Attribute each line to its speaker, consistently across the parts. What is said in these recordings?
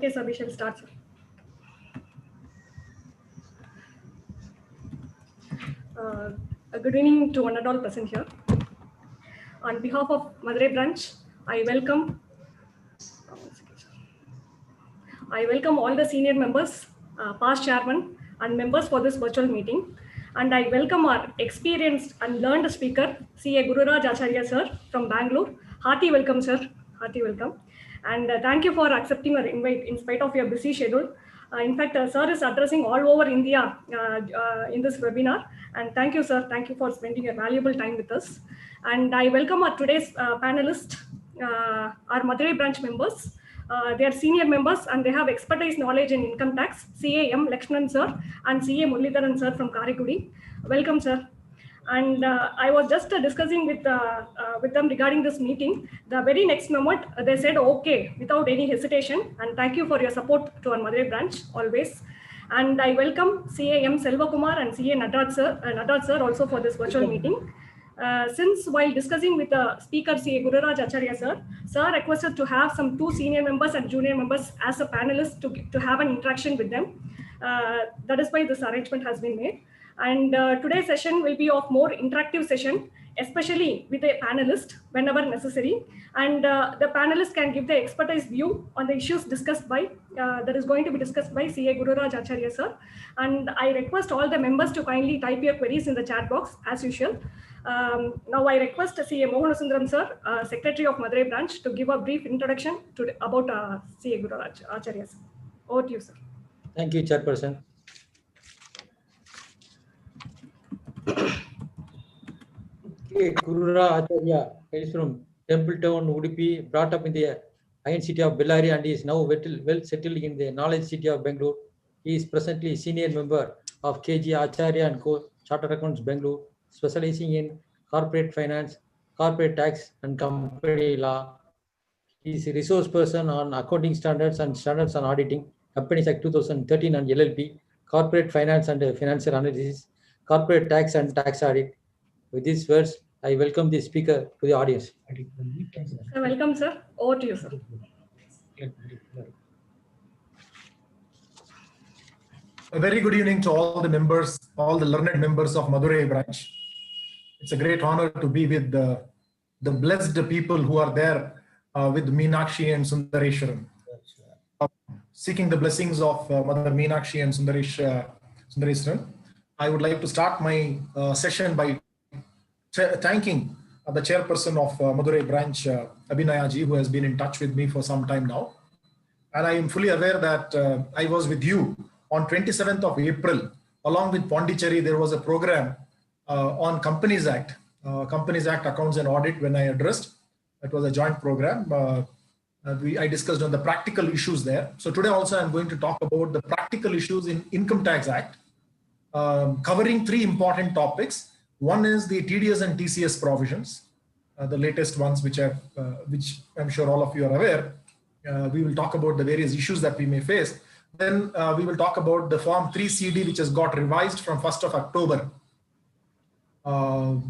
Speaker 1: Okay, sir, we shall start, sir. Good evening to one and all present here. On behalf of Madurai branch, I welcome all the senior members, past chairman and members for this virtual meeting. And I welcome our experienced and learned speaker, CA Gururaj Acharya sir from Bangalore. Hearty welcome, sir. Hearty welcome. And thank you for accepting our invite in spite of your busy schedule. In fact, sir is addressing all over India in this webinar. And thank you, sir. Thank you for spending your valuable time with us. And I welcome our today's panelists, our Madurai branch members. They are senior members and they have expertise knowledge in income tax, CA M. Lakshman sir and CA Muralidharan sir from Karigudi. Welcome, sir. And I was just discussing with them regarding this meeting. The very next moment, they said, okay, without any hesitation. And thank you for your support to our Madurai branch, always. And I welcome CA M. Selvakumar and CA Nadraj sir also for this virtual meeting. Since while discussing with the speaker, CA Gururaj Acharya sir requested to have some 2 senior members and junior members as a panelist to have an interaction with them. That is why this arrangement has been made. And today's session will be of more interactive session, especially with a panelist whenever necessary. And the panelist can give the expertise view on the issues discussed by, that is going to be discussed by CA Gururaj Acharya sir. And I request all the members to kindly type your queries in the chat box as usual. Now I request CA Mohanasundram sir, Secretary of Madurai branch, to give a brief introduction about CA Gururaj Acharya sir. Over to you, sir.
Speaker 2: Thank you, Chairperson. Gururaj Acharya is from Templetown, Udupi, brought up in the Iron City of Bellary and is now well settled in the Knowledge City of Bangalore. He is presently senior member of KG Acharya and Co. Chartered Accounts Bangalore, specializing in corporate finance, corporate tax and company law. He is a resource person on accounting standards and standards on auditing, Companies Act 2013 and LLP, corporate finance and financial analysis, corporate tax and tax audit. With these words, I welcome the speaker to the audience.
Speaker 1: Welcome, sir. Over to you, sir.
Speaker 3: A very good evening to all the members, all the learned members of Madurai branch. It's a great honor to be with the blessed people who are there with Meenakshi and Sundareswaran. Seeking the blessings of Mother Meenakshi and Sundareswaran, I would like to start my session by thanking the chairperson of Madurai branch, Abhinayaji, who has been in touch with me for some time now. And I am fully aware that I was with you on 27th of April, along with Pondicherry. There was a program on Companies Act, Accounts and Audit when I addressed. It was a joint program. I discussed on the practical issues there. So today also I'm going to talk about the practical issues in Income Tax Act, covering 3 important topics. One is the TDS and TCS provisions, the latest ones, which I'm sure all of you are aware. We will talk about the various issues that we may face. Then we will talk about the Form 3CD, which has got revised from 1st of October,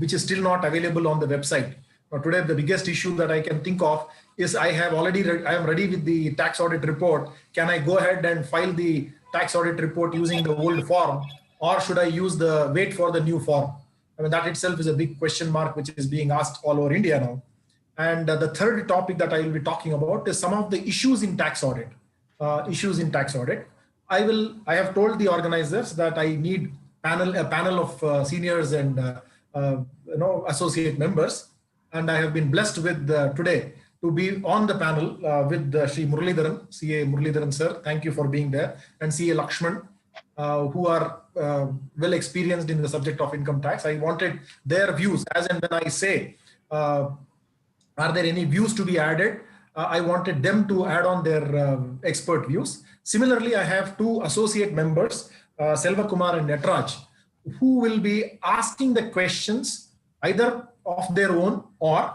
Speaker 3: which is still not available on the website. Now, today, the biggest issue that I can think of is I am ready with the tax audit report. Can I go ahead and file the tax audit report using the old form, or should I wait for the new form? I mean, that itself is a big question mark, which is being asked all over India now. And the third topic that I will be talking about is some of the issues in tax audit. I have told the organizers that I need a panel of seniors and associate members, and I have been blessed with today to be on the panel with Sri Muralidharan, CA Muralidharan sir. Thank you for being there, and CA Lakshman, who are well experienced in the subject of income tax. I wanted their views, as and when I say, are there any views to be added? I wanted them to add on their expert views. Similarly, I have 2 associate members, Selvakumar and Nadraj, who will be asking the questions either of their own or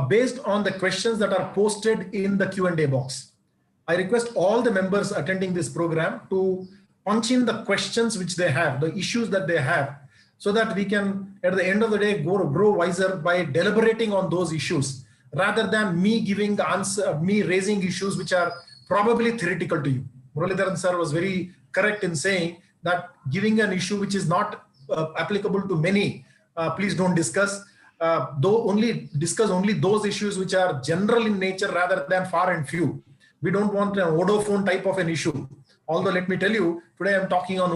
Speaker 3: based on the questions that are posted in the Q&A box. I request all the members attending this program to punch in the questions which they have, the issues that they have, so that we can, at the end of the day, grow wiser by deliberating on those issues, rather than me giving the answer, me raising issues which are probably theoretical to you. Muralidharan sir was very correct in saying that giving an issue which is not applicable to many, please don't discuss. Discuss only those issues which are general in nature rather than far and few. We don't want an Vodafone type of an issue. Although let me tell you, today I'm talking on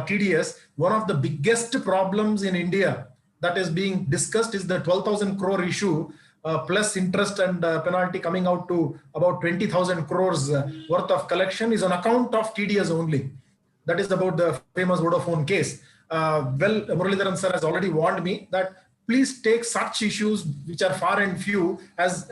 Speaker 3: TDS. One of the biggest problems in India that is being discussed is the 12,000 crore issue, plus interest and penalty coming out to about 20,000 crores worth of collection is on account of TDS only. That is about the famous Vodafone case. Muralidharan sir has already warned me that please take such issues which are far and few as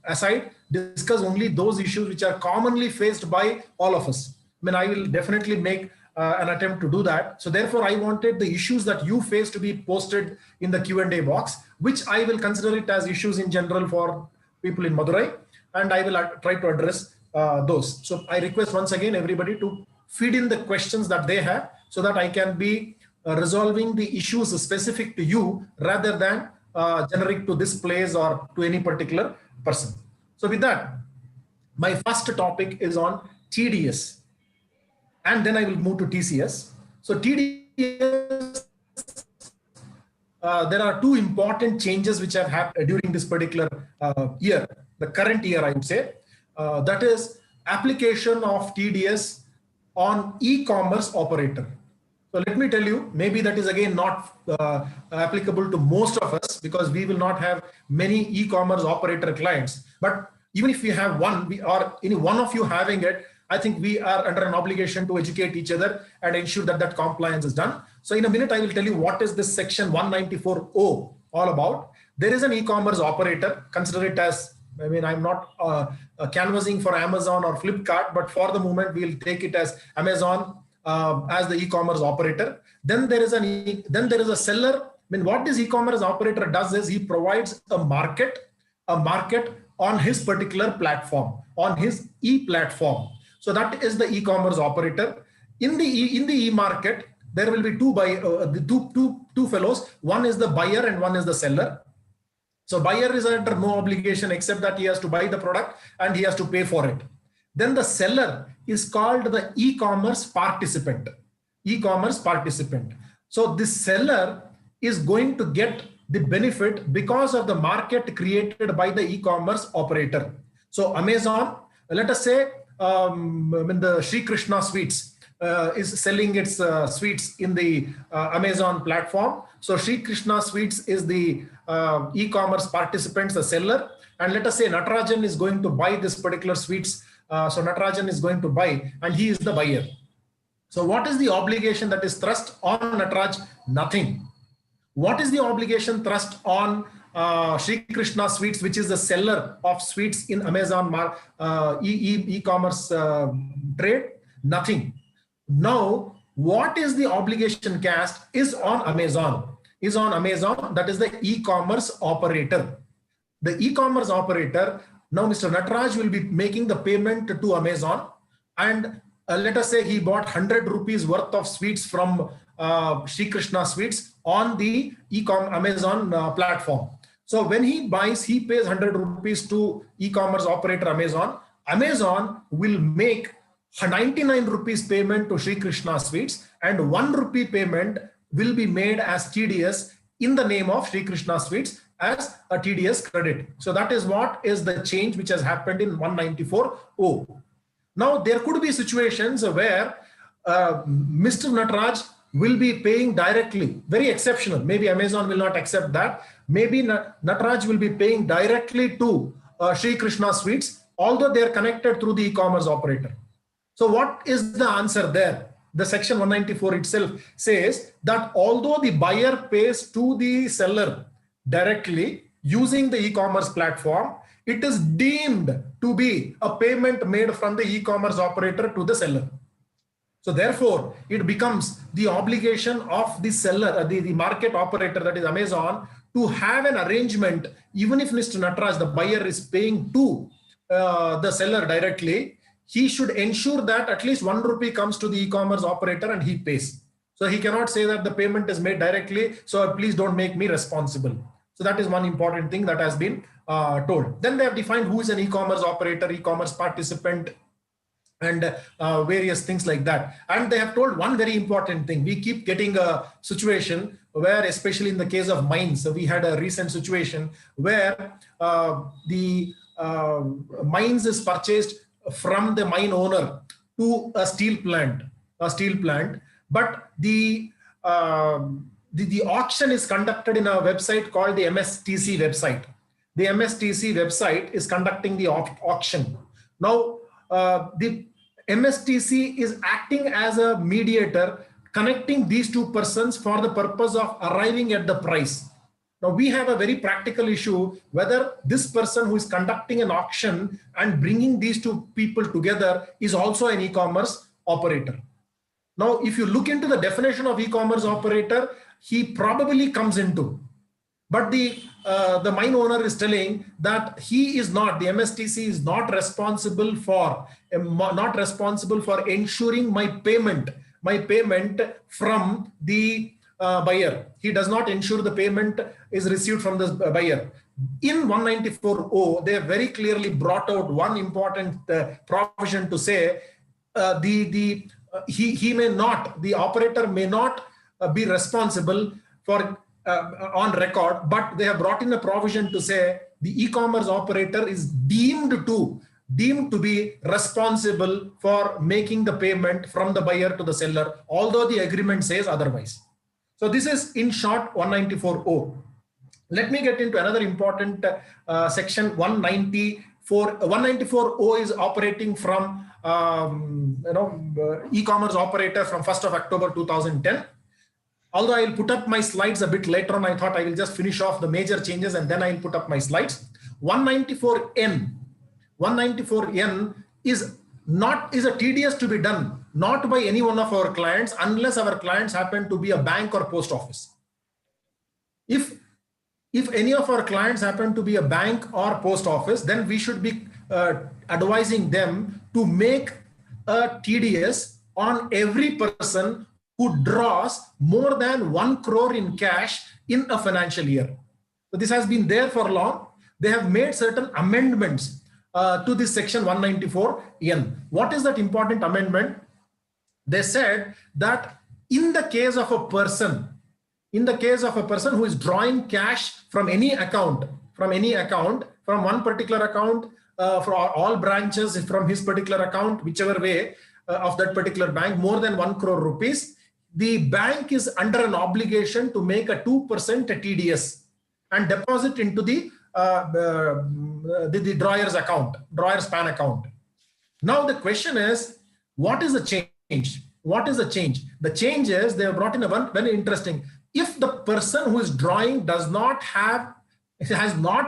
Speaker 3: aside, discuss only those issues which are commonly faced by all of us. I mean, I will definitely make an attempt to do that. So therefore, I wanted the issues that you face to be posted in the Q&A box, which I will consider it as issues in general for people in Madurai, and I will try to address those. So I request once again everybody to feed in the questions that they have so that I can be resolving the issues specific to you rather than generic to this place or to any particular person. So with that, my first topic is on TDS. And then I will move to TCS. So TDS, there are two important changes which have happened during this particular year, the current year, I would say. That is application of TDS on e-commerce operator. So let me tell you, maybe that is again not applicable to most of us because we will not have many e-commerce operator clients. But even if we have one, or any one of you having it, I think we are under an obligation to educate each other and ensure that that compliance is done. So in a minute, I will tell you what is this section 194O all about. There is an e-commerce operator, consider it as, I mean, I'm not canvassing for Amazon or Flipkart, but for the moment, we'll take it as Amazon as the e-commerce operator. Then there is a seller. I mean, what this e-commerce operator does is he provides a market on his particular platform, on his e-platform. So that is the e-commerce operator. In the e-market, there will be two fellows. One is the buyer and one is the seller. So buyer is under no obligation except that he has to buy the product and he has to pay for it. Then the seller is called the e-commerce participant. E-commerce participant. So this seller is going to get the benefit because of the market created by the e-commerce operator. So Amazon, let us say, when the Sri Krishna Sweets is selling its sweets in the Amazon platform. So Sri Krishna Sweets is the e-commerce participants, the seller. And let us say Natarajan is going to buy this particular sweets. So Natarajan is going to buy and he is the buyer. So what is the obligation that is thrust on Nataraj? Nothing. What is the obligation thrust on Sri Krishna Sweets, which is the seller of sweets in Amazon e-commerce trade? Nothing. Now, what is the obligation cast is on Amazon. Is on Amazon, that is the e-commerce operator. The e-commerce operator, now Mr. Nataraj will be making the payment to Amazon, and let us say he bought 100 rupees worth of sweets from Sri Krishna Sweets on the Amazon platform. So when he buys, he pays 100 rupees to e-commerce operator Amazon. Amazon will make 99 rupees payment to Sri Krishna Sweets and 1 rupee payment will be made as TDS in the name of Sri Krishna Sweets as a TDS credit. So that is what is the change which has happened in 194O. Now there could be situations where Mr. Nataraj will be paying directly, very exceptional. Maybe Amazon will not accept that. Maybe Nataraj will be paying directly to Sri Krishna Sweets, although they are connected through the e-commerce operator. So what is the answer there? The section 194 itself says that although the buyer pays to the seller directly using the e-commerce platform, it is deemed to be a payment made from the e-commerce operator to the seller. So therefore, it becomes the obligation of the seller, the market operator, that is Amazon, to have an arrangement, even if Mr. Nataraj, the buyer, is paying to the seller directly, he should ensure that at least 1 rupee comes to the e-commerce operator and he pays. So he cannot say that the payment is made directly, so please don't make me responsible. So that is one important thing that has been told. Then they have defined who is an e-commerce operator, e-commerce participant. and various things like that. And they have told one very important thing. We keep getting a situation where, especially in the case of mines, so we had a recent situation where the mines is purchased from the mine owner to a steel plant, but the auction is conducted in a website called the MSTC website. The MSTC website is conducting the auction. Now, the MSTC is acting as a mediator, connecting these two persons for the purpose of arriving at the price. Now, we have a very practical issue whether this person who is conducting an auction and bringing these two people together is also an e-commerce operator. Now, if you look into the definition of e-commerce operator, he probably comes into, but the mine owner is telling that he is not, the MSTC is not responsible for ensuring my payment from the buyer. He does not ensure the payment is received from the buyer. In 194.0, they have very clearly brought out one important provision to say he may not, the operator may not be responsible for on record, but they have brought in a provision to say the e-commerce operator is deemed to be responsible for making the payment from the buyer to the seller, although the agreement says otherwise. So this is in short 194.0. Let me get into another important section 194. 194.0 is operating from e-commerce operator from 1st of October 2010. Although I'll put up my slides a bit later on, I thought I will just finish off the major changes and then I'll put up my slides. 194N is a TDS to be done, not by any one of our clients, unless our clients happen to be a bank or post office. If any of our clients happen to be a bank or post office, then we should be advising them to make a TDS on every person who draws more than 1 crore in cash in a financial year. So this has been there for long. They have made certain amendments to this section 194N. What is that important amendment? They said that in the case of a person who is drawing cash from any account, from one particular account, for all branches from his particular account, whichever way of that particular bank, more than 1 crore rupees, the bank is under an obligation to make a 2% TDS and deposit into the drawer's account, drawer's PAN account. Now the question is, what is the change? What is the change? The change is they have brought in a one very interesting. If the person who is drawing has not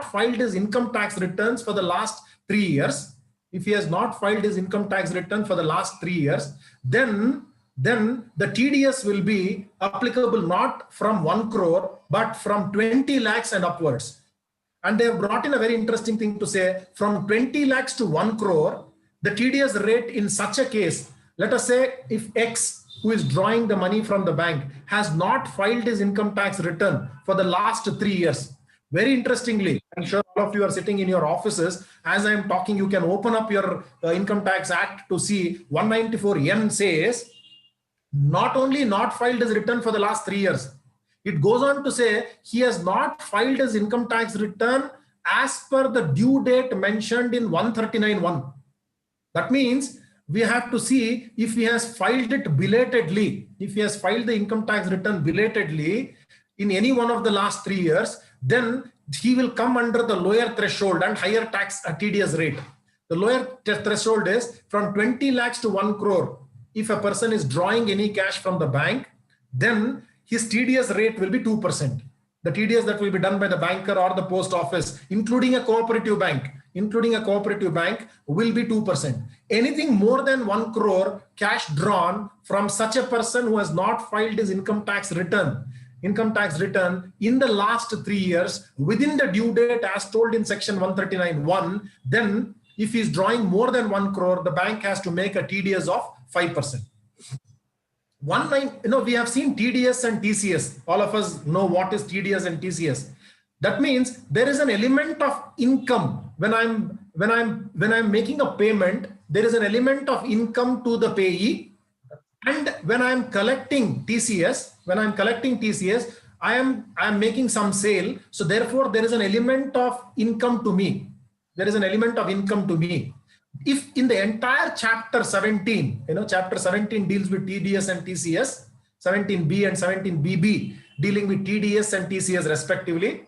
Speaker 3: filed his income tax returns for the last 3 years, if he has not filed his income tax return for the last 3 years, then the TDS will be applicable not from 1 crore, but from 20 lakhs and upwards. And they have brought in a very interesting thing to say, from 20 lakhs to 1 crore, the TDS rate in such a case, let us say if X, who is drawing the money from the bank, has not filed his income tax return for the last 3 years. Very interestingly, I'm sure all of you are sitting in your offices. As I'm talking, you can open up your Income Tax Act to see 194N says, not only not filed his return for the last 3 years, it goes on to say he has not filed his income tax return as per the due date mentioned in 139(1). That means we have to see if he has filed it belatedly. If he has filed the income tax return belatedly in any one of the last 3 years, then he will come under the lower threshold and higher tax TDS rate. The lower threshold is from 20 lakhs to 1 crore. If a person is drawing any cash from the bank, then his TDS rate will be 2%. The TDS that will be done by the banker or the post office, including a cooperative bank, will be 2%. Anything more than 1 crore cash drawn from such a person who has not filed his income tax return in the last 3 years within the due date as told in section 139(1), then if he's drawing more than 1 crore, the bank has to make a TDS of 5%. We have seen TDS and TCS. All of us know what is TDS and TCS. That means there is an element of income when I'm making a payment. there is an element of income to the payee. And when I'm collecting TCS, I am making some sale. So therefore, there is an element of income to me. If in the entire chapter 17, chapter 17 deals with TDS and TCS, 17B and 17BB dealing with TDS and TCS respectively.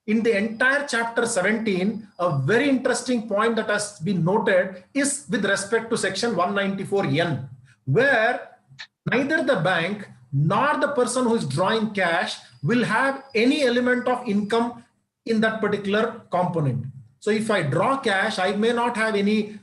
Speaker 3: In the entire chapter 17, a very interesting point that has been noted is with respect to section 194N, where neither the bank nor the person who is drawing cash will have any element of income in that particular component. So if I draw cash, I may not have any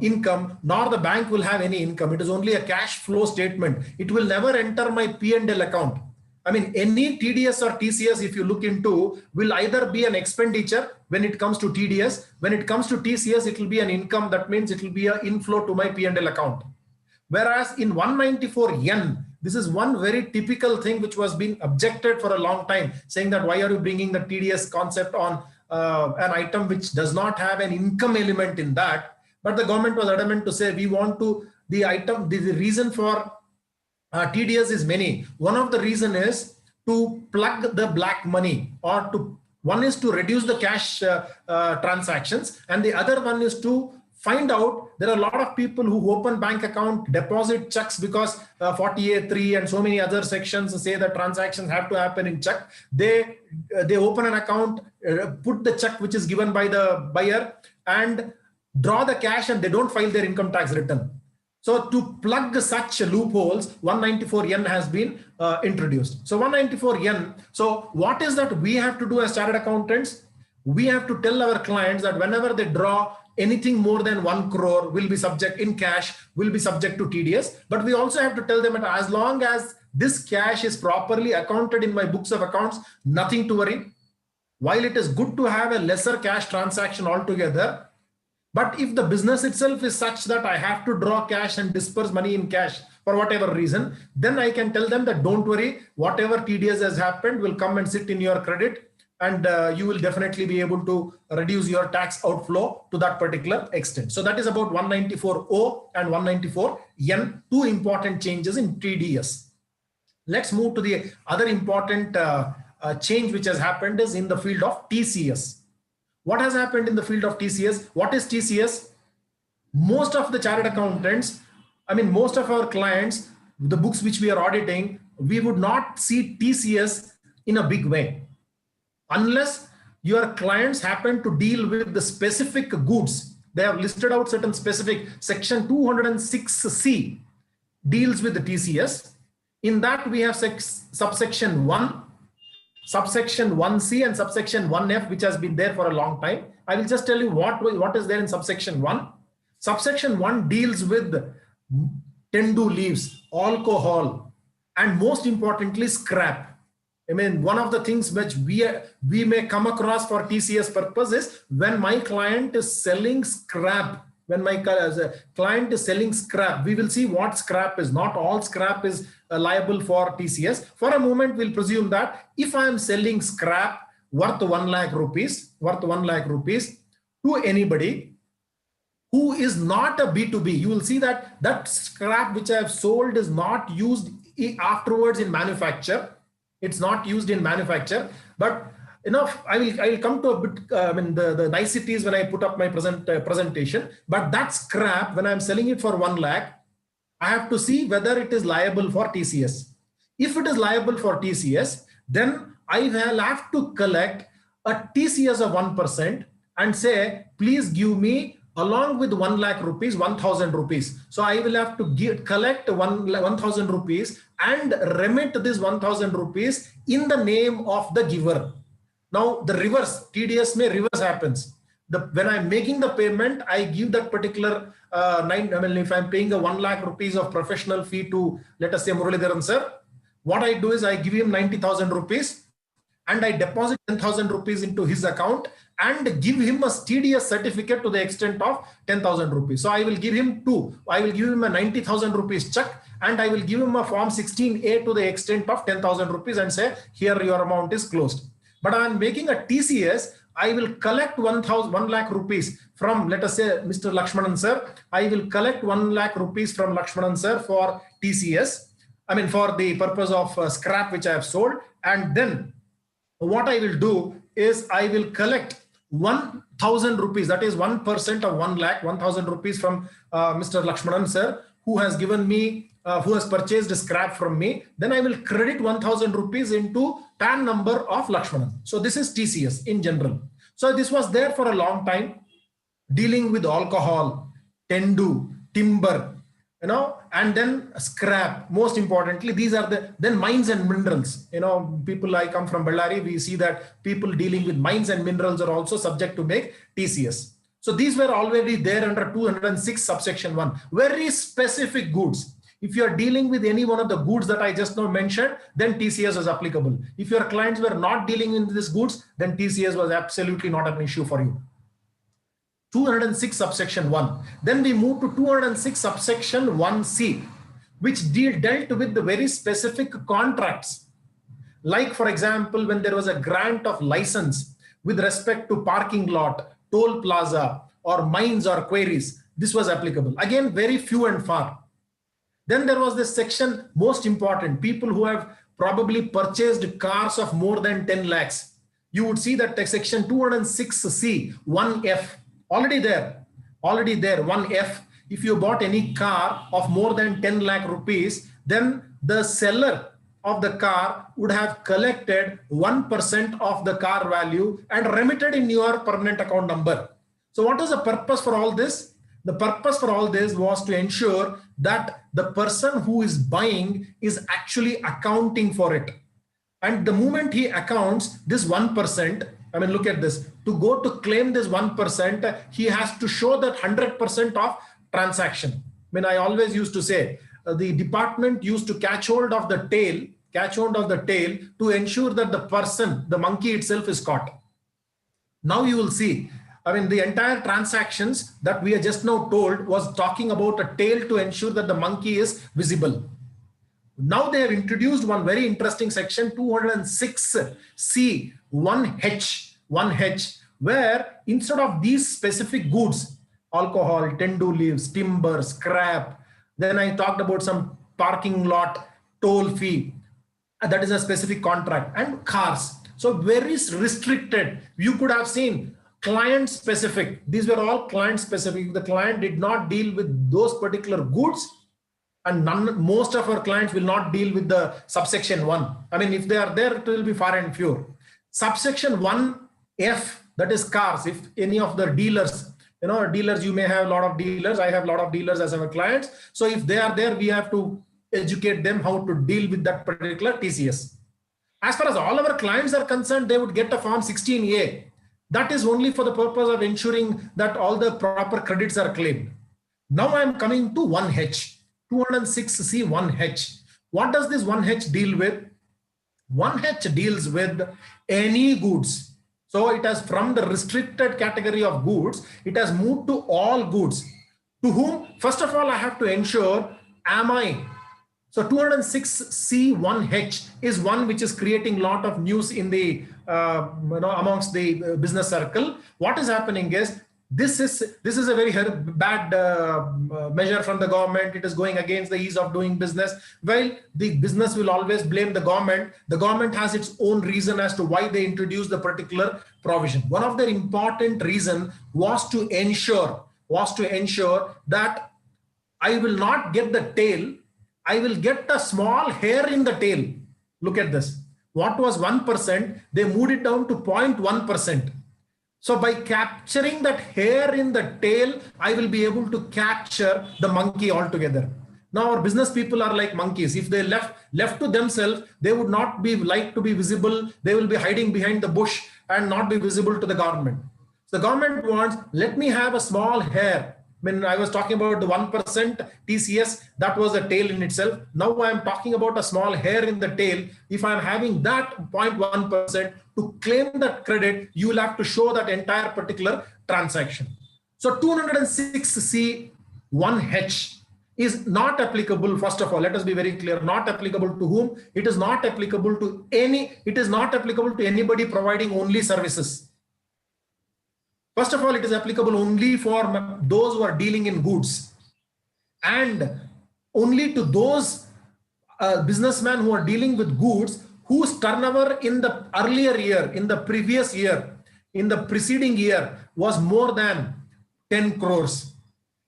Speaker 3: income, nor the bank will have any income. It is only a cash flow statement. It will never enter my P&L account. I mean, any TDS or TCS, if you look into, will either be an expenditure when it comes to TDS. When it comes to TCS, it will be an income. That means it will be an inflow to my P&L account. Whereas in 194N, this is one very typical thing which was being objected for a long time, saying that why are you bringing the TDS concept on an item which does not have an income element in that. But the government was adamant to say we want to, the reason for TDS is many. One of the reason is to plug the black money, or one is to reduce the cash transactions, and the other one is to find out. There are a lot of people who open bank account, deposit checks because 40A3 and so many other sections say that transactions have to happen in check. They open an account, put the check which is given by the buyer and draw the cash, and they don't file their income tax return. So to plug such loopholes, 194N has been introduced. So 194N, so what is that we have to do as chartered accountants? We have to tell our clients that whenever they draw anything more than 1 crore will be subject in cash, will be subject to TDS. But we also have to tell them that as long as this cash is properly accounted in my books of accounts, nothing to worry. While it is good to have a lesser cash transaction altogether, but if the business itself is such that I have to draw cash and disperse money in cash for whatever reason, then I can tell them that don't worry, whatever TDS has happened will come and sit in your credit, and you will definitely be able to reduce your tax outflow to that particular extent. So that is about 194O and 194N, two important changes in TDS. Let's move to the other important change which has happened is in the field of TCS. What has happened in the field of TCS? What is TCS? Most of the chartered accountants, I mean, most of our clients, the books which we are auditing, we would not see TCS in a big way. Unless your clients happen to deal with the specific goods. They have listed out certain specific, section 206C deals with the TCS. In that we have subsection 1, subsection 1C and subsection 1F, which has been there for a long time. I will just tell you what is there in subsection 1. Subsection 1 deals with tendu leaves, alcohol, and most importantly, scrap. I mean, one of the things which we may come across for TCS purposes, when my client is selling scrap, when my client is selling scrap, we will see what scrap is. Not all scrap is liable for TCS. For a moment, we'll presume that if I am selling scrap worth 1 lakh rupees, to anybody who is not a B2B, you will see that that scrap which I have sold is not used afterwards in manufacture. It's not used in manufacture, but enough. I will come to a bit, the niceties when I put up my presentation. But that scrap, when I'm selling it for 1 lakh, I have to see whether it is liable for TCS. If it is liable for TCS, then I will have to collect a TCS of 1% and say, please give me along with 1 lakh rupees, 1,000 rupees. So I will have to collect 1,000 rupees and remit this 1,000 rupees in the name of the giver. Now the reverse, TDS may reverse happens. When I'm making the payment, I give that particular if I'm paying a 1 lakh rupees of professional fee to, let us say, Muralidharan sir, what I do is I give him 90,000 rupees and I deposit 10,000 rupees into his account and give him a TDS certificate to the extent of 10,000 rupees. So I will give him I will give him a 90,000 rupees check and I will give him a form 16A to the extent of 10,000 rupees and say, here your amount is closed. But I'm making a TCS, I will collect 1 lakh rupees from, let us say, Mr. Lakshmanan sir. I will collect 1 lakh rupees from Lakshmanan sir for TCS. I mean, for the purpose of scrap which I have sold. And then what I will do is I will collect 1,000 rupees, that is 1% of 1 lakh, 1,000 rupees from Mr. Lakshmanan sir, who has given me, who has purchased scrap from me. Then I will credit 1,000 rupees into PAN number of Lakshmanan. So this is TCS in general. So this was there for a long time, dealing with alcohol, tendu, timber, you know, and then scrap. Most importantly, these are then mines and minerals. You know, people, I come from Bellary, we see that people dealing with mines and minerals are also subject to make TCS. So these were already there under 206 subsection 1, very specific goods. If you are dealing with any one of the goods that I just now mentioned, then TCS is applicable. If your clients were not dealing in these goods, then TCS was absolutely not an issue for you. 206 subsection 1. Then we move to 206 subsection 1C, which dealt with the very specific contracts. Like, for example, when there was a grant of license with respect to parking lot, toll plaza, or mines or quarries, this was applicable. Again, very few and far. Then there was this section, most important, people who have probably purchased cars of more than 10 lakhs. You would see that section 206C, 1F, already there, 1F. If you bought any car of more than 10 lakh rupees, then the seller of the car would have collected 1% of the car value and remitted in your permanent account number. So what is the purpose for all this? The purpose for all this was to ensure that the person who is buying is actually accounting for it. And the moment he accounts this 1%, I mean, look at this, to go to claim this 1%, he has to show that 100% of transaction. I mean, I always used to say, the department used to catch hold of the tail to ensure that the person, the monkey itself, is caught. Now you will see, I mean, the entire transactions that we are just now told was talking about a tail to ensure that the monkey is visible. Now they have introduced one very interesting section, 206C, 1H, where instead of these specific goods, alcohol, tendu leaves, timber, scrap, then I talked about some parking lot, toll fee, that is a specific contract, and cars. So very restricted. You could have seen client specific. These were all client specific. The client did not deal with those particular goods, and most of our clients will not deal with the subsection 1. I mean, if they are there, it will be far and few. Subsection 1F, that is cars. If any of the dealers, you know, dealers, you may have a lot of dealers. I have a lot of dealers as our clients. So if they are there, we have to educate them how to deal with that particular TCS. As far as all our clients are concerned, they would get a form 16A. That is only for the purpose of ensuring that all the proper credits are claimed. Now I am coming to 1H, 206C 1H. What does this 1H deal with? 1H deals with any goods. So it has, from the restricted category of goods, it has moved to all goods. To whom? First of all, I have to ensure, am I? So 206C1H is one which is creating a lot of news in the amongst the business circle. What is happening is, this is a very bad measure from the government. It is going against the ease of doing business. Well, the business will always blame the government. The government has its own reason as to why they introduced the particular provision. One of their important reason was to ensure that I will not get the tail. I will get a small hair in the tail. Look at this. What was 1%, they moved it down to 0.1%. So by capturing that hair in the tail, I will be able to capture the monkey altogether. Now our business people are like monkeys. If they left to themselves, they would not be like to be visible. They will be hiding behind the bush and not be visible to the government. So the government wants, let me have a small hair. When I was talking about the 1% TCS, that was a tail in itself. Now I am talking about a small hair in the tail. If I am having that 0.1%, to claim that credit, you will have to show that entire particular transaction. So 206C1H is not applicable. First of all, let us be very clear, not applicable to whom? It is not applicable to anybody providing only services. First of all, it is applicable only for those who are dealing in goods, and only to those businessmen who are dealing with goods whose turnover in the earlier year, in the previous year, in the preceding year was more than 10 crores.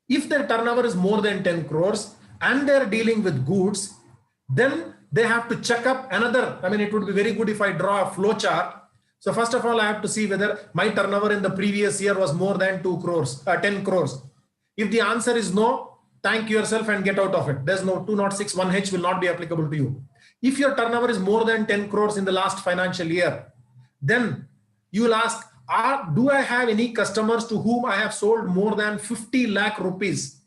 Speaker 3: If their turnover is more than 10 crores and they're dealing with goods, then they have to check up another. I mean, it would be very good if I draw a flow chart. So first of all, I have to see whether my turnover in the previous year was more than 10 crores. If the answer is no, thank yourself and get out of it. There's no 2061H will not be applicable to you. If your turnover is more than 10 crores in the last financial year, then you will ask, do I have any customers to whom I have sold more than 50 lakh rupees?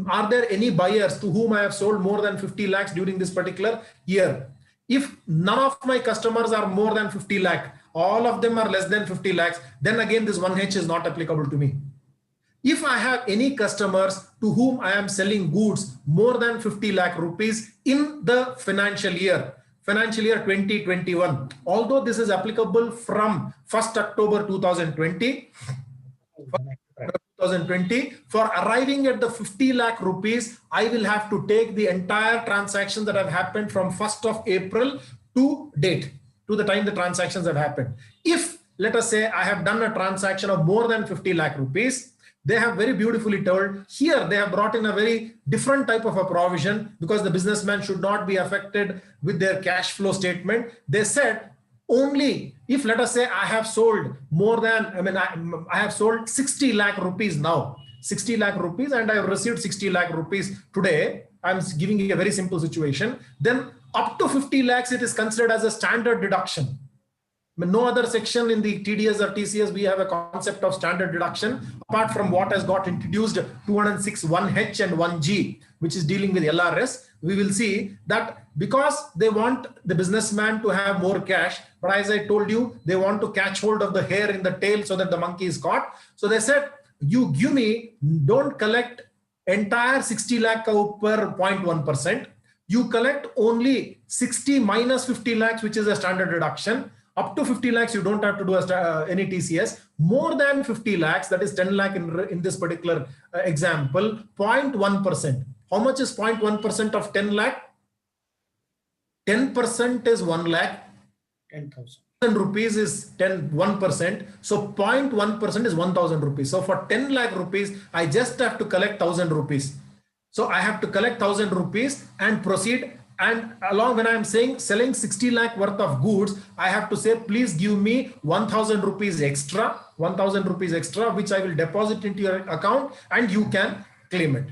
Speaker 3: Are there any buyers to whom I have sold more than 50 lakhs during this particular year? If none of my customers are more than 50 lakh, all of them are less than 50 lakhs, then again this 1H is not applicable to me. If I have any customers to whom I am selling goods more than 50 lakh rupees in the financial year 2021, although this is applicable from 1st October 2020, for arriving at the 50 lakh rupees, I will have to take the entire transactions that have happened from 1st of April to date, to the time the transactions have happened. If, let us say, I have done a transaction of more than 50 lakh rupees, they have very beautifully told here, they have brought in a very different type of a provision, because the businessman should not be affected with their cash flow statement. They said only if, let us say, I have sold more than, I have sold 60 lakh rupees now, 60 lakh rupees, and I have received 60 lakh rupees today. I'm giving you a very simple situation. Then up to 50 lakhs, it is considered as a standard deduction. No other section in the TDS or TCS, we have a concept of standard deduction, apart from what has got introduced 206 1H and 1G, which is dealing with LRS. We will see that because they want the businessman to have more cash, but as I told you, they want to catch hold of the hair in the tail so that the monkey is caught. So they said, you give me, don't collect entire 60 lakh per 0.1%. You collect only 60 minus 50 lakhs, which is a standard deduction. Up to 50 lakhs, you don't have to do any TCS. More than 50 lakhs, that is 10 lakh in this particular example, 0.1%. How much is 0.1% of 10 lakh? 10% is 1 lakh. 10,000 rupees is 1%. So 0.1% is 1,000 rupees. So for 10 lakh rupees, I just have to collect 1,000 rupees. So I have to collect 1,000 rupees and proceed. And along when I'm saying selling 60 lakh worth of goods, I have to say, please give me 1,000 rupees extra, 1,000 rupees extra, which I will deposit into your account and you can claim it.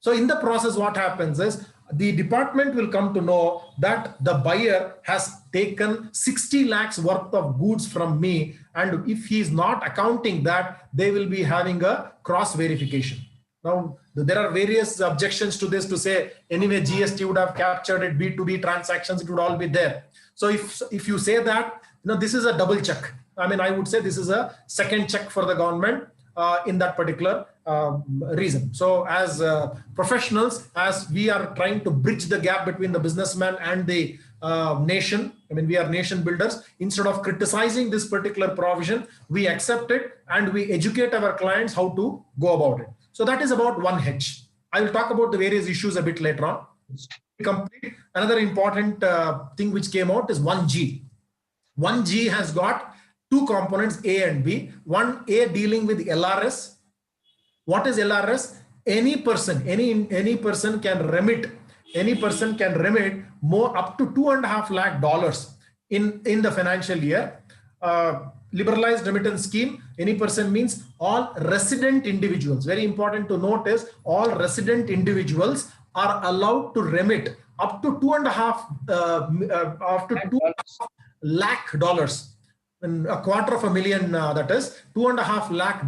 Speaker 3: So in the process, what happens is the department will come to know that the buyer has taken 60 lakhs worth of goods from me. And if he is not accounting that, they will be having a cross verification. Now, there are various objections to this to say, anyway, GST would have captured it, B2B transactions, it would all be there. So if you say that, this is a double check. I would say this is a second check for the government in that particular reason. So as professionals, as we are trying to bridge the gap between the businessman and the nation, we are nation builders. Instead of criticizing this particular provision, we accept it and we educate our clients how to go about it. So that is about 1H. I will talk about the various issues a bit later on. Complete. Another important thing which came out is 1G. 1G has got two components, A and B. One, A dealing with LRS. What is LRS? Any person can remit. Any person can remit more up to $2.5 lakh in the financial year. Liberalized remittance scheme, any person means all resident individuals. Very important to note is all resident individuals are allowed to remit up to $2.5 lakh, and $250,000, that is $2.5 lakh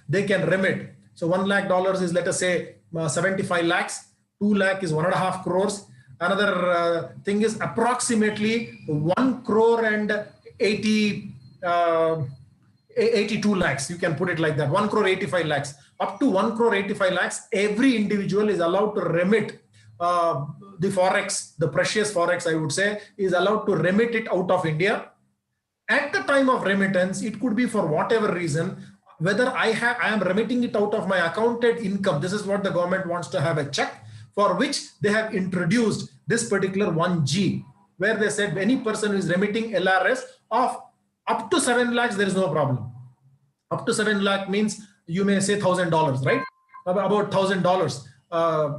Speaker 3: they can remit. So $1 lakh is, let us say, 75 lakhs. 2 lakh is 1.5 crores. Another thing is approximately 1 crore and 82 lakhs. You can put it like that. 1 crore 85 lakhs. Up to 1 crore 85 lakhs, every individual is allowed to remit the forex, the precious forex, I would say, is allowed to remit it out of India. At the time of remittance, it could be for whatever reason. whether I am remitting it out of my accounted income. This is what the government wants to have a check, for which they have introduced this particular 1G, where they said any person who is remitting LRS of up to 7 lakhs, there is no problem. Up to 7 lakh means you may say $1,000, right? About $1,000.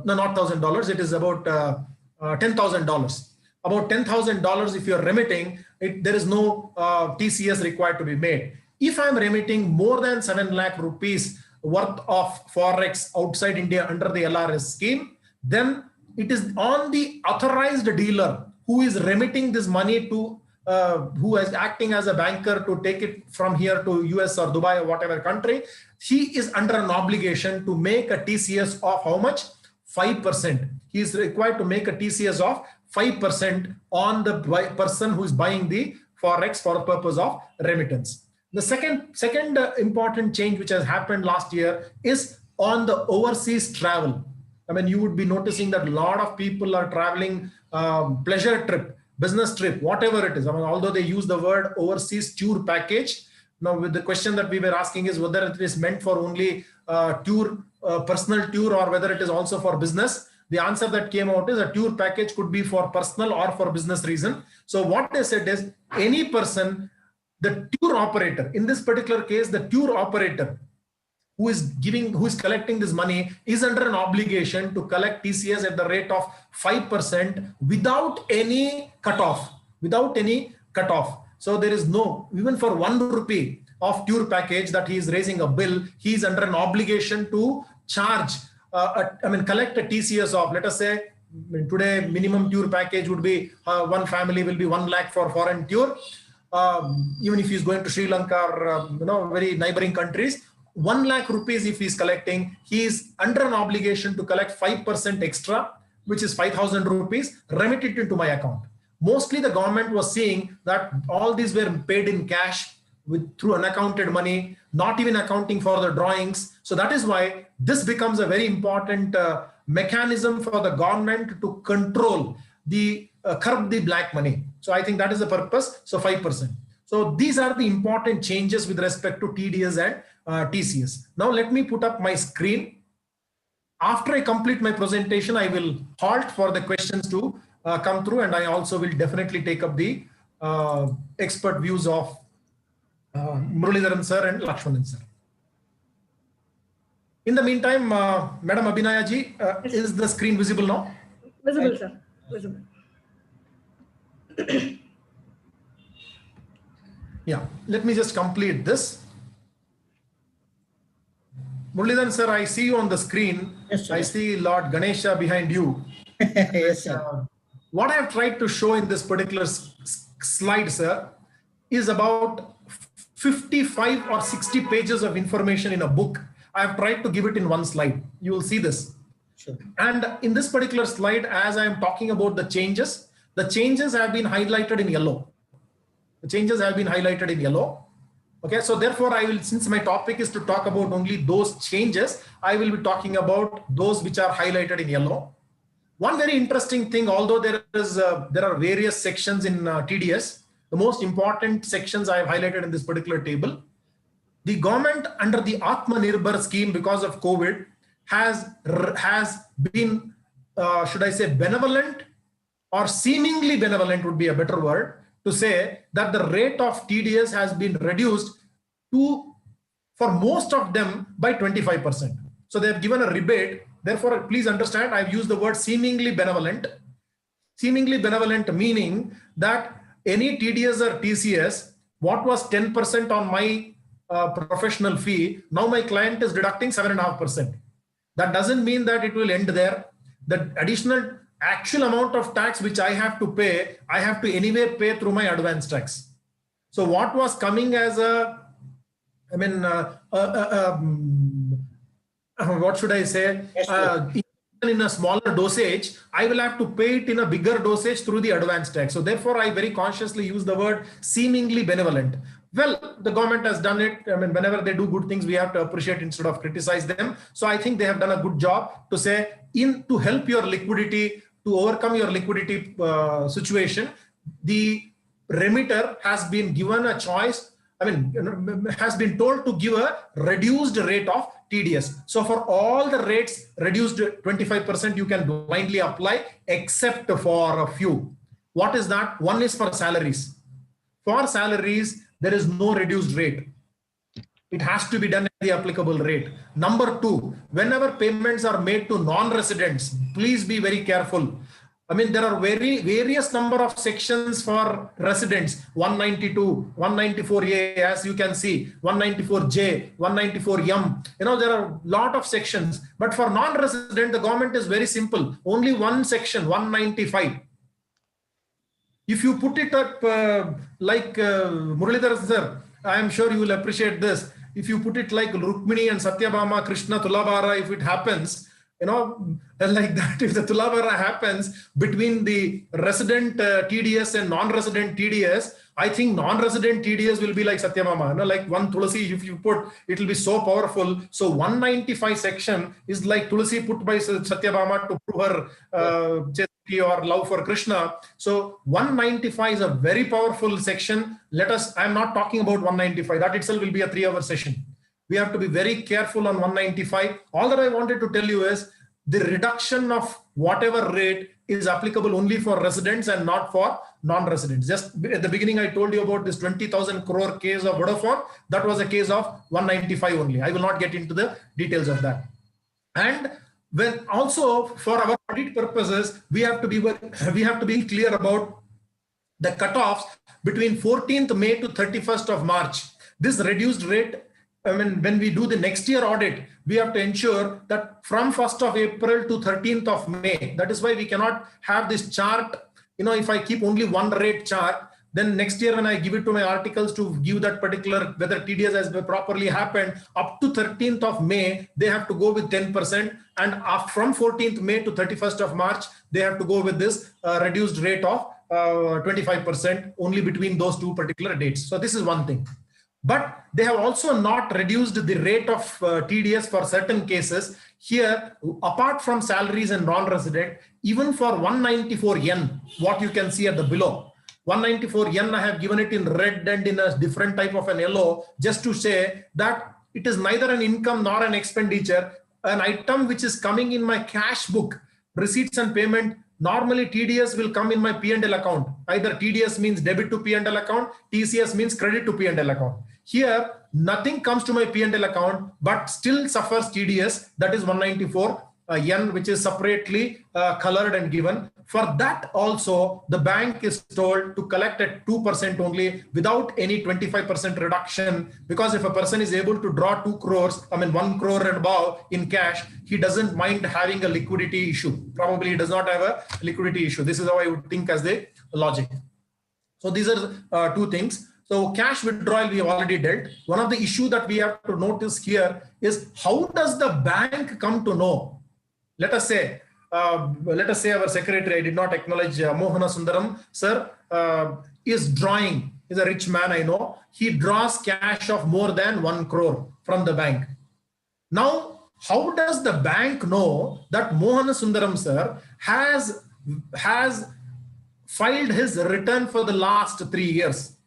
Speaker 3: No, not $1,000. It is about $10,000. About $10,000 if you're remitting, there is no TCS required to be made. If I'm remitting more than 7 lakh rupees worth of Forex outside India under the LRS scheme, then it is on the authorized dealer who is remitting this money to, who is acting as a banker to take it from here to US or Dubai or whatever country. He is under an obligation to make a TCS of how much? 5%. He is required to make a TCS of 5% on the person who is buying the Forex for the purpose of remittance. The second important change which has happened last year is on the overseas travel. I mean, you would be noticing that a lot of people are traveling, pleasure trip, business trip, whatever it is. I mean, although they use the word overseas tour package. Now, with the question that we were asking is whether it is meant for only tour, personal tour, or whether it is also for business. The answer that came out is a tour package could be for personal or for business reason. So what they said is any person, the tour operator, in this particular case, the tour operator who is collecting this money is under an obligation to collect TCS at the rate of 5% without any cutoff, So there is no, even for 1 rupee of tour package that he is raising a bill, he is under an obligation to charge, collect a TCS of, let us say, today minimum tour package would be one family will be 1 lakh for foreign tour. Even if he's going to Sri Lanka or very neighboring countries, 1 lakh rupees if he's collecting, he is under an obligation to collect 5% extra, which is 5,000 rupees, remit it into my account. Mostly the government was seeing that all these were paid in cash through unaccounted money, not even accounting for the drawings. So that is why this becomes a very important mechanism for the government to control the curb the black money. So I think that is the purpose. So 5%. So these are the important changes with respect to TDS and TCS. Now let me put up my screen. After I complete my presentation, I will halt for the questions to come through, and I also will definitely take up the expert views of Muralidharan sir and Lakshmanan sir. In the meantime, Madam Abhinaya ji, is the screen visible now?
Speaker 1: Visible, sir. Visible.
Speaker 3: Yeah, let me just complete this. Muralidharan sir, I see you on the screen.
Speaker 4: Yes, sir.
Speaker 3: I see Lord Ganesha behind you.
Speaker 4: Yes, sir.
Speaker 3: What I have tried to show in this particular slide, sir, is about 55 or 60 pages of information in a book. I have tried to give it in one slide. You will see this.
Speaker 4: Sure.
Speaker 3: And in this particular slide, as I am talking about the changes have been highlighted in yellow. The changes have been highlighted in yellow. Okay, so therefore I will, since my topic is to talk about only those changes, I will be talking about those which are highlighted in yellow. One very interesting thing, although there are various sections in TDS, the most important sections I have highlighted in this particular table. The government under the Atmanirbhar scheme, because of COVID, has been, should I say, benevolent, or seemingly benevolent would be a better word, to say that the rate of TDS has been reduced to, for most of them, by 25%. So they have given a rebate. Therefore, please understand, I've used the word seemingly benevolent. Seemingly benevolent meaning that any TDS or TCS, what was 10% on my professional fee, now my client is deducting 7.5%. That doesn't mean that it will end there. The additional actual amount of tax which I have to pay, I have to anyway pay through my advance tax. So what was coming as a, what should I say? In a smaller dosage, I will have to pay it in a bigger dosage through the advance tax. So therefore, I very consciously use the word seemingly benevolent. Well, the government has done it. I mean, whenever they do good things, we have to appreciate instead of criticize them. So I think they have done a good job to say, to help your liquidity, to overcome your liquidity situation, the remitter has been given a choice I mean, has been told to give a reduced rate of TDS. So for all the rates reduced 25%, you can blindly apply except for a few. What is that? One is for salaries. For salaries, there is no reduced rate. It has to be done at the applicable rate. Number two, whenever payments are made to non-residents, please be very careful. I mean, there are various number of sections for residents, 192, 194A, as you can see, 194J, 194M. You know, there are a lot of sections. But for non-resident, the government is very simple. Only one section, 195. If you put it up like Muralidhar sir, I am sure you will appreciate this. If you put it like Rukmini and Satyabhama, Krishna, Tulabhara, if it happens, you know, like that, if the Tulabhara happens between the resident TDS and non-resident TDS, I think non-resident TDS will be like Satyabhama, you know, like one Tulasi, if you put, it will be so powerful. So 195 section is like Tulasi put by Satyabhama to prove her chastity or love for Krishna. So 195 is a very powerful section. I'm not talking about 195. That itself will be a 3-hour session. We have to be very careful on 195. All that I wanted to tell you is the reduction of whatever rate is applicable only for residents and not for non-residents. Just at the beginning, I told you about this 20,000 crore case of Vodafone. That was a case of 195 only. I will not get into the details of that. And when also for our audit purposes, we have to be clear about the cutoffs between 14th May to 31st of March. This reduced rate, I mean, when we do the next year audit, we have to ensure that from 1st of April to 13th of May, that is why we cannot have this chart. You know, if I keep only one rate chart, then next year when I give it to my articles to give that particular, whether TDS has properly happened, up to 13th of May, they have to go with 10%. And from 14th May to 31st of March, they have to go with this reduced rate of 25% only between those two particular dates. So this is one thing. But they have also not reduced the rate of TDS for certain cases. Here, apart from salaries and non-resident, even for 194N, what you can see at the below, 194N, I have given it in red and in a different type of an yellow, just to say that it is neither an income nor an expenditure, an item which is coming in my cash book, receipts and payment. Normally TDS will come in my P&L account. Either TDS means debit to P&L account, TCS means credit to P&L account. Here, nothing comes to my P&L account, but still suffers TDS. That is 194N, which is separately colored and given. For that also, the bank is told to collect at 2% only without any 25% reduction. Because if a person is able to draw 2 crores, I mean 1 crore and above in cash, he doesn't mind having a liquidity issue. Probably he does not have a liquidity issue. This is how I would think as the logic. So these are two things. So cash withdrawal we have already dealt. One of the issues that we have to notice here is how does the bank come to know? Let us say our secretary, I did not acknowledge Mohana Sundaram, sir, is drawing, is a rich man, I know. He draws cash of more than 1 crore from the bank. Now, how does the bank know that Mohana Sundaram, sir, has filed his return for the last 3 years?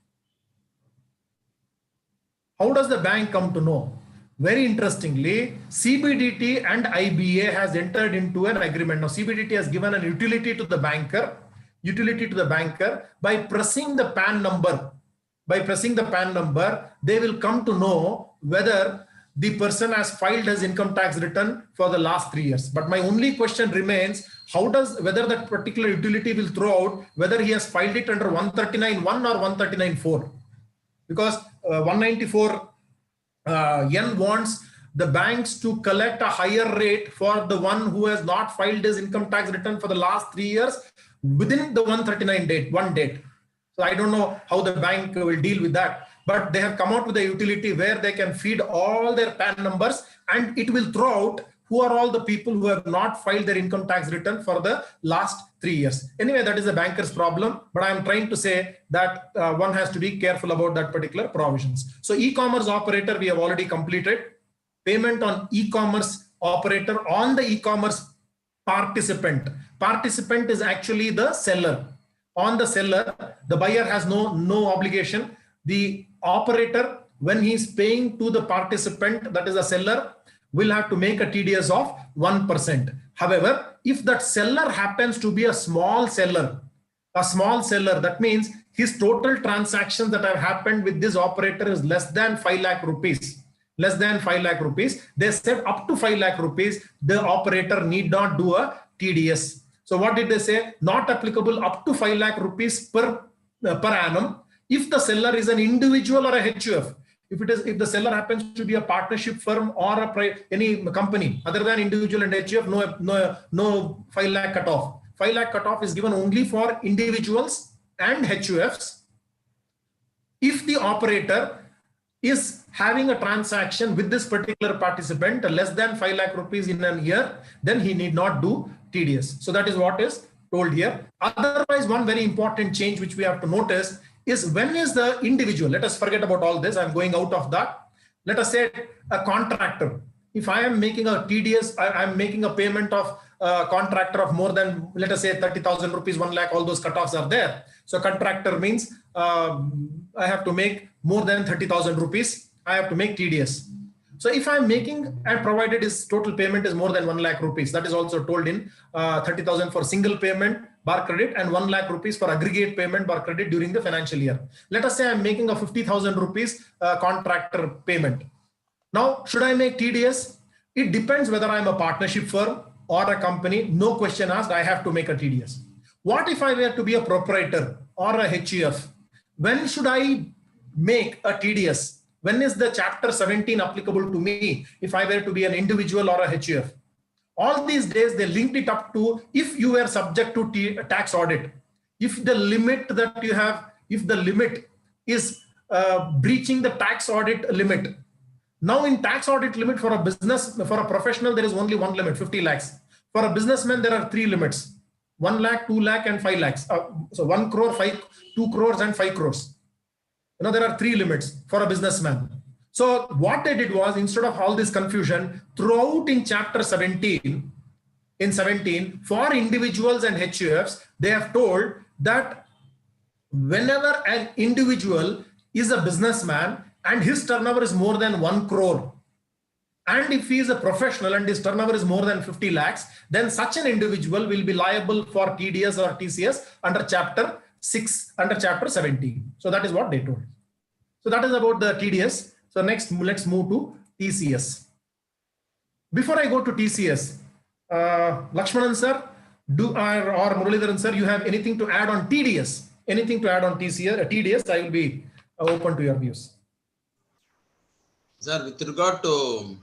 Speaker 3: How does the bank come to know? Very interestingly, CBDT and IBA has entered into an agreement. Now, CBDT has given an utility to the banker by pressing the PAN number. By pressing the PAN number, they will come to know whether the person has filed his income tax return for the last 3 years. But my only question remains, whether that particular utility will throw out whether he has filed it under 139.1 or 139.4. Because 194 N wants the banks to collect a higher rate for the one who has not filed his income tax return for the last 3 years within the 139 date. So I don't know how the bank will deal with that, but they have come out with a utility where they can feed all their PAN numbers and it will throw out who are all the people who have not filed their income tax return for the last 3 years. Anyway, that is the banker's problem, but I am trying to say that one has to be careful about that particular provisions. So e-commerce operator, we have already completed. Payment on e-commerce operator on the e-commerce participant. Participant is actually the seller. On the seller, the buyer has no obligation. the operator, when he's paying to the participant, that is the seller, will have to make a TDS of 1%. However, if that seller happens to be a small seller, that means his total transactions that have happened with this operator is less than 5 lakh rupees. Less than 5 lakh rupees. They said up to 5 lakh rupees, the operator need not do a TDS. So what did they say? Not applicable up to 5 lakh rupees per annum. If the seller is an individual or a HUF, if the seller happens to be a partnership firm or any company other than individual and HUF, no 5 lakh cutoff. 5 lakh cutoff is given only for individuals and HUFs. If the operator is having a transaction with this particular participant less than 5 lakh rupees in a year, then he need not do TDS. So that is what is told here. Otherwise, one very important change which we have to notice is when is the individual, let us forget about all this, I'm going out of that. Let us say a contractor. If I am making a TDS, I'm making a payment of a contractor of more than, let us say 30,000 rupees, 1 lakh, all those cutoffs are there. So contractor means I have to make more than 30,000 rupees. I have to make TDS. So if I'm making and provided his total payment is more than 1 lakh rupees, that is also told in 30,000 for single payment bar credit and 1 lakh rupees for aggregate payment bar credit during the financial year. Let us say I'm making a 50,000 rupees contractor payment. Now, should I make TDS? It depends whether I'm a partnership firm or a company. No question asked, I have to make a TDS. What if I were to be a proprietor or a HUF? When should I make a TDS? When is the chapter 17 applicable to me if I were to be an individual or a HUF? All these days they linked it up to if you were subject to tax audit. If the limit that you have, if the limit is breaching the tax audit limit. Now in tax audit limit for a business, for a professional, there is only one limit, 50 lakhs. For a businessman, there are 3 limits, 1 lakh, 2 lakh and 5 lakhs. So 1 crore, 2 crores and 5 crores. You know, there are 3 limits for a businessman. So what they did was, instead of all this confusion, throughout in chapter 17, for individuals and HUFs, they have told that whenever an individual is a businessman and his turnover is more than 1 crore, and if he is a professional and his turnover is more than 50 lakhs, then such an individual will be liable for TDS or TCS under chapter 6, under chapter 17. So that is what they told. So that is about the TDS. So next, let's move to TCS. Before I go to TCS, Lakshmanan sir, or Muralidharan sir, you have anything to add on TDS? Anything to add on TDS? I will be open to your views.
Speaker 4: Sir, with regard to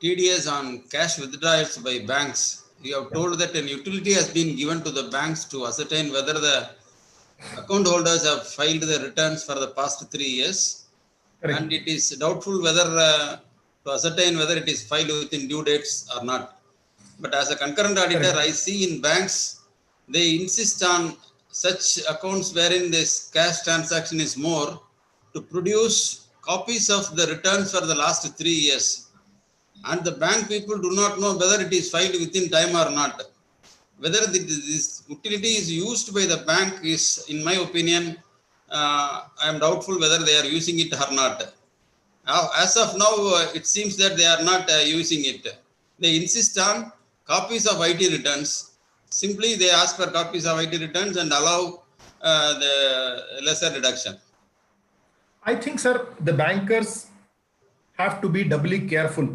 Speaker 4: TDS on cash withdrawals by banks, you have told that an utility has been given to the banks to ascertain whether the account holders have filed the returns for the past 3 years. Correct. And it is doubtful whether to ascertain whether it is filed within due dates or not. But as a concurrent auditor, correct, I see in banks, they insist on such accounts wherein this cash transaction is more to produce copies of the returns for the last 3 years. And the bank people do not know whether it is filed within time or not. Whether this utility is used by the bank is, in my opinion, I am doubtful whether they are using it or not. As of now, it seems that they are not using it. They insist on copies of IT returns. Simply, they ask for copies of IT returns and allow the lesser reduction.
Speaker 3: I think, sir, the bankers have to be doubly careful.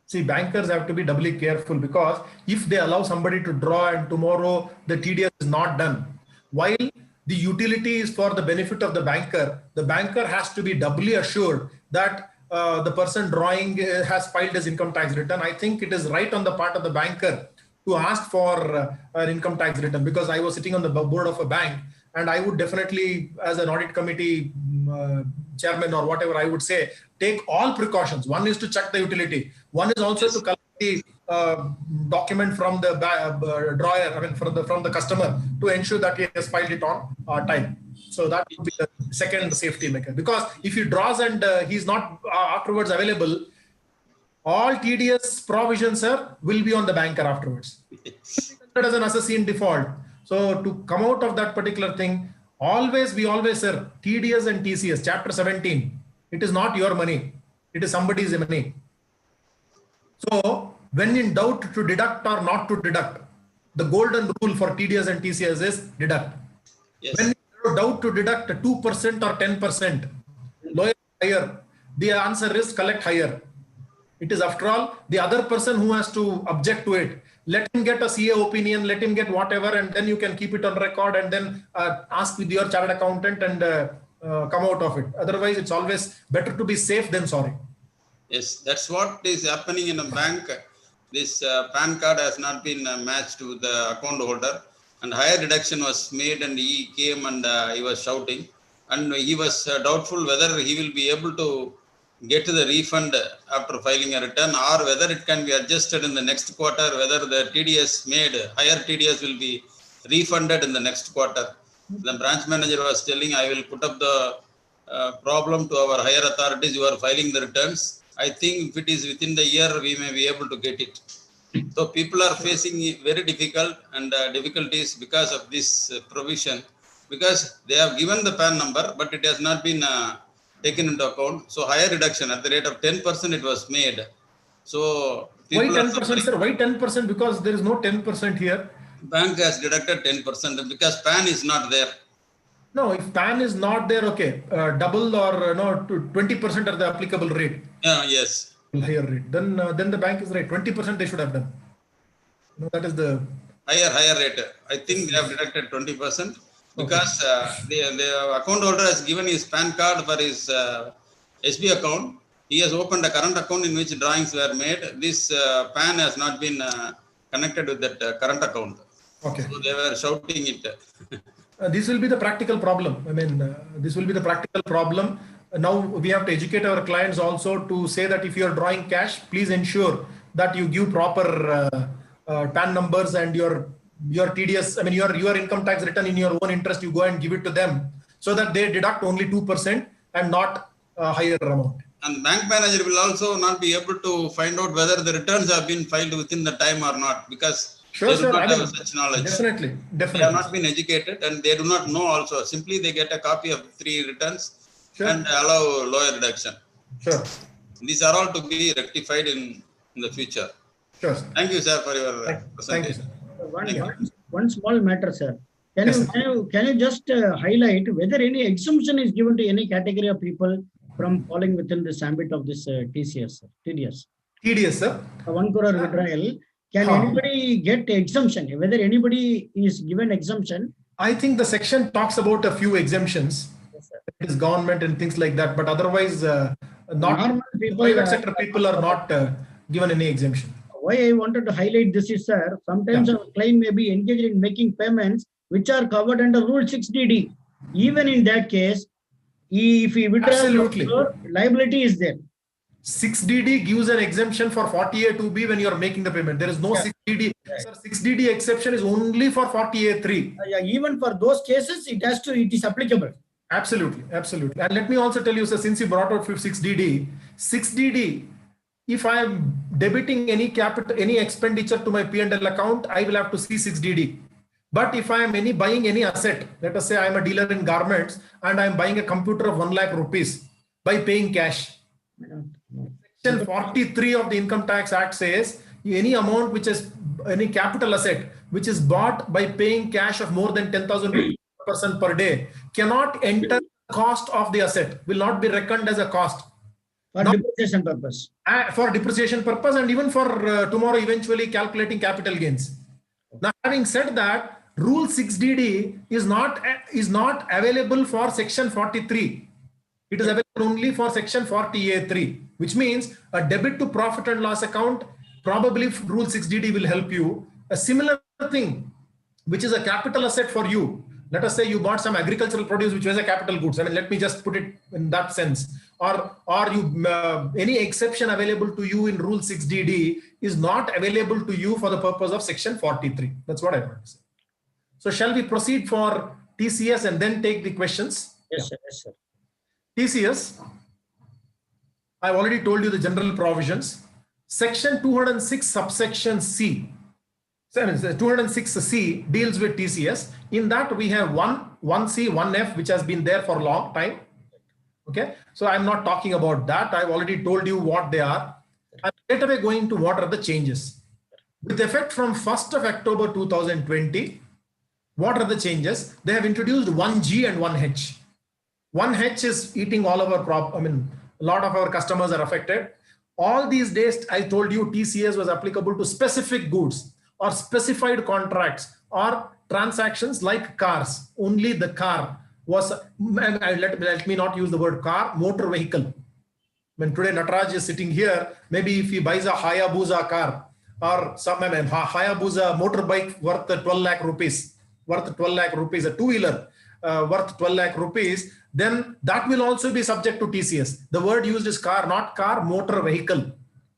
Speaker 3: See, bankers have to be doubly careful, because if they allow somebody to draw and tomorrow the TDS is not done, while the utility is for the benefit of the banker has to be doubly assured that the person drawing has filed his income tax return. I think it is right on the part of the banker to ask for an income tax return, because I was sitting on the board of a bank, and I would definitely, as an audit committee chairman or whatever, I would say, take all precautions. One is to check the utility. One is also to collect the document from the drawer, I mean from the customer, to ensure that he has filed it on time. So that would be the second safety mechanism. Because if he draws and he's not afterwards available, all TDS provisions, sir, will be on the banker afterwards. That as an assessee in default. So to come out of that particular thing, Always, we always say TDS and TCS, chapter 17. It is not your money. It is somebody's money. So when in doubt to deduct or not to deduct, the golden rule for TDS and TCS is deduct.
Speaker 4: Yes.
Speaker 3: When in doubt to deduct 2% or 10%, lower or higher, the answer is collect higher. It is, after all, the other person who has to object to it. Let him get a CA opinion, let him get whatever, and then you can keep it on record and then ask with your chartered accountant and come out of it. Otherwise, it's always better to be safe than sorry.
Speaker 4: Yes, that's what is happening in a bank. This PAN card has not been matched with the account holder, and higher deduction was made, and he came and he was shouting, and he was doubtful whether he will be able to get the refund after filing a return, or whether it can be adjusted in the next quarter, whether the TDS made, higher TDS will be refunded in the next quarter. The branch manager was telling, I will put up the problem to our higher authorities who are filing the returns. I think if it is within the year, we may be able to get it. So people are facing very difficult and difficulties because of this provision, because they have given the PAN number, but it has not been taken into account. So higher reduction at the rate of 10% it was made. So
Speaker 3: why 10%, sir? Why 10%? Because there is no 10% here.
Speaker 4: Bank has deducted 10% because PAN is not there.
Speaker 3: No, if PAN is not there, okay, double or no, 20% are the applicable rate.
Speaker 4: Yes.
Speaker 3: Higher rate. Then the bank is right. 20% they should have done. No, that is the
Speaker 4: higher rate. I think they have deducted 20%. Because the account holder has given his PAN card for his SB account. He has opened a current account in which drawings were made. This PAN has not been connected with that current account.
Speaker 3: Okay.
Speaker 4: So they were shouting it.
Speaker 3: This will be the practical problem. I mean, this will be the practical problem. Now we have to educate our clients also to say that if you are drawing cash, please ensure that you give proper PAN numbers and your TDS, I mean your income tax return in your own interest, you go and give it to them so that they deduct only 2% and not a higher amount.
Speaker 4: And bank manager will also not be able to find out whether the returns have been filed within the time or not, because they do not have such knowledge.
Speaker 3: Definitely.
Speaker 4: They have not been educated and they do not know also. Simply they get a copy of 3 returns and allow lower reduction.
Speaker 3: Sure.
Speaker 4: These are all to be rectified in the future.
Speaker 3: Sure.
Speaker 4: Thank you, sir, for your presentation.
Speaker 3: Thank you, sir.
Speaker 5: One small matter, sir. Can you just highlight whether any exemption is given to any category of people from falling within this ambit of this TDS?
Speaker 3: TDS, sir.
Speaker 5: 1 crore withdrawal. Can anybody get exemption? Whether anybody is given exemption?
Speaker 3: I think the section talks about a few exemptions.
Speaker 5: Yes, sir.
Speaker 3: It is government and things like that, but otherwise, not
Speaker 5: people,
Speaker 3: private sector people are not given any exemption.
Speaker 5: Why I wanted to highlight this is, sir, sometimes our client may be engaged in making payments which are covered under Rule 6DD. Even in that case, if he withdraws, liability is there.
Speaker 3: 6DD gives an exemption for 40A2B when you are making the payment. There is no 6DD. Sir, 6DD exception is only for 40A3.
Speaker 5: Even for those cases, it is applicable.
Speaker 3: Absolutely. And let me also tell you, sir, since you brought out 6DD, if I am debiting any expenditure to my P&L account, I will have to see 6DD. But if I am buying any asset, let us say I am a dealer in garments and I am buying a computer of 1 lakh rupees by paying cash. Section 43 of the Income Tax Act says any amount which is any capital asset which is bought by paying cash of more than 10,000 person per day cannot enter the cost of the asset, will not be reckoned as a cost.
Speaker 5: For depreciation purpose.
Speaker 3: For depreciation purpose and even for tomorrow eventually calculating capital gains. Now, having said that, Rule 6DD is not available for Section 43. It is available only for Section 40A3, which means a debit to profit and loss account, probably Rule 6DD will help you. A similar thing, which is a capital asset for you. Let us say you bought some agricultural produce which was a capital goods. I mean, let me just put it in that sense. Or you any exception available to you in Rule 6DD is not available to you for the purpose of Section 43. That's what I want to say. So shall we proceed for TCS and then take the questions?
Speaker 5: Yes, sir. Yes, sir.
Speaker 3: TCS, I've already told you the general provisions. Section 206 subsection C. 206C deals with TCS. In that we have 1, 1C, 1F, which has been there for a long time. Okay, so I'm not talking about that. I've already told you what they are. I'm straight away going to what are the changes. With effect from 1st of October 2020, what are the changes? They have introduced 1G and 1H. 1H is eating all of our a lot of our customers are affected. All these days, I told you TCS was applicable to specific goods or specified contracts or transactions like cars. Only the car was, let me not use the word car, motor vehicle. When today Nataraj is sitting here, maybe if he buys a Hayabusa car or some Hayabusa motorbike worth 12 lakh rupees, a two-wheeler worth 12 lakh rupees, then that will also be subject to TCS. The word used is car, not car, motor vehicle.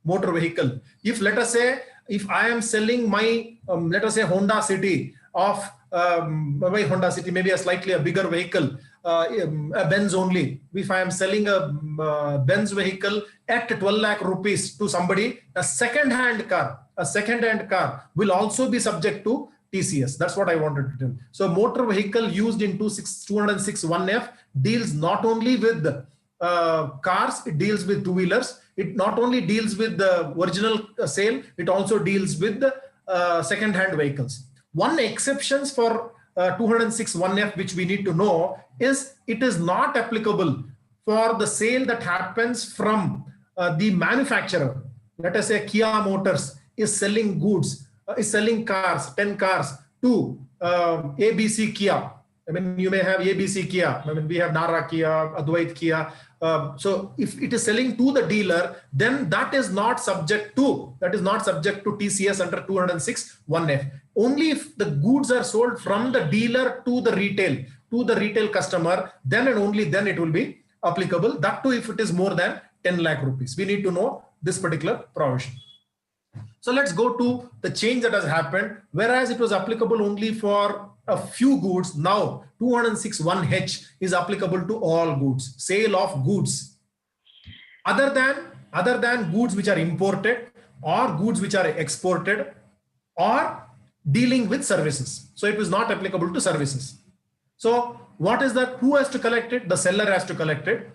Speaker 3: Motor vehicle. If let us say, if I am selling my, let us say Honda City of Honda City, maybe a slightly a bigger vehicle, a Benz only. If I am selling a Benz vehicle at 12 lakh rupees to somebody, a second-hand car will also be subject to TCS. That's what I wanted to tell. So motor vehicle used in 206(1)(f) deals not only with cars, it deals with two-wheelers. It not only deals with the original sale, it also deals with the second-hand vehicles. One exception for 206(1)(f), which we need to know, is it is not applicable for the sale that happens from the manufacturer. Let us say Kia Motors is selling goods, is selling cars, 10 cars to ABC Kia. I mean, you may have ABC Kia. I mean, we have Nara Kia, Advait Kia. So if it is selling to the dealer, then that is not subject to TCS under 206(1)(f). Only if the goods are sold from the dealer to the retail customer, then and only then it will be applicable. That too, if it is more than 10 lakh rupees. We need to know this particular provision. So let's go to the change that has happened. Whereas it was applicable only for a few goods, now 206(1)(h) is applicable to all goods, sale of goods. Other than goods which are imported or goods which are exported or dealing with services. So it was not applicable to services. So what is that? Who has to collect it? The seller has to collect it.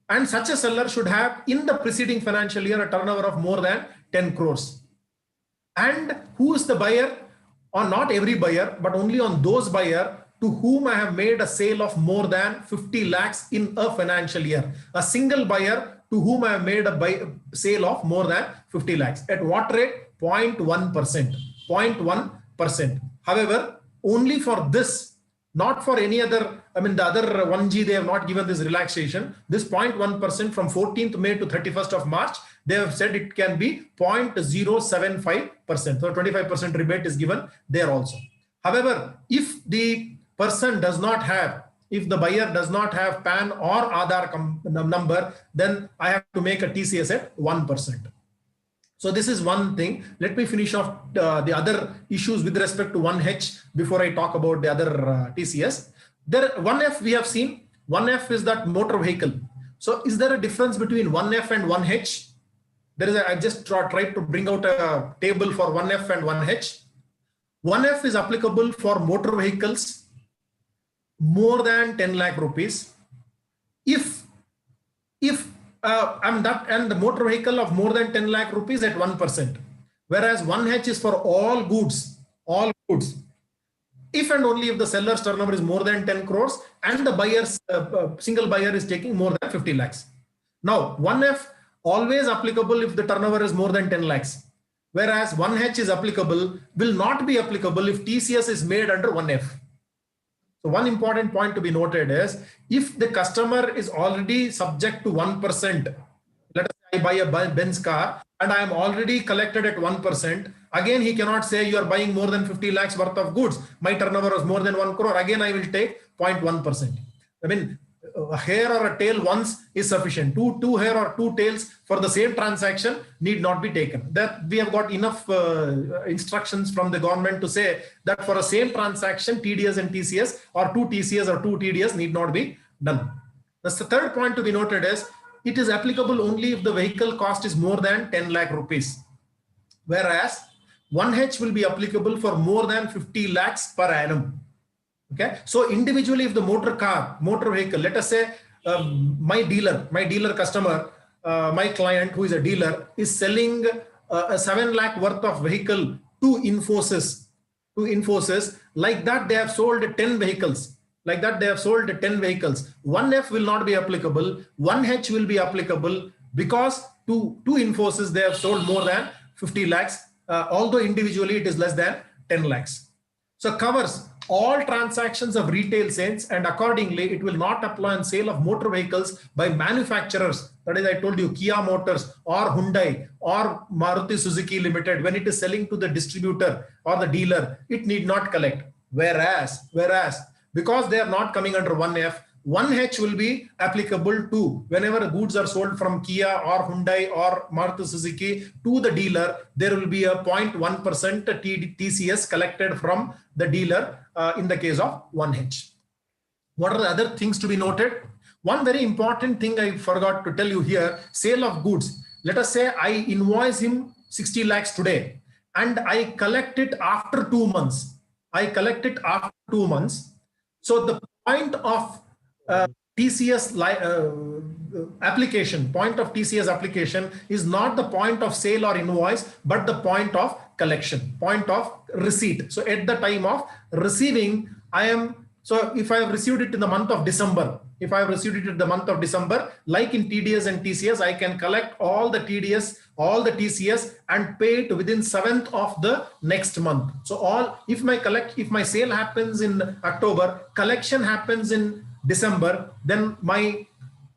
Speaker 3: And such a seller should have in the preceding financial year a turnover of more than 10 crores. And who is the buyer? Or not every buyer, but only on those buyers to whom I have made a sale of more than 50 lakhs in a financial year. A single buyer to whom I have made a sale of more than 50 lakhs. At what rate? 0.1%. 0.1%. However, only for this, not for any other, I mean, the other 1G, they have not given this relaxation. This 0.1% from 14th May to 31st of March, they have said it can be 0.075%. So 25% rebate is given there also. However, if the person does not have, if the buyer does not have PAN or Aadhaar number, then I have to make a TCS at 1%. So this is one thing. Let me finish off the other issues with respect to 1H before I talk about the other TCS. There 1F we have seen. 1F is that motor vehicle. So is there a difference between 1F and 1H? There is I just tried to bring out a table for 1F and 1H. 1F is applicable for motor vehicles more than 10 lakh rupees. And the motor vehicle of more than 10 lakh rupees at 1%. Whereas 1H is for all goods. If and only if the seller's turnover is more than 10 crores and the buyer's single buyer is taking more than 50 lakhs. Now 1F always applicable if the turnover is more than 10 lakhs. Whereas 1H is applicable, will not be applicable if TCS is made under 1F. So one important point to be noted is if the customer is already subject to 1%, let us say I buy a Benz car and I am already collected at 1%. Again, he cannot say you are buying more than 50 lakhs worth of goods. My turnover is more than 1 crore. Again, I will take 0.1%. I mean, a hair or a tail once is sufficient. Two hair or two tails for the same transaction need not be taken. That we have got enough instructions from the government to say that for a same transaction, TDS and TCS or two TCS or two TDS need not be done. That's the third point to be noted is it is applicable only if the vehicle cost is more than 10 lakh rupees. Whereas 1H will be applicable for more than 50 lakhs per annum. Okay, so individually, if the motor vehicle, let us say my dealer customer, my client who is a dealer is selling a 7 lakh worth of vehicle to Infosys, like that they have sold 10 vehicles. Like that they have sold 10 vehicles. 1F will not be applicable. 1H will be applicable because to Infosys they have sold more than 50 lakhs, although individually it is less than 10 lakhs. So covers all transactions of retail sales, and accordingly it will not apply on sale of motor vehicles by manufacturers. That is, I told you, Kia Motors or Hyundai or Maruti Suzuki Limited. When it is selling to the distributor or the dealer, it need not collect. Whereas because they are not coming under 1F, 1H will be applicable to whenever goods are sold from Kia or Hyundai or Maruti Suzuki to the dealer, there will be a 0.1% TCS collected from the dealer in the case of 1H. What are the other things to be noted? One very important thing I forgot to tell you here, sale of goods. Let us say I invoice him 60 lakhs today and I collect it after 2 months. So the point of TCS application is not the point of sale or invoice, but the point of collection, point of receipt. So at the time of receiving, so if I have received it in the month of December, like in TDS and TCS, I can collect all the TDS, all the TCS and pay it within 7th of the next month. So if my sale happens in October, collection happens in December, then my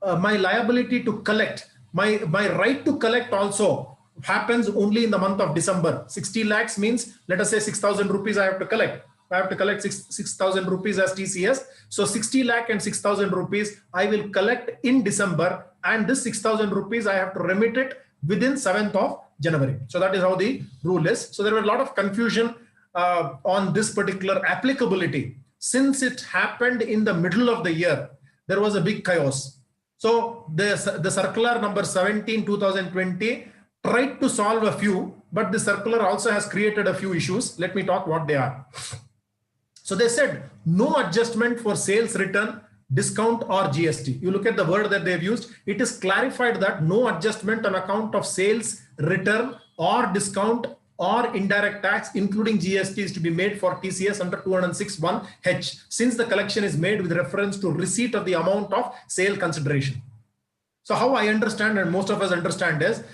Speaker 3: liability to collect, my right to collect also happens only in the month of December. 60 lakhs means, let us say 6,000 rupees I have to collect. I have to collect 6,000 rupees as TCS. So 60 lakh and 6,000 rupees I will collect in December, and this 6,000 rupees I have to remit it within 7th of January. So that is how the rule is. So there were a lot of confusion on this particular applicability. Since it happened in the middle of the year, there was a big chaos. So the circular number 17, 2020 tried to solve a few, but the circular also has created a few issues. Let me talk what they are. So they said no adjustment for sales return, discount or GST. You look at the word that they've used. It is clarified that no adjustment on account of sales return or discount or indirect tax, including GST, is to be made for TCS under 206(1)(h), since the collection is made with reference to receipt of the amount of sale consideration. So how I understand, and most of us understand, is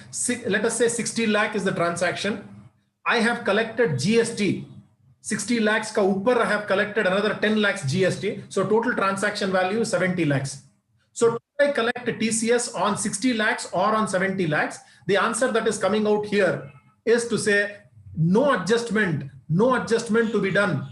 Speaker 3: let us say 60 lakh is the transaction. I have collected GST. 60 lakhs ka upar I have collected another 10 lakhs GST. So total transaction value is 70 lakhs. So do I collect TCS on 60 lakhs or on 70 lakhs? The answer that is coming out here is to say no adjustment to be done.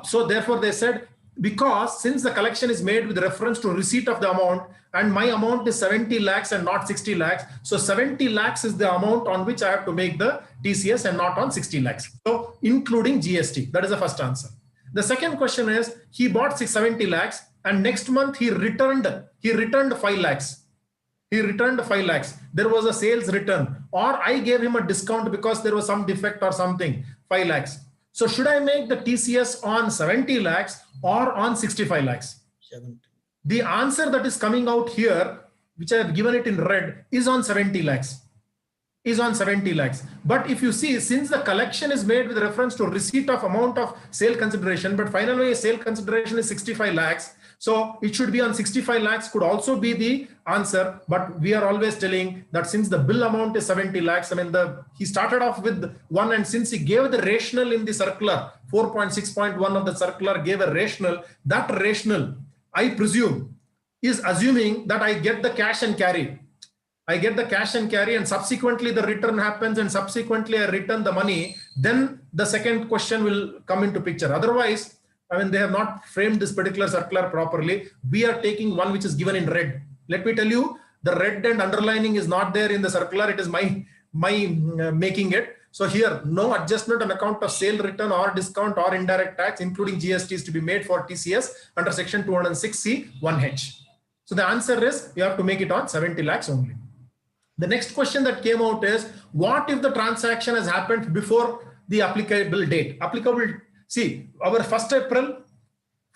Speaker 3: So therefore they said, because since the collection is made with reference to receipt of the amount, and my amount is 70 lakhs and not 60 lakhs. So 70 lakhs is the amount on which I have to make the TCS and not on 60 lakhs. So including GST, that is the first answer. The second question is, he bought 70 lakhs and next month he returned 5 lakhs. There was a sales return, or I gave him a discount because there was some defect or something, 5 lakhs. So should I make the TCS on 70 lakhs or on 65 lakhs?
Speaker 5: 70.
Speaker 3: The answer that is coming out here, which I have given it in red, is on 70 lakhs. But if you see, since the collection is made with reference to receipt of amount of sale consideration, but finally a sale consideration is 65 lakhs. So it should be on 65 lakhs could also be the answer. But we are always telling that since the bill amount is 70 lakhs, I mean, he started off with 1, and since he gave the rationale in the circular, 4.6.1 of the circular gave a rationale, that rationale, I presume, is assuming that I get the cash and carry. And subsequently the return happens, and subsequently I return the money. Then the second question will come into picture. Otherwise, I mean, they have not framed this particular circular properly. We are taking one which is given in red. Let me tell you, the red and underlining is not there in the circular. It is my making it. So here, no adjustment on account of sale return or discount or indirect tax, including GST, is to be made for TCS under section 206(c)(1)(h). So the answer is you have to make it on 70 lakhs only. The next question that came out is, what if the transaction has happened before the applicable date? See, our 1st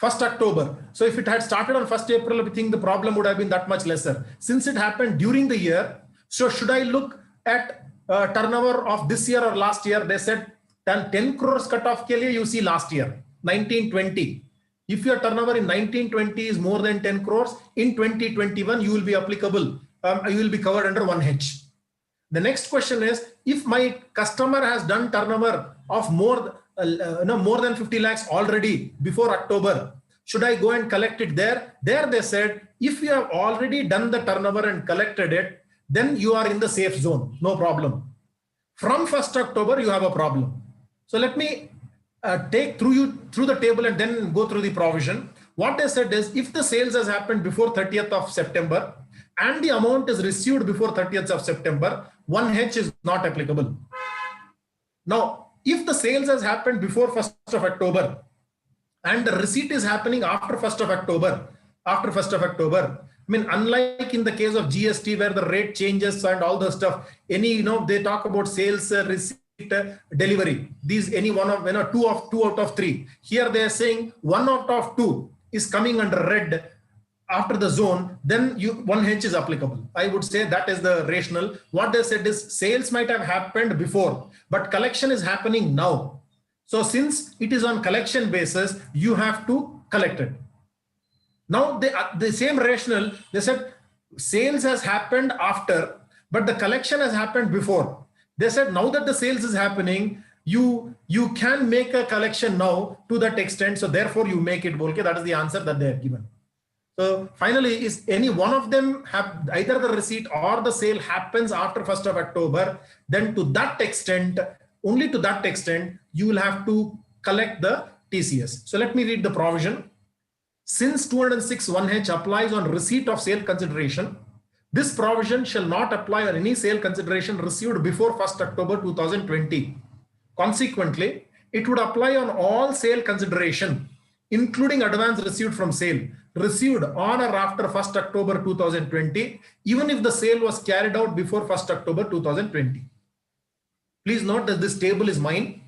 Speaker 3: 1st October. So if it had started on 1st April, I think the problem would have been that much lesser. Since it happened during the year, so should I look at turnover of this year or last year? They said 10 crores cutoff ke liye you see last year, 1920. If your turnover in 1920 is more than 10 crores, in 2021, you will be applicable, you will be covered under 1H. The next question is, if my customer has done turnover of more than 50 lakhs already before October, should I go and collect it there? There they said, if you have already done the turnover and collected it, then you are in the safe zone, no problem. From 1st October, you have a problem. So let me take through the table and then go through the provision. What they said is, if the sales has happened before 30th of September and the amount is received before 30th of September, 1H is not applicable. Now, if the sales has happened before 1st of October and the receipt is happening after 1st of October, I mean, unlike in the case of GST where the rate changes and all the stuff, they talk about sales, receipt, delivery. These any one of two out of three. Here they are saying 1 out of 2 is coming under red after the zone, then 1H is applicable. I would say that is the rationale. What they said is sales might have happened before, but collection is happening now. So since it is on collection basis, you have to collect it. Now the same rationale, they said sales has happened after, but the collection has happened before. They said now that the sales is happening, you can make a collection now to that extent. So therefore you make it. Okay, that is the answer that they have given. So finally, is any one of them have either the receipt or the sale happens after 1st of October, then to that extent, only to that extent, you will have to collect the TCS. So let me read the provision. Since 206 1H applies on receipt of sale consideration, this provision shall not apply on any sale consideration received before 1st October 2020. Consequently, it would apply on all sale consideration, including advance received from sale, received on or after 1st October 2020, even if the sale was carried out before 1st October 2020. Please note that this table is mine.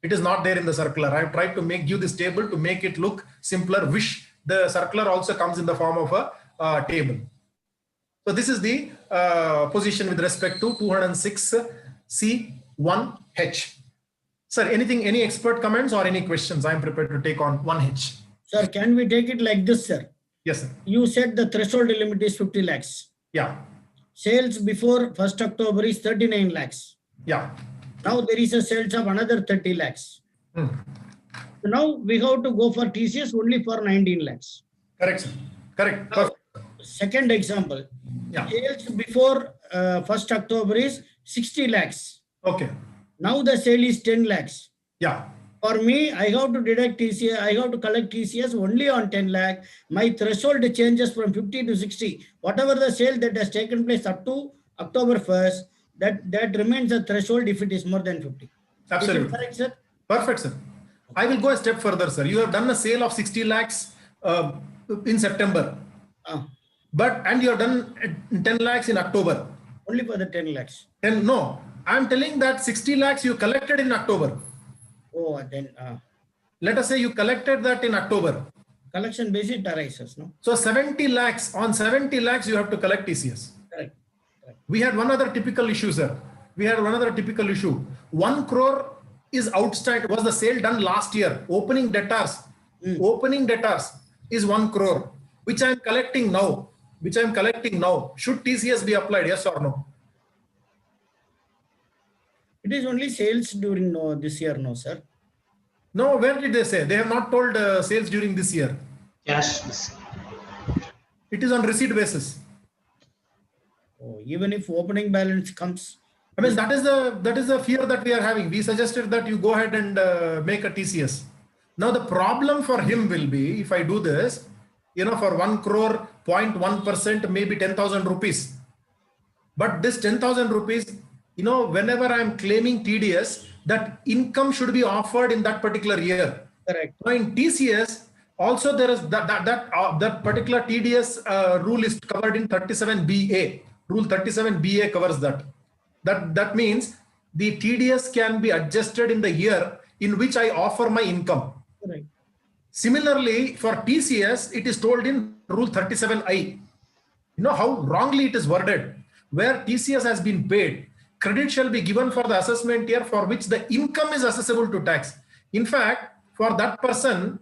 Speaker 3: It is not there in the circular. I have tried to give this table to make it look simpler. Wish the circular also comes in the form of a table. So this is the position with respect to 206C1H. Sir, any expert comments or any questions? I am prepared to take on 1H.
Speaker 5: Sir, can we take it like this, sir?
Speaker 3: Yes, sir.
Speaker 5: You said the threshold limit is 50 lakhs.
Speaker 3: Yeah.
Speaker 5: Sales before 1st October is 39 lakhs.
Speaker 3: Yeah.
Speaker 5: Now there is a sales of another 30 lakhs.
Speaker 3: Hmm.
Speaker 5: So now we have to go for TCS only for 19 lakhs.
Speaker 3: Correct, sir. Correct.
Speaker 5: Now, second example.
Speaker 3: Yeah.
Speaker 5: Sales before 1st October is 60 lakhs.
Speaker 3: Okay.
Speaker 5: Now the sale is 10 lakhs.
Speaker 3: Yeah.
Speaker 5: For me, I have to deduct TCS. I have to collect TCS only on 10 lakh. My threshold changes from 50 to 60. Whatever the sale that has taken place up to October 1st, that remains a threshold if it is more than 50.
Speaker 3: Absolutely.
Speaker 5: Is it correct, sir?
Speaker 3: Perfect, sir. I will go a step further, sir. You have done a sale of 60 lakhs in September. And you have done 10 lakhs in October.
Speaker 5: Only for the 10 lakhs.
Speaker 3: No, I am telling that 60 lakhs you collected in October.
Speaker 5: Oh, then.
Speaker 3: Let us say you collected that in October.
Speaker 5: Collection basis it arises, no?
Speaker 3: So 70 lakhs, on 70 lakhs you have to collect TCS.
Speaker 5: Correct.
Speaker 3: We had one other typical issue, sir. 1 crore is outstanding. Was the sale done last year? Opening debtors. Opening debtors is 1 crore, which I am collecting now. Should TCS be applied? Yes or no?
Speaker 5: It is only sales during this year, no, sir?
Speaker 3: No, where did they say? They have not told sales during this year.
Speaker 6: Cash.
Speaker 3: It is on receipt basis.
Speaker 5: Oh, even if opening balance comes.
Speaker 3: I mean, that is the fear that we are having. We suggested that you go ahead and make a TCS. Now the problem for him will be, if I do this, for 1 crore, 0.1%, maybe 10,000 rupees. But this 10,000 rupees, whenever I'm claiming TDS, that income should be offered in that particular year.
Speaker 5: Correct.
Speaker 3: Now in TCS, also there is that particular TDS rule is covered in 37BA. Rule 37BA covers that. That means the TDS can be adjusted in the year in which I offer my income.
Speaker 5: Correct.
Speaker 3: Similarly, for TCS, it is told in Rule 37I. You know how wrongly it is worded, where TCS has been paid. Credit shall be given for the assessment year for which the income is assessable to tax. In fact, for that person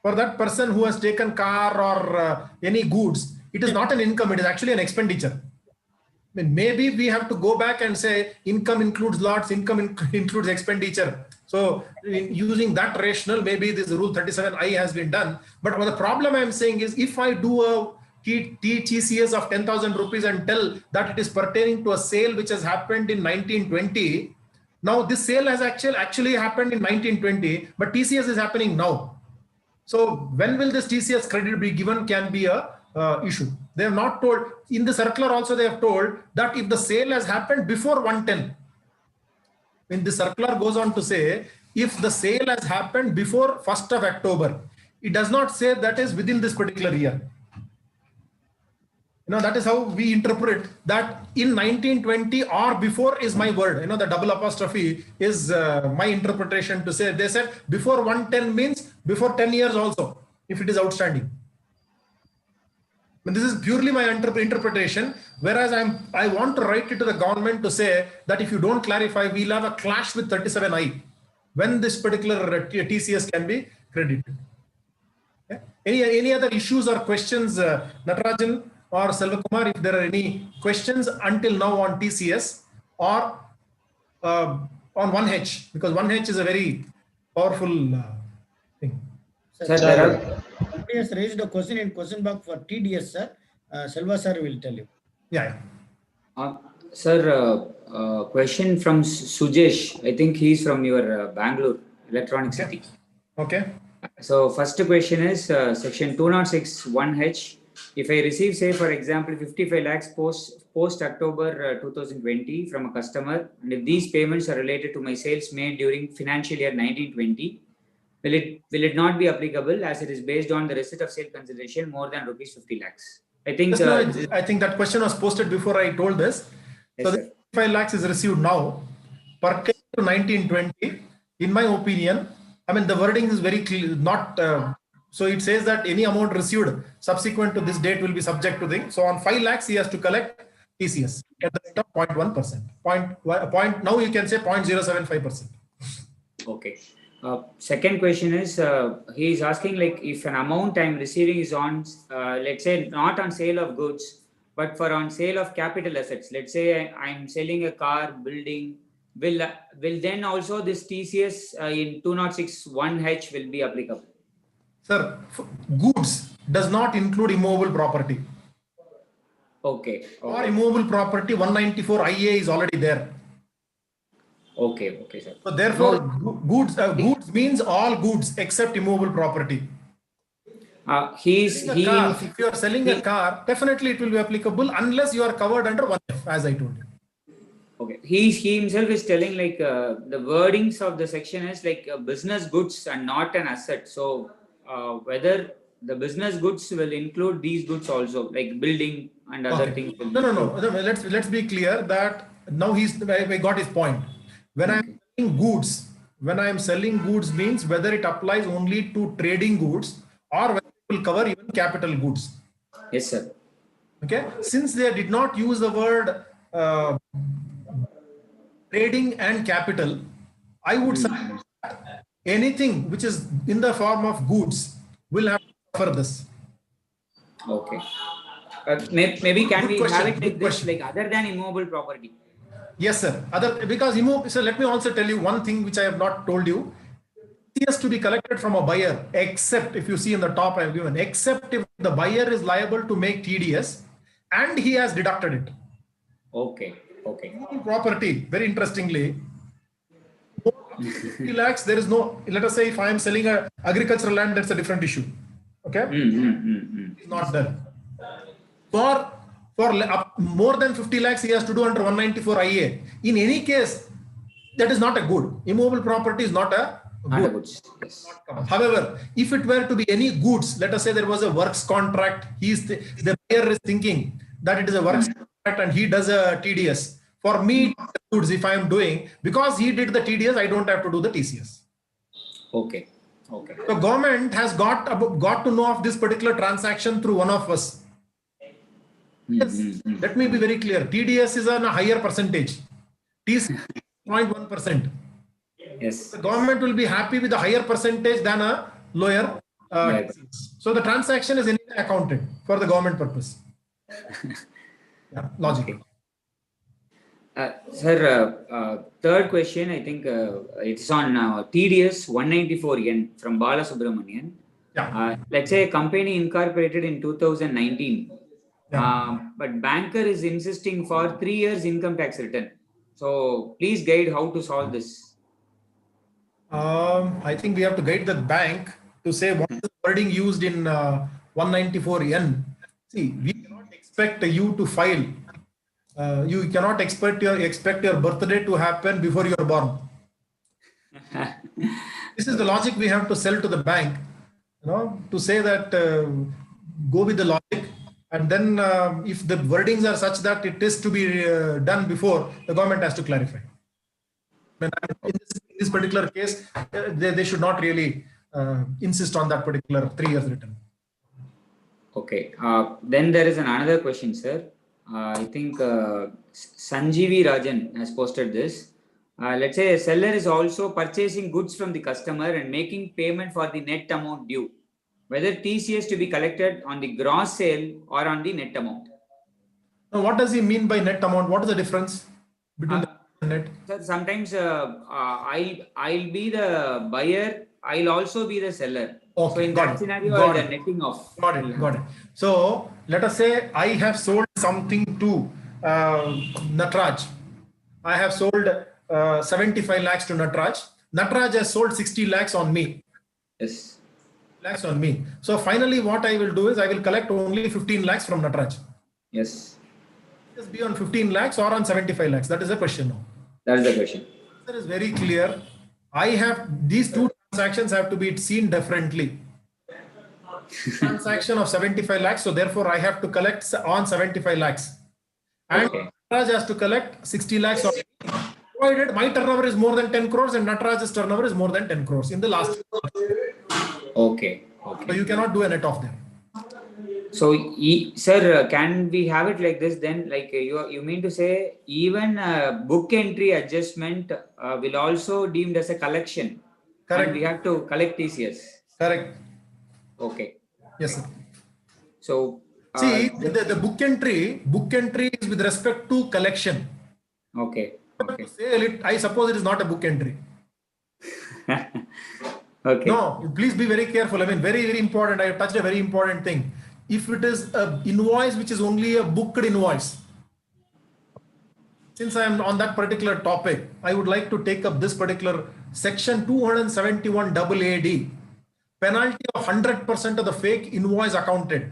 Speaker 3: who has taken car or any goods, it is not an income, it is actually an expenditure. I mean, maybe we have to go back and say income includes lots, income includes expenditure. So using that rationale, maybe this Rule 37I has been done. But the problem I'm saying is, if I do a TCS of 10,000 rupees and tell that it is pertaining to a sale which has happened in 1920, now this sale has actually happened in 1920, but TCS is happening now. So when will this TCS credit be given can be a issue. They have not told. In the circular also they have told that if the sale has happened before 110, when the circular goes on to say, if the sale has happened before 1st of October, it does not say that is within this particular year. You know, that is how we interpret that in 1920 or before is my word. You know, the double apostrophe is my interpretation to say, they said before 110 means before 10 years also, if it is outstanding. But this is purely my interpretation, whereas I want to write it to the government to say that if you don't clarify, we'll have a clash with 37I when this particular TCS can be credited. Okay? Any other issues or questions, Natarajan or Selvakumar, if there are any questions until now on TCS or on 1H, because 1H is a very powerful thing.
Speaker 5: Sir, somebody has raised a question in question box for TDS, sir. Selva sir will tell you.
Speaker 3: Yeah.
Speaker 6: Sir, question from Sujesh. I think he's from your Bangalore Electronic City.
Speaker 3: Okay.
Speaker 6: So first question is section 206 1H. If I receive, say, for example, 55 lakhs post October 2020 from a customer, and if these payments are related to my sales made during financial year 1920, will it not be applicable as it is based on the receipt of sale consideration more than rupees 50 lakhs? I think
Speaker 3: I think that question was posted before I told this.
Speaker 6: Yes,
Speaker 3: so the 55 lakhs is received now pertaining to 1920. In my opinion, I mean the wording is very clear, not so it says that any amount received subsequent to this date will be subject to the. So on 5 lakhs he has to collect TCS at the rate of 0.1%. Now you can say 0.075%.
Speaker 6: Okay. Second question is, he is asking, like, if an amount I'm receiving is on, let's say, not on sale of goods, but for on sale of capital assets. Let's say I'm selling a car, building, will then also this TCS in 206 1H will be applicable?
Speaker 3: Sir, goods does not include immovable property.
Speaker 6: Okay.
Speaker 3: Or immovable property 194 IA is already there.
Speaker 6: Okay, sir.
Speaker 3: So therefore, goods means all goods except immovable property. If you are selling a car, definitely it will be applicable unless you are covered under 1F, as I told you.
Speaker 6: Okay. He himself is telling, like, the wordings of the section is like business goods and not an asset. So whether the business goods will include these goods also, like building and other things.
Speaker 3: No. Let's be clear that now I got his point. When I'm selling goods means whether it applies only to trading goods or whether it will cover even capital goods.
Speaker 6: Yes, sir.
Speaker 3: Okay. Since they did not use the word trading and capital, I would say anything which is in the form of goods will have to cover this.
Speaker 6: Okay. Maybe can we have it like this, like other than immovable property?
Speaker 3: Yes, sir. So let me also tell you one thing which I have not told you. It has to be collected from a buyer, except if you see in the top I have given, except if the buyer is liable to make TDS and he has deducted it.
Speaker 6: Okay.
Speaker 3: Property, very interestingly, 50 lakhs, there is no, let us say if I am selling a agricultural land, that's a different issue. Okay. It's not done. For more than 50 lakhs, he has to do under 194 IA. In any case, that is not a good. Immovable property is not a good.
Speaker 6: Yes.
Speaker 3: However, if it were to be any goods, let us say there was a works contract, the buyer is thinking that it is a works contract and he does a TDS. For me, goods, if I am doing, because he did the TDS, I don't have to do the TCS.
Speaker 6: Okay. Okay.
Speaker 3: The government has got to know of this particular transaction through one of us. Yes, let me be very clear. TDS is on a higher percentage. TC 0.1%.
Speaker 6: Yes.
Speaker 3: The government will be happy with a higher percentage than a lower.
Speaker 6: Right.
Speaker 3: So the transaction is anyway accounted for the government purpose. Yeah, logical.
Speaker 6: Okay. Sir, third question, I think it's on TDS 194N from Bala Subramanian.
Speaker 3: Yeah.
Speaker 6: Let's say a company incorporated in 2019, but banker is insisting for 3 years income tax return. So please guide how to solve this.
Speaker 3: I think we have to guide the bank to say what is the wording used in 194N. See, we cannot expect you to file. You cannot expect your birthday to happen before you are born. This is the logic we have to sell to the bank, to say that go with the logic, and then if the wordings are such that it is to be done before, the government has to clarify. In this particular case, they should not really insist on that particular 3 years return.
Speaker 6: Okay. Then there is another question, sir. I think Sanjeevi Rajan has posted this. Let's say a seller is also purchasing goods from the customer and making payment for the net amount due. Whether TCS to be collected on the gross sale or on the net amount.
Speaker 3: Now, what does he mean by net amount? What is the difference between the net?
Speaker 6: Sir, sometimes I'll be the buyer. I'll also be the seller.
Speaker 3: Okay,
Speaker 6: so in that scenario, the netting off.
Speaker 3: Got it. So let us say I have sold something to Natraj. I have sold 75 lakhs to Natraj. Natraj has sold 60 lakhs on me.
Speaker 6: Yes.
Speaker 3: Lakhs on me. So finally, what I will do is I will collect only 15 lakhs from Natraj.
Speaker 6: Yes.
Speaker 3: Just be on 15 lakhs or on 75 lakhs. That is the question now.
Speaker 6: That is the question.
Speaker 3: That is very clear. I have these two transactions have to be seen differently. Transaction of 75 lakhs. So therefore, I have to collect on 75 lakhs. And Natraj has to collect 60 lakhs. Provided my turnover is more than 10 crores and Natraj's turnover is more than 10 crores in the last.
Speaker 6: Okay.
Speaker 3: So you cannot do a net of them.
Speaker 6: So, sir, can we have it like this then? Like you mean to say even book entry adjustment will also deemed as a collection?
Speaker 3: Correct.
Speaker 6: And we have to collect TCS.
Speaker 3: Correct.
Speaker 6: Okay.
Speaker 3: Yes, sir.
Speaker 6: So,
Speaker 3: see, the book entry is with respect to collection.
Speaker 6: Okay. Okay.
Speaker 3: Sale it, I suppose it is not a book entry.
Speaker 6: Okay.
Speaker 3: No, please be very careful. I mean, very, very important. I have touched a very important thing. If it is an invoice which is only a booked invoice, since I am on that particular topic, I would like to take up this particular section 271 AAD. Penalty of 100% of the fake invoice accounted.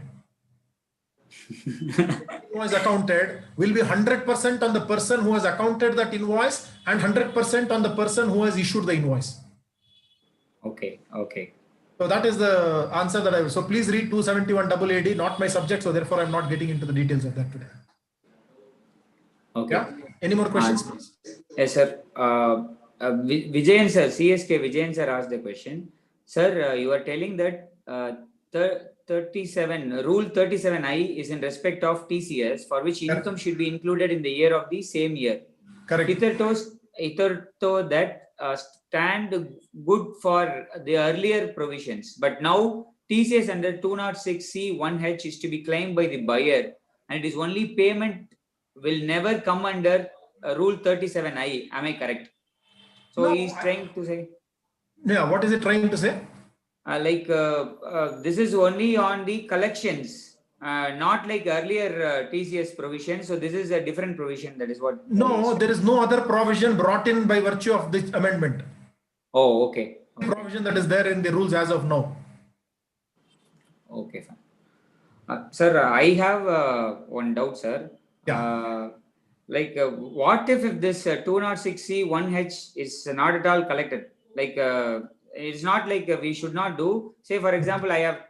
Speaker 3: Invoice accounted will be 100% on the person who has accounted that invoice and 100% on the person who has issued the invoice.
Speaker 6: Okay. Okay.
Speaker 3: So that is the answer that I will. So please read 271 AAD, not my subject. So therefore, I'm not getting into the details of that today.
Speaker 6: Okay.
Speaker 3: Yeah. Any more questions, please?
Speaker 6: Yes, sir. Vijayan sir, CSK Vijayan sir asked the question. Sir, you are telling that 37 Rule 37I is in respect of TCS, for which income should be included in the year of the same year.
Speaker 3: Correct.
Speaker 6: Hitherto that stand good for the earlier provisions, but now TCS under 206C1H is to be claimed by the buyer, and it is only payment will never come under Rule 37I. Am I correct? So
Speaker 3: No,
Speaker 6: he is trying to say.
Speaker 3: Yeah, what is it trying to say?
Speaker 6: This is only on the collections, not like earlier TCS provision. So this is a different provision. That is what.
Speaker 3: No, there is no other provision brought in by virtue of this amendment.
Speaker 6: Oh, okay.
Speaker 3: Provision that is there in the rules as of now.
Speaker 6: Okay, fine. Sir, I have one doubt, sir.
Speaker 3: Yeah.
Speaker 6: What if this 206C1H is not at all collected? It's not like we should not do. Say, for example, I have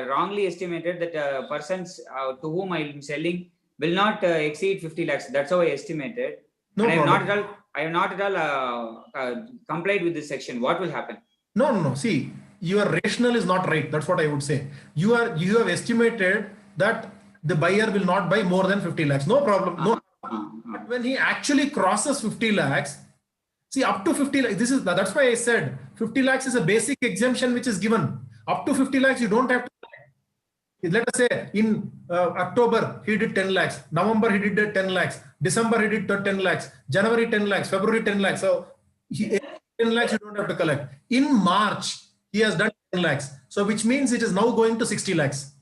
Speaker 6: wrongly estimated that persons to whom I am selling will not exceed 50 lakhs. That's how I estimated.
Speaker 3: No
Speaker 6: and
Speaker 3: problem.
Speaker 6: I have not at all complied with this section. What will happen?
Speaker 3: No. See, your rationale is not right. That's what I would say. You have estimated that the buyer will not buy more than 50 lakhs. No problem. No. But when he actually crosses 50 lakhs, see, up to 50 lakhs, that's why I said 50 lakhs is a basic exemption which is given. Up to 50 lakhs, you don't have to. Let us say in October, he did 10 lakhs. November, he did 10 lakhs. December, he did 10 lakhs. January, 10 lakhs. February, 10 lakhs. So 10 lakhs, you don't have to collect. In March, he has done 10 lakhs. So which means it is now going to 60 lakhs.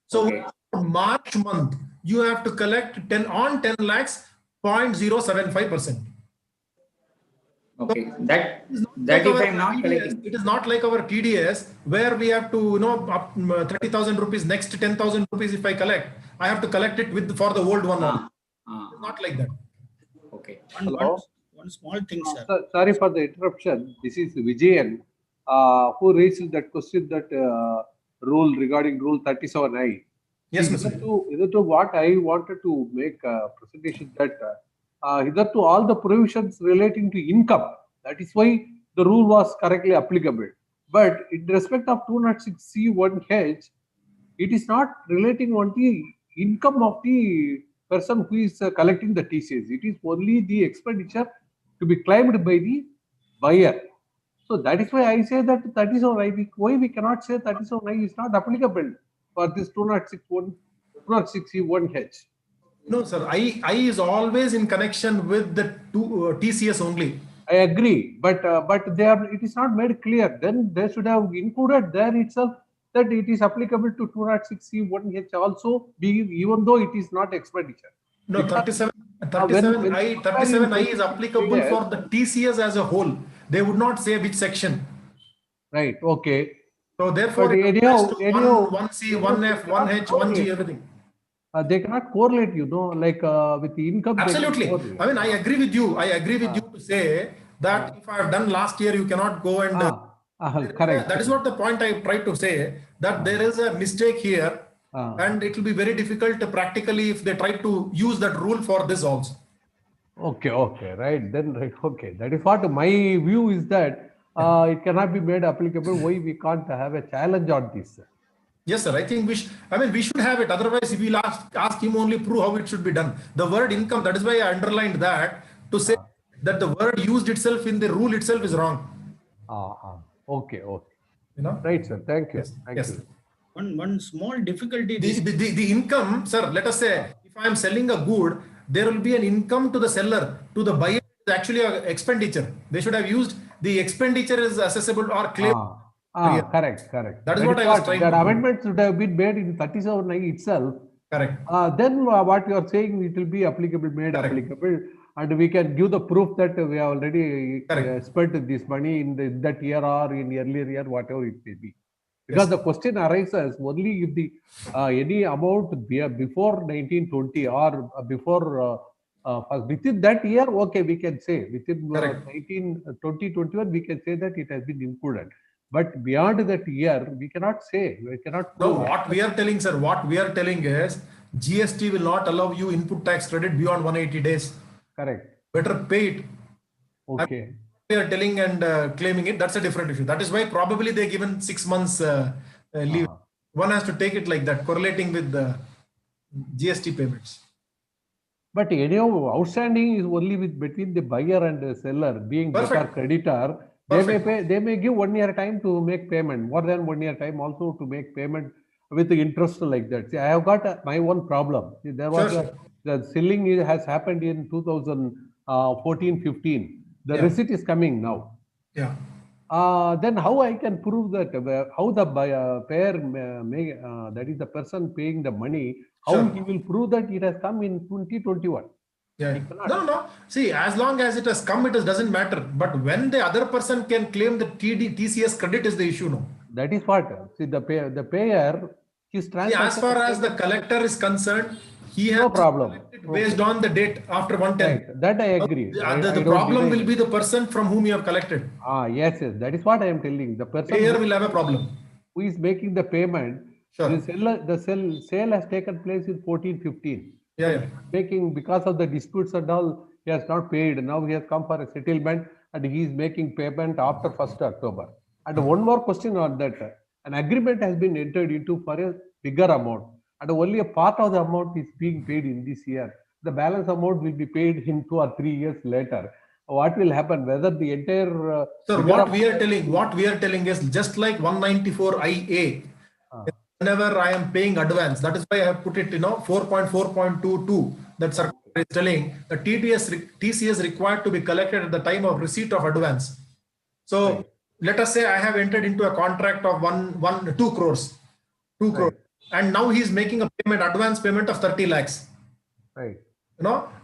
Speaker 3: So March month, you have to collect 10 lakhs, 0.075%.
Speaker 6: Okay, that
Speaker 3: Like
Speaker 6: if
Speaker 3: our
Speaker 6: I'm not
Speaker 3: TDS,
Speaker 6: collecting.
Speaker 3: it is not like our TDS where we have to, up 30,000 rupees, next 10,000 rupees if I collect, I have to collect it for the old one. It's not like that.
Speaker 6: Okay.
Speaker 5: One small thing, sir.
Speaker 7: Sorry for the interruption. This is Vijayan, who raised that question, that rule regarding Rule 37I.
Speaker 3: Yes,
Speaker 7: See, hitherto what I wanted to make a presentation that hitherto all the provisions relating to income, that is why the rule was correctly applicable. But in respect of 206C1H, it is not relating on the income of the person who is collecting the TCS. It is only the expenditure to be claimed by the buyer. So that is why I say that 37I, why we cannot say 37I is not applicable for this 206C1H.
Speaker 3: No, sir. I is always in connection with the TCS only.
Speaker 7: I agree, but it is not made clear. Then they should have included there itself that it is applicable to 206C1H also, even though it is not expenditure.
Speaker 3: No, 37I is applicable for the TCS as a whole. They would not say which section.
Speaker 7: Right. Okay.
Speaker 3: So therefore,
Speaker 7: But
Speaker 3: it
Speaker 7: anyhow,
Speaker 3: applies to 1C, 1F, 1H, 1G, everything.
Speaker 7: They cannot correlate, like with the income.
Speaker 3: Absolutely. I mean, I agree with you. I agree with you to say that if I have done last year, you cannot go and.
Speaker 7: Correct.
Speaker 3: That is what the point I tried to say, that there is a mistake here, and it will be very difficult to practically if they try to use that rule for this also.
Speaker 7: Okay. Right. Then, right. Okay. That is what my view is, that it cannot be made applicable. Why we can't have a challenge on this?
Speaker 3: Yes, sir. I think we should have it. Otherwise, if we'll ask him only prove how it should be done. The word income, that is why I underlined that to say that the word used itself in the rule itself is wrong.
Speaker 7: Okay.
Speaker 3: You know?
Speaker 7: Right, sir. Thank you.
Speaker 3: Yes.
Speaker 7: Thank
Speaker 3: Yes.
Speaker 7: you.
Speaker 5: One small difficulty.
Speaker 3: The income, sir, let us say, if I am selling a good, there will be an income to the seller, to the buyer, is actually an expenditure. They should have used the expenditure is accessible or claim.
Speaker 7: Correct.
Speaker 3: That is what I was trying to do.
Speaker 7: That amendment should have been made in 37I itself.
Speaker 3: Correct.
Speaker 7: Then what you are saying, it will be applicable, made applicable, and we can give the proof that we have already spent this money in that year or in earlier year, whatever it may be. Because the question arises only if the any amount before 1920 or before within that year, okay, we can say within 2021 we can say that it has been included. But beyond that year, we cannot say. We cannot.
Speaker 3: No, what we are telling, sir, what we are telling is GST will not allow you input tax credit beyond 180 days.
Speaker 7: Correct.
Speaker 3: Better pay it.
Speaker 7: Okay.
Speaker 3: We are telling and claiming it. That's a different issue. That is why probably they given 6 months leave. One has to take it like that, correlating with the GST payments.
Speaker 7: But anyhow, outstanding is only between the buyer and the seller, being debtor creditor. They may give 1 year time to make payment, more than 1 year time also to make payment with the interest like that. See, I have got my own problem. See, there was the selling has happened in 2014-15. The receipt is coming now.
Speaker 3: Yeah.
Speaker 7: Then how I can prove that? How the payer that is the person paying the money, how he will prove that it has come in 2021?
Speaker 3: Yeah. No. See, as long as it has come, it doesn't matter. But when the other person can claim the TCS credit is the issue, no?
Speaker 7: That is what. See, the payer is transferred.
Speaker 3: As far as the collector is concerned, he has
Speaker 7: no problem
Speaker 3: based on the date after 110.
Speaker 7: Right. That I agree.
Speaker 3: The problem will be the person from whom you have collected.
Speaker 7: Yes. That is what I am telling. The person
Speaker 3: payer will have a problem.
Speaker 7: Who is making the payment? The sale has taken place in 14-15. Making, because of the disputes and all, he has not paid. Now he has come for a settlement and he is making payment after 1st October. And one more question on that. An agreement has been entered into for a bigger amount, and only a part of the amount is being paid in this year. The balance amount will be paid in 2 or 3 years later. What will happen? Whether the entire
Speaker 3: Sir, what we are telling is just like 194 IA. Whenever I am paying advance, that is why I have put it, 4.4.22. That circular is telling the TCS required to be collected at the time of receipt of advance. So let us say I have entered into a contract of 2 crores, and now he is making a advance payment of 30 lakhs.
Speaker 7: Right.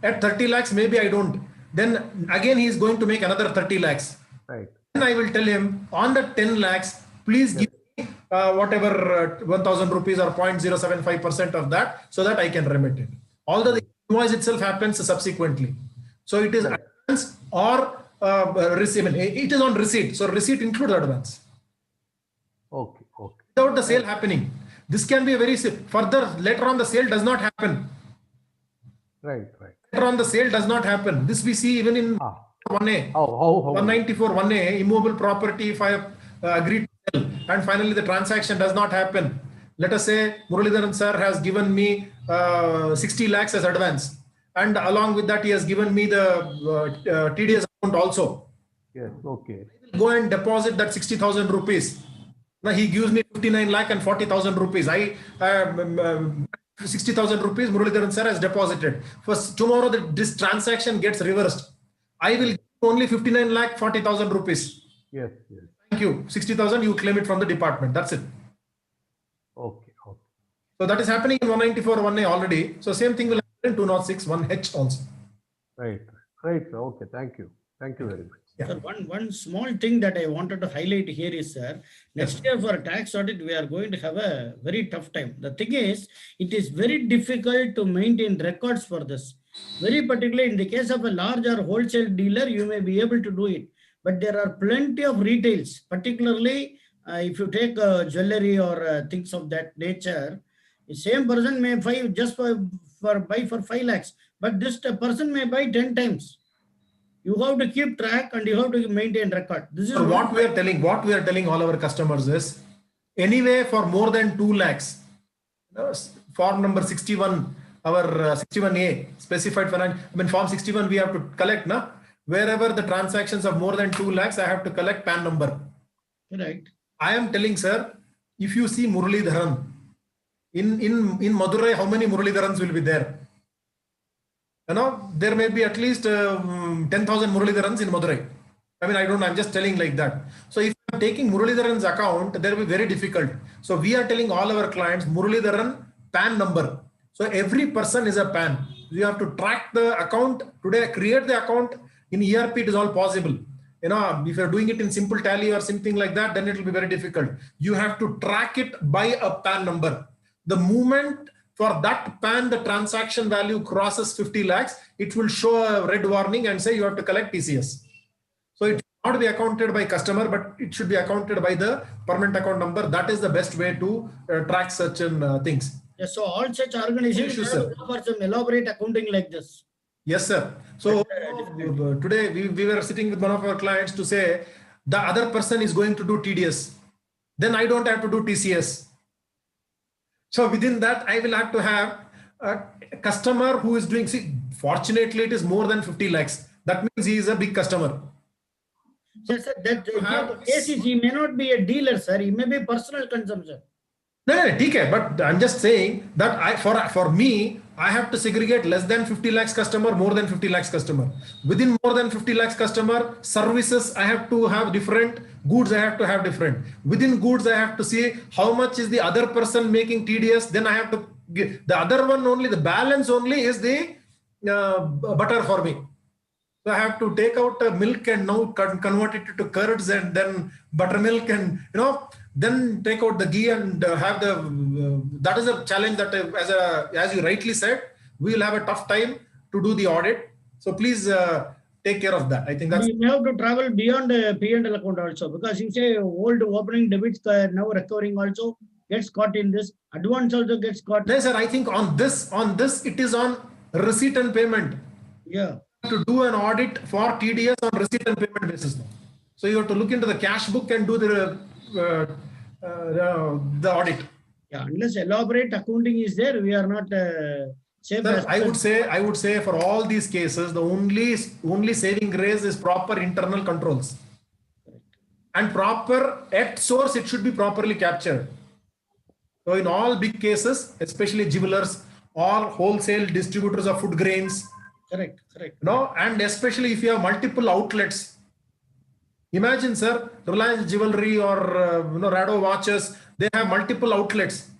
Speaker 3: At 30 lakhs, maybe I don't. Then again, he is going to make another 30 lakhs.
Speaker 7: Right.
Speaker 3: Then I will tell him on the 10 lakhs, please give me whatever 1,000 rupees or 0.075% of that, so that I can remit it. Although the invoice itself happens subsequently. So it is advance or receipt. It is on receipt. So receipt includes advance.
Speaker 7: Okay.
Speaker 3: Without the sale happening. This can be a very further later on the sale does not happen.
Speaker 7: Right.
Speaker 3: Later on the sale does not happen. This we see even in 1A. 194 1A, immobile property, if I have agreed to sell and finally the transaction does not happen. Let us say Muralidharan sir has given me 60 lakhs as advance, and along with that he has given me the TDS account also.
Speaker 7: Yes, okay.
Speaker 3: I will go and deposit that 60,000 rupees. Now he gives me 59 lakh and 40,000 rupees. 60,000 rupees Muralidharan sir has deposited. First, tomorrow this transaction gets reversed. I will give only 59 lakh 40,000 rupees.
Speaker 7: Yes.
Speaker 3: Thank you. 60,000 you claim it from the department. That's it.
Speaker 7: Okay.
Speaker 3: So that is happening in 194 1A already. So same thing will happen in 206 1H also.
Speaker 7: Right. Okay. Thank you very much.
Speaker 3: Yeah.
Speaker 5: Sir, one small thing that I wanted to highlight here is, sir, next year for tax audit, we are going to have a very tough time. The thing is, it is very difficult to maintain records for this. Very particularly in the case of a large or wholesale dealer, you may be able to do it. But there are plenty of retails, particularly if you take jewelry or things of that nature, the same person may buy just for 5 lakhs, but this person may buy 10 times. You have to keep track and you have to maintain record. This is
Speaker 3: what we are telling all our customers is, anyway for more than 2 lakhs, form number 61, our 61A specified finance, form 61 we have to collect, wherever the transactions of more than 2 lakhs, I have to collect PAN number.
Speaker 5: right.
Speaker 3: I am telling sir, if you see Muralidharan, in Madurai, how many Muralidharans will be there? There may be at least 10,000 Muralidharans in Madurai. I don't know, I'm just telling like that. So if I'm taking Muralidharan's account, that will be very difficult. So we are telling all our clients, Muralidharan PAN number. So every person is a PAN. You have to track the account. Today, create the account. In ERP, it is all possible. If you're doing it in simple tally or something like that, then it will be very difficult. You have to track it by a PAN number. The moment for that PAN, the transaction value crosses 50 lakhs, it will show a red warning and say you have to collect TCS. So it should not be accounted by customer, but it should be accounted by the permanent account number. That is the best way to track such things.
Speaker 5: Yes, so all such organizations have for some elaborate accounting like this.
Speaker 3: Yes, sir. So today we were sitting with one of our clients to say the other person is going to do TDS. Then I don't have to do TCS. So within that, I will have to have a customer who is doing, fortunately, it is more than 50 lakhs. That means he is a big customer.
Speaker 5: Yes, sir. The case is he may not be a dealer, sir. He may be personal consumption.
Speaker 3: No, TK, but I'm just saying that for me, I have to segregate less than 50 lakhs customer, more than 50 lakhs customer. Within more than 50 lakhs customer, services I have to have different, goods I have to have different. Within goods I have to see how much is the other person making TDS, then I have to give the other one only, the balance only is the butter for me. So I have to take out milk and now convert it to curds and then buttermilk and then take out the ghee and have that is a challenge that as you rightly said, we will have a tough time to do the audit. So please take care of that. I think that's.
Speaker 5: We have to travel beyond P&L account also, because you say old opening debits now recovering also gets caught in this. Advance also gets caught.
Speaker 3: No, sir, I think on this it is on receipt and payment.
Speaker 5: Yeah.
Speaker 3: To do an audit for TDS on receipt and payment basis now. So you have to look into the cash book and do the audit.
Speaker 5: Yeah, unless elaborate accounting is there, we are not safe.
Speaker 3: Sir, I would say for all these cases, the only saving grace is proper internal controls. And proper at source, it should be properly captured. So in all big cases, especially jewelers or wholesale distributors of food grains,
Speaker 5: Correct.
Speaker 3: no, and especially if you have multiple outlets. Imagine, sir, Reliance Jewelry or Rado Watches, they have multiple outlets.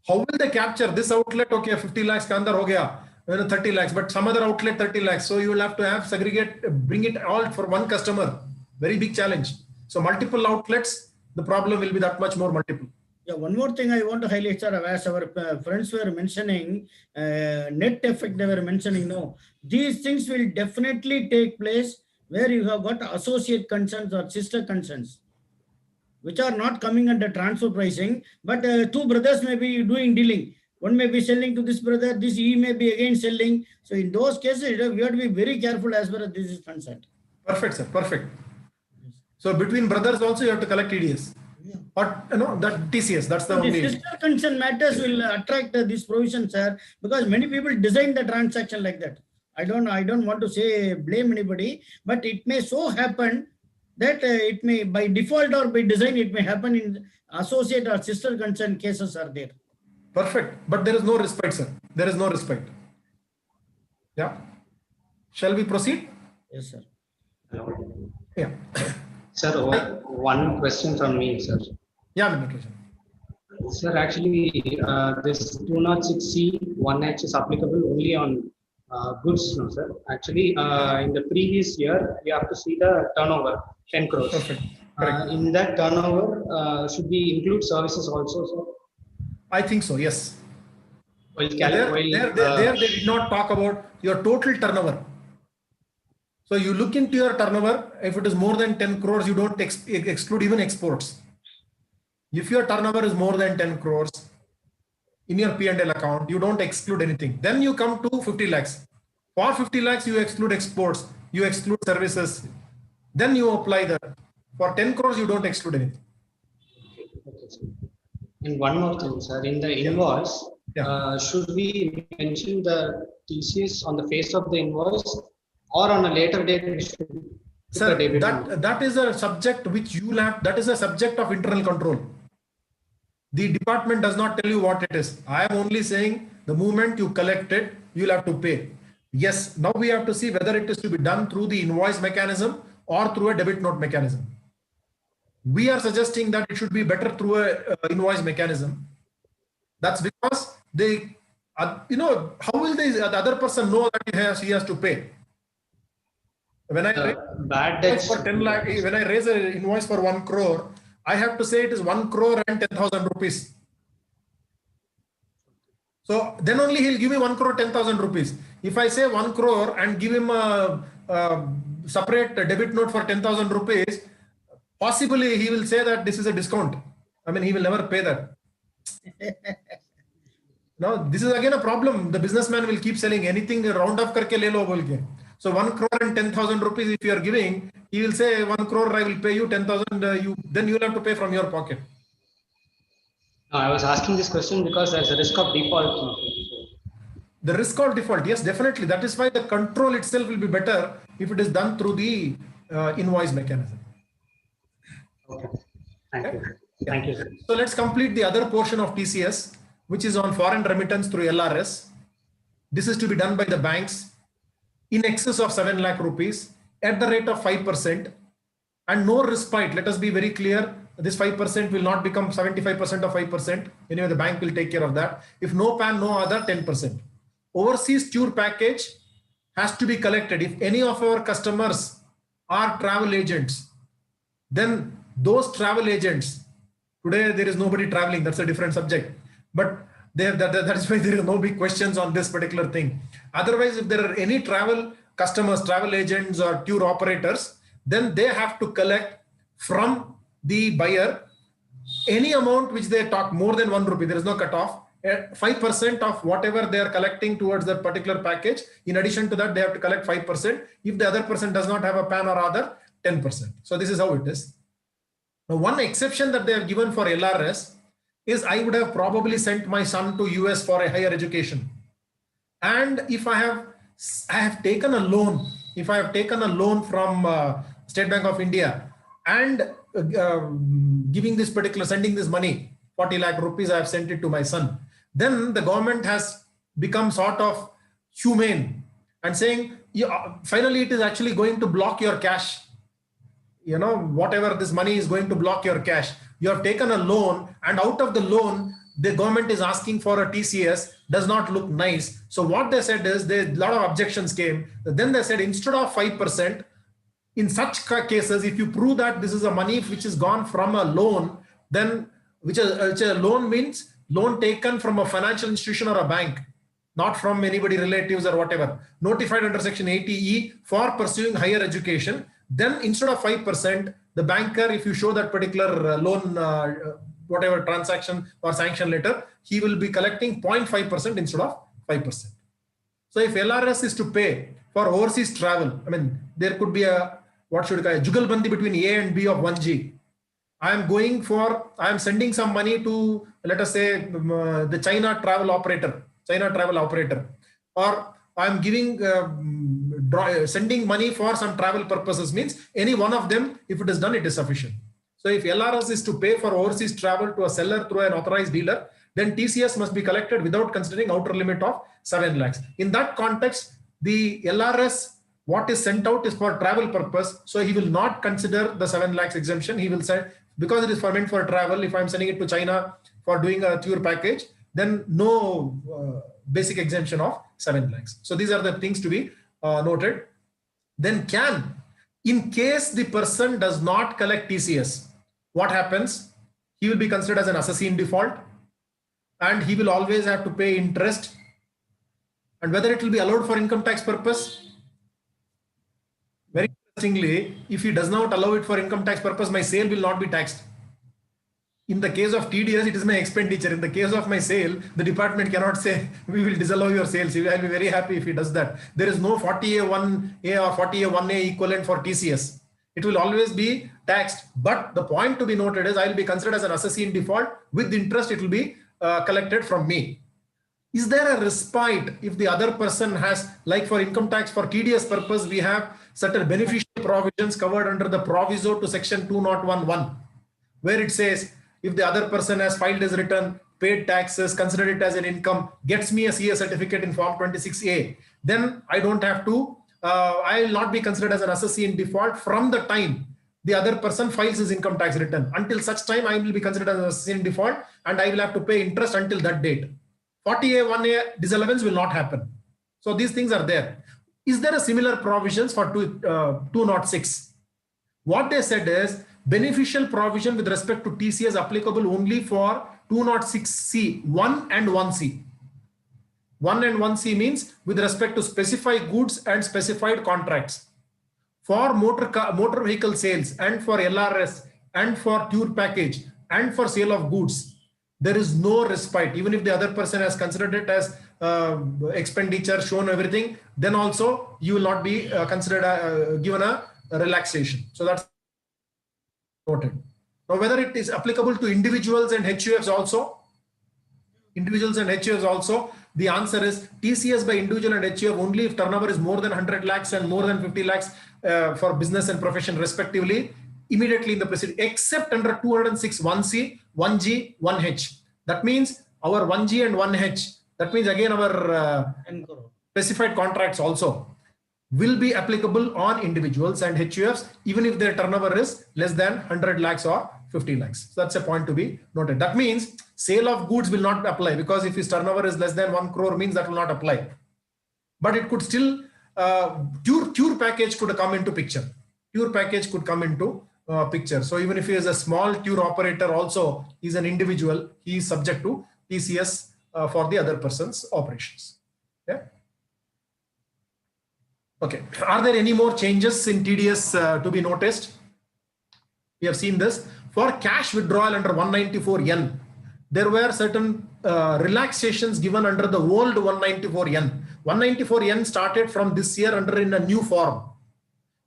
Speaker 3: How will they capture this outlet? Okay, 50 lakhs ka andar ho gaya, 30 lakhs, but some other outlet 30 lakhs. So you will have to segregate, bring it all for one customer. Very big challenge. So multiple outlets, the problem will be that much more multiple.
Speaker 5: Yeah, one more thing I want to highlight, sir, as our friends were mentioning, net effect they were mentioning, no, these things will definitely take place where you have got associate concerns or sister concerns, which are not coming under transfer pricing, but two brothers may be doing dealing. One may be selling to this brother, this he may be again selling. So in those cases, we have to be very careful as far as this is concerned.
Speaker 3: Perfect, sir, perfect. So between brothers also you have to collect TDS.
Speaker 5: Yeah.
Speaker 3: Or that TCS, that's the
Speaker 5: So
Speaker 3: only.
Speaker 5: the sister concern matters will attract this provision, sir, because many people design the transaction like that. I don't want to say blame anybody, but it may so happen that it may by default or by design, it may happen in associate or sister concern cases are there.
Speaker 3: Perfect. But there is no respect, sir. There is no respect. Yeah. Shall we proceed?
Speaker 5: Yes, sir.
Speaker 3: Yeah.
Speaker 8: Sir, one question from me, sir.
Speaker 3: Yeah, Mr.
Speaker 8: Sir, actually, this 206C 1H is applicable only on goods, no, sir. Actually, in the previous year, we have to see the turnover, 10 crores.
Speaker 3: Perfect.
Speaker 8: In that turnover, should we include services also, sir?
Speaker 3: I think so, yes.
Speaker 8: There
Speaker 3: There they did not talk about your total turnover. So you look into your turnover, if it is more than 10 crores, you don't exclude even exports. If your turnover is more than 10 crores in your P&L account, you don't exclude anything. Then you come to 50 lakhs. For 50 lakhs, you exclude exports, you exclude services. Then you apply that. For 10 crores, you don't exclude anything.
Speaker 8: Okay, sir. And one more thing, sir. In the invoice, should we mention the TCS on the face of the invoice or on a later date? We should
Speaker 3: Sir, that is a subject which you will have, that is a subject of internal control. The department does not tell you what it is. I am only saying the moment you collect it, you will have to pay. Yes, now we have to see whether it is to be done through the invoice mechanism or through a debit note mechanism. We are suggesting that it should be better through a invoice mechanism. That's because they, how will the other person know that he has to pay? When I raise for 10 lakh, when I raise an invoice for 1 crore, I have to say it is 1 crore and 10,000 rupees. So then only he'll give me 1 crore 10,000 rupees. If I say 1 crore and give him a separate debit note for 10,000 rupees, possibly he will say that this is a discount. I mean, he will never pay that. Now, this is again a problem. The businessman will keep selling anything round up karke le lo bolke. So 1 crore and 10,000 rupees if you are giving, he will say 1 crore I will pay you 10,000. Then you will have to pay from your pocket.
Speaker 8: No, I was asking this question because there's a risk of default.
Speaker 3: The risk of default, yes, definitely. That is why the control itself will be better if it is done through the invoice mechanism.
Speaker 8: Okay. Thank you. Thank you, sir.
Speaker 3: So let's complete the other portion of TCS, which is on foreign remittance through LRS. This is to be done by the banks in excess of 7 lakh rupees at the rate of 5% and no respite. Let us be very clear. This 5% will not become 75% of 5%. Anyway, the bank will take care of that. If no PAN, no other, 10%. Overseas tour package has to be collected. If any of our customers are travel agents, then those travel agents, today there is nobody traveling, that's a different subject. But that's why there are no big questions on this particular thing. Otherwise, if there are any travel customers, travel agents or tour operators, then they have to collect from the buyer any amount which they talk more than 1 rupee. There is no cutoff. 5% of whatever they are collecting towards that particular package. In addition to that, they have to collect 5%. If the other person does not have a PAN or other, 10%. So this is how it is. Now, one exception that they have given for LRS is I would have probably sent my son to US for a higher education. And if I have taken a loan, if I have taken a loan from State Bank of India and sending this money, 40 lakh rupees, I have sent it to my son. Then the government has become sort of humane and saying, finally, it is actually going to block your cash. You know, whatever this money is going to block your cash. You have taken a loan, and out of the loan, the government is asking for a TCS, does not look nice. So what they said is, a lot of objections came. Then they said, instead of 5%, in such cases, if you prove that this is a money which is gone from a loan, then which a loan means loan taken from a financial institution or a bank, not from anybody, relatives or whatever, notified under section 80E for pursuing higher education. Then instead of 5%, the banker, if you show that particular loan, whatever transaction or sanction letter, he will be collecting 0.5% instead of 5%. So if LRS is to pay for overseas travel, I mean, there could be a, what should I call, a jugalbandi between A and B of 1G. I am sending some money to, let us say, the China travel operator, or I'm giving, sending money for some travel purposes, means any one of them, if it is done, it is sufficient. So if LRS is to pay for overseas travel to a seller through an authorized dealer, then TCS must be collected without considering outer limit of 7 lakhs. In that context, the LRS, what is sent out is for travel purpose. So he will not consider the 7 lakhs exemption. He will say, because it is meant for travel, if I'm sending it to China for doing a tour package, then no basic exemption of 7 lakhs. So these are the things to be noted. Then in case the person does not collect TCS, what happens? He will be considered as an assessee in default, and he will always have to pay interest. And whether it will be allowed for income tax purpose? Very interestingly, if he does not allow it for income tax purpose, my sale will not be taxed. In the case of TDS, it is my expenditure. In the case of my sale, the department cannot say, we will disallow your sales. I'll be very happy if he does that. There is no 40A1A or 40A1A equivalent for TCS. It will always be taxed. But the point to be noted is I will be considered as an assessee in default. With interest, it will be collected from me. Is there a respite if the other person has, like for income tax, for TDS purpose, we have certain beneficial provisions covered under the proviso to section 2011, where it says, if the other person has filed his return, paid taxes, considered it as an income, gets me a CA certificate in form 26A, then I don't have to, I will not be considered as an assessee in default from the time the other person files his income tax return. Until such time, I will be considered as an assessee in default, and I will have to pay interest until that date. 40A1A disallowance will not happen. So these things are there. Is there a similar provisions for 206? What they said is, beneficial provision with respect to TCS applicable only for 206C 1 and 1C. 1 and 1C means with respect to specified goods and specified contracts. For motor vehicle sales and for LRS and for tour package and for sale of goods, there is no respite. Even if the other person has considered it as expenditure, shown everything, then also you will not be considered given a relaxation. So that's noted. Now, whether it is applicable to individuals and HUFs also, the answer is TCS by individual and HUF only if turnover is more than 100 lakhs and more than 50 lakhs for business and profession respectively, immediately in the preceding, except under 206 1C, 1G, 1H. That means our 1G and 1H, that means again our specified contracts also will be applicable on individuals and HUFs, even if their turnover is less than 100 lakhs or 50 lakhs. So that's a point to be noted. That means sale of goods will not apply, because if his turnover is less than 1 crore means that will not apply. But it could still, tour package could come into picture. Tour package could come into picture. So even if he is a small tour operator also, he's an individual, he is subject to TCS for the other person's operations. Yeah. Okay, are there any more changes in TDS to be noticed? We have seen this. For cash withdrawal under 194N, there were certain relaxations given under the old 194N. 194N started from this year in a new form.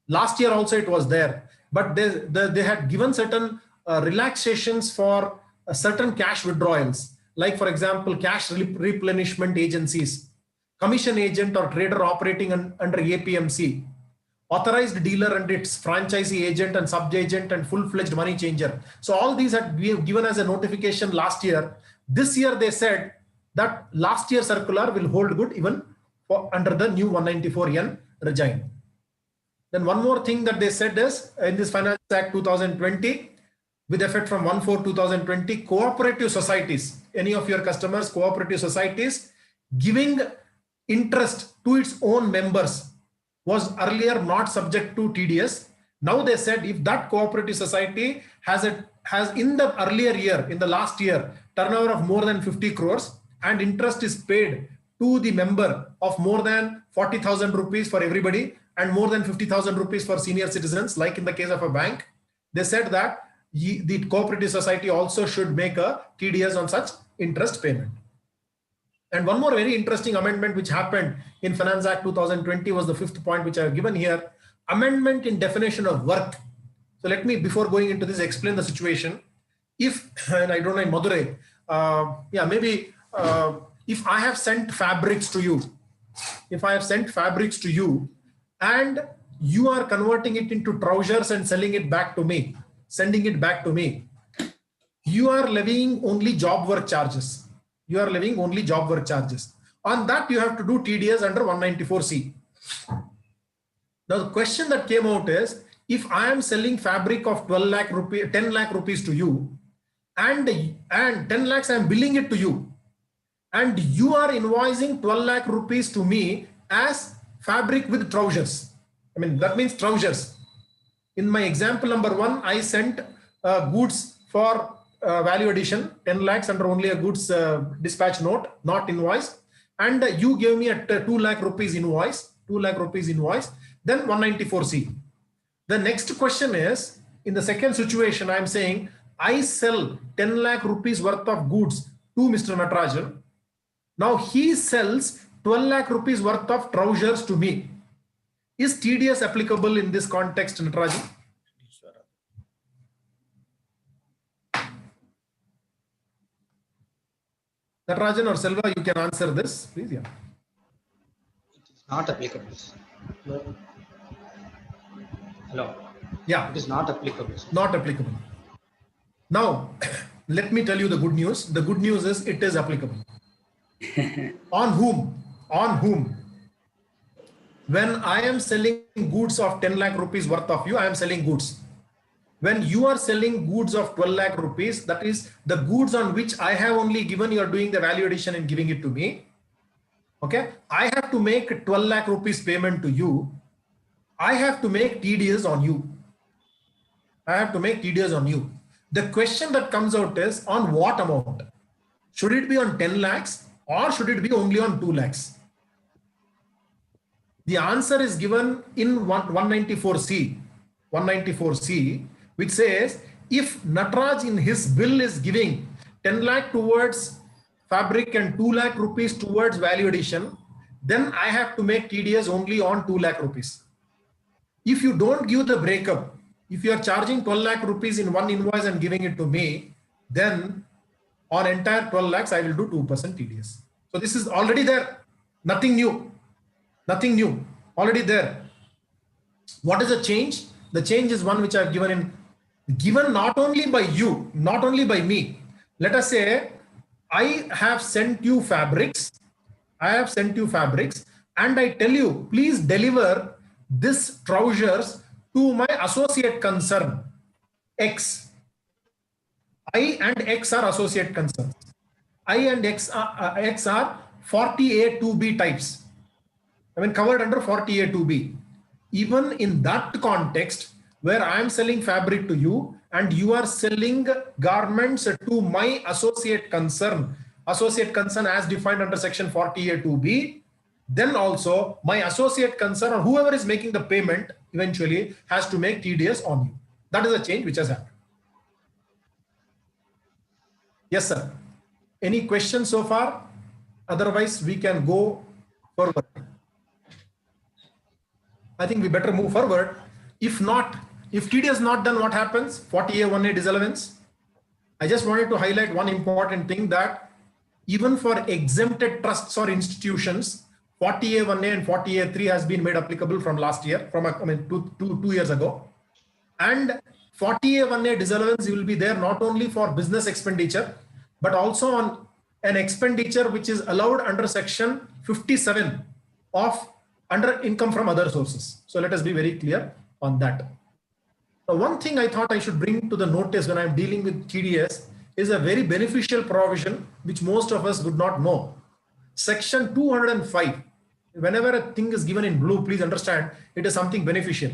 Speaker 3: Last year also it was there. but they had given certain relaxations for certain cash withdrawals, like for example, cash replenishment agencies, commission agent or trader operating under APMC, authorized dealer and its franchisee agent and sub-agent and full-fledged money changer. So all these had been given as a notification last year. This year they said that last year circular will hold good even for under the new 194N regime. Then one more thing that they said is in this Finance Act 2020, with effect from 1/4/2020, cooperative societies, any of your customers, cooperative societies, giving interest to its own members was earlier not subject to TDS. Now they said if that cooperative society has in the earlier year, in the last year, turnover of more than 50 crores and interest is paid to the member of more than 40,000 rupees for everybody and more than 50,000 rupees for senior citizens, like in the case of a bank, they said that the cooperative society also should make a TDS on such interest payment. And one more very interesting amendment which happened in Finance Act 2020 was the 5th point which I have given here, amendment in definition of work. So let me, before going into this, explain the situation. If, and I don't know in Madurai, if I have sent fabrics to you, and you are converting it into trousers and selling it back to me, sending it back to me, you are levying only job work charges. You are levying only job work charges. On that, you have to do TDS under 194C. Now, the question that came out is, if I am selling fabric of 10 lakh rupees to you, and 10 lakhs I am billing it to you, and you are invoicing 12 lakh rupees to me as fabric with trousers. I mean, that means trousers. In my example number 1, I sent goods for value addition, 10 lakhs under only a goods dispatch note, not invoice. And you gave me a 2 lakh rupees invoice, then 194C. The next question is, in the second situation, I am saying I sell 10 lakh rupees worth of goods to Mr. Natarajan. Now he sells 12 lakh rupees worth of trousers to me. Is TDS applicable in this context, Natarajan? Natarajan or Selva, you can answer this, please. Yeah.
Speaker 8: It is not applicable. No. Hello.
Speaker 3: Yeah.
Speaker 8: It is not applicable.
Speaker 3: Not applicable. Now, let me tell you the good news. The good news is it is applicable. On whom? On whom? When I am selling goods of 10 lakh rupees worth of you, I am selling goods. When you are selling goods of 12 lakh rupees, that is the goods on which I have only given, you are doing the value addition and giving it to me. Okay. I have to make 12 lakh rupees payment to you. I have to make TDS on you. The question that comes out is on what amount? Should it be on 10 lakhs or should it be only on 2 lakhs? The answer is given in 194C, which says if Nataraj in his bill is giving 10 lakh towards fabric and 2 lakh rupees towards value addition, then I have to make TDS only on 2 lakh rupees. If you don't give the breakup, if you are charging 12 lakh rupees in one invoice and giving it to me, then on entire 12 lakhs, I will do 2% TDS. So this is already there. Nothing new, already there. What is the change? The change is one which I have given not only by you, not only by me. Let us say I have sent you fabrics. And I tell you, please deliver this trousers to my associate concern X. I and X are associate concerns. I and X are 40A2B types. I mean covered under 40A2B. Even in that context where I am selling fabric to you and you are selling garments to my associate concern as defined under section 40A2B, then also my associate concern or whoever is making the payment eventually has to make TDS on you. That is a change which has happened. Yes, sir. Any questions so far? Otherwise, we can go forward. I think we better move forward. If not, If TD is not done, what happens? 40A 1A disallowance. I just wanted to highlight one important thing, that even for exempted trusts or institutions, 40A 1A and 40A 3 has been made applicable from last year, from two years ago. And 40A 1A disallowance will be there not only for business expenditure, but also on an expenditure which is allowed under section 57 of under income from other sources. So let us be very clear on that. One thing I thought I should bring to the notice when I'm dealing with TDS is a very beneficial provision which most of us would not know. Section 205. Whenever a thing is given in blue, please understand it is something beneficial.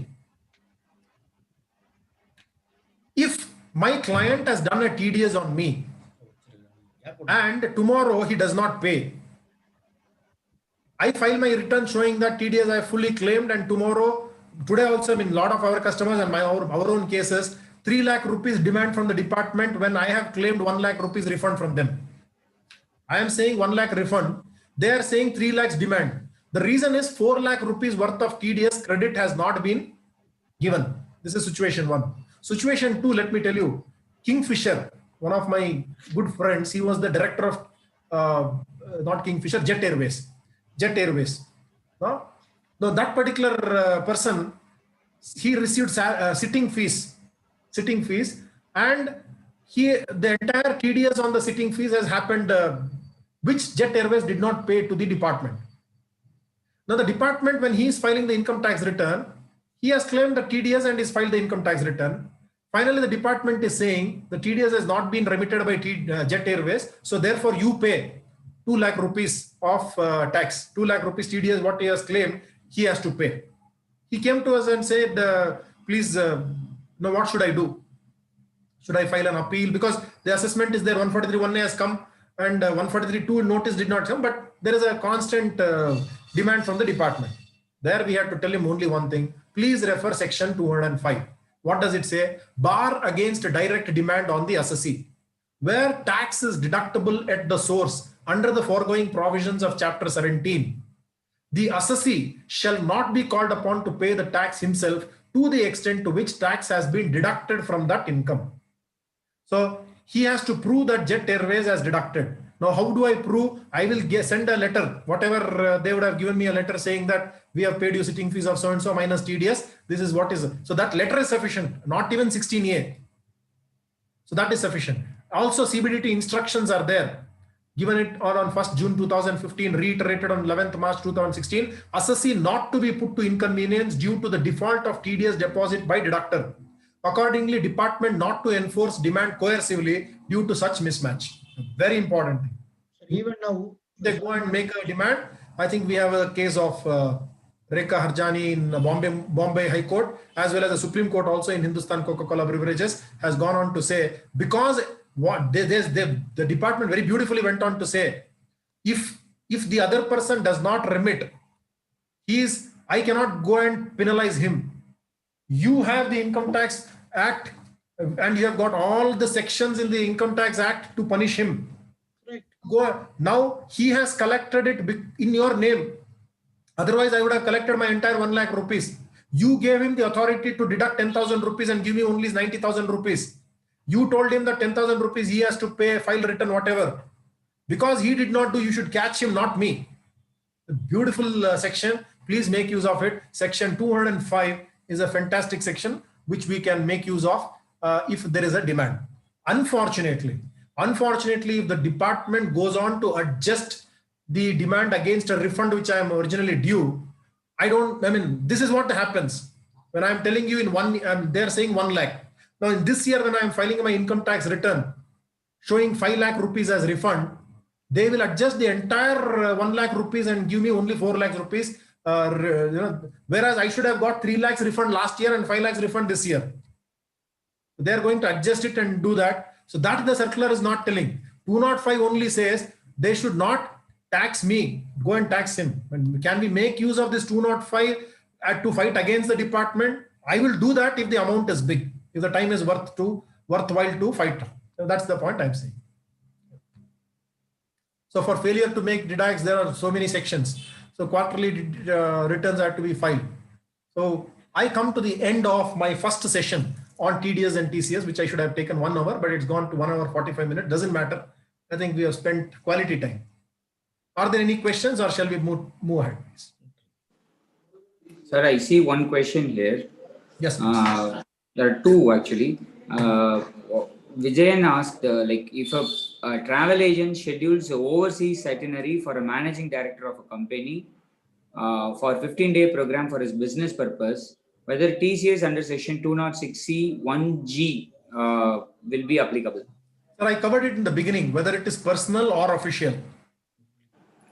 Speaker 3: If my client has done a TDS on me and tomorrow he does not pay, I file my return showing that TDS I fully claimed, and today also, a lot of our customers and our own cases, 3 lakh rupees demand from the department when I have claimed 1 lakh rupees refund from them. I am saying 1 lakh refund. They are saying 3 lakhs demand. The reason is 4 lakh rupees worth of TDS credit has not been given. This is situation 1. Situation 2, let me tell you, Kingfisher, one of my good friends, he was the director of, not Kingfisher, Jet Airways. No, that particular person, he received sitting fees, and the entire TDS on the sitting fees has happened, which Jet Airways did not pay to the department. Now the department, when he is filing the income tax return, he has claimed the TDS and is filed the income tax return. Finally, the department is saying the TDS has not been remitted by Jet Airways, so therefore you pay 2 lakh rupees of tax. 2 lakh rupees TDS, what he has claimed, he has to pay. He came to us and said, please, what should I do? Should I file an appeal? Because the assessment is there, 143.1A has come and 143.2 notice did not come, but there is a constant demand from the department. There we have to tell him only one thing. Please refer section 205. What does it say? Bar against direct demand on the assessee. Where tax is deductible at the source under the foregoing provisions of chapter 17, the assessee shall not be called upon to pay the tax himself to the extent to which tax has been deducted from that income. So he has to prove that Jet Airways has deducted. Now, how do I prove? I will send a letter, whatever they would have given me a letter saying that we have paid you sitting fees of so-and-so minus TDS. This is what is. So that letter is sufficient, not even 16A. So that is sufficient. Also, CBDT instructions are there. Given it on 1st June 2015, reiterated on 11th March 2016, assessee not to be put to inconvenience due to the default of TDS deposit by deductor. Accordingly, department not to enforce demand coercively due to such mismatch. Very important thing.
Speaker 5: Even now,
Speaker 3: they go and make a demand. I think we have a case of Rekha Harjani in Bombay High Court, as well as the Supreme Court also in Hindustan Coca-Cola Beverages has gone on to say, because the department very beautifully went on to say, if the other person does not remit, I cannot go and penalize him. You have the Income Tax Act and you have got all the sections in the Income Tax Act to punish him.
Speaker 5: Right.
Speaker 3: Now he has collected it in your name. Otherwise, I would have collected my entire 1 lakh rupees. You gave him the authority to deduct 10,000 rupees and give me only 90,000 rupees. You told him that 10,000 rupees he has to pay, file return, whatever. Because he did not do, you should catch him, not me. A beautiful section. Please make use of it. Section 205 is a fantastic section which we can make use of if there is a demand. Unfortunately, if the department goes on to adjust the demand against a refund which I am originally due, this is what happens. When I'm telling you they're saying 1 lakh. Now in this year, when I'm filing my income tax return, showing 5 lakh rupees as refund, they will adjust the entire 1 lakh rupees and give me only 4 lakh rupees. Whereas I should have got 3 lakhs refund last year and 5 lakhs refund this year. They're going to adjust it and do that. So that the circular is not telling. 205 only says they should not tax me, go and tax him. And can we make use of this 205 to fight against the department? I will do that if the amount is big, if the time is worthwhile to fight. So that's the point I'm saying. So for failure to make deducts, there are so many sections. So quarterly returns have to be filed. So I come to the end of my first session on TDS and TCS, which I should have taken 1 hour, but it's gone to 1 hour 45 minutes. Doesn't matter. I think we have spent quality time. Are there any questions, or shall we move ahead, please?
Speaker 6: Sir, I see one question here.
Speaker 3: Yes, please.
Speaker 6: There are two actually. Vijayan asked, like, if a travel agent schedules an overseas itinerary for a managing director of a company for 15-day program for his business purpose, whether TCS under section 206C 1G will be applicable.
Speaker 3: Sir, I covered it in the beginning, whether it is personal or official.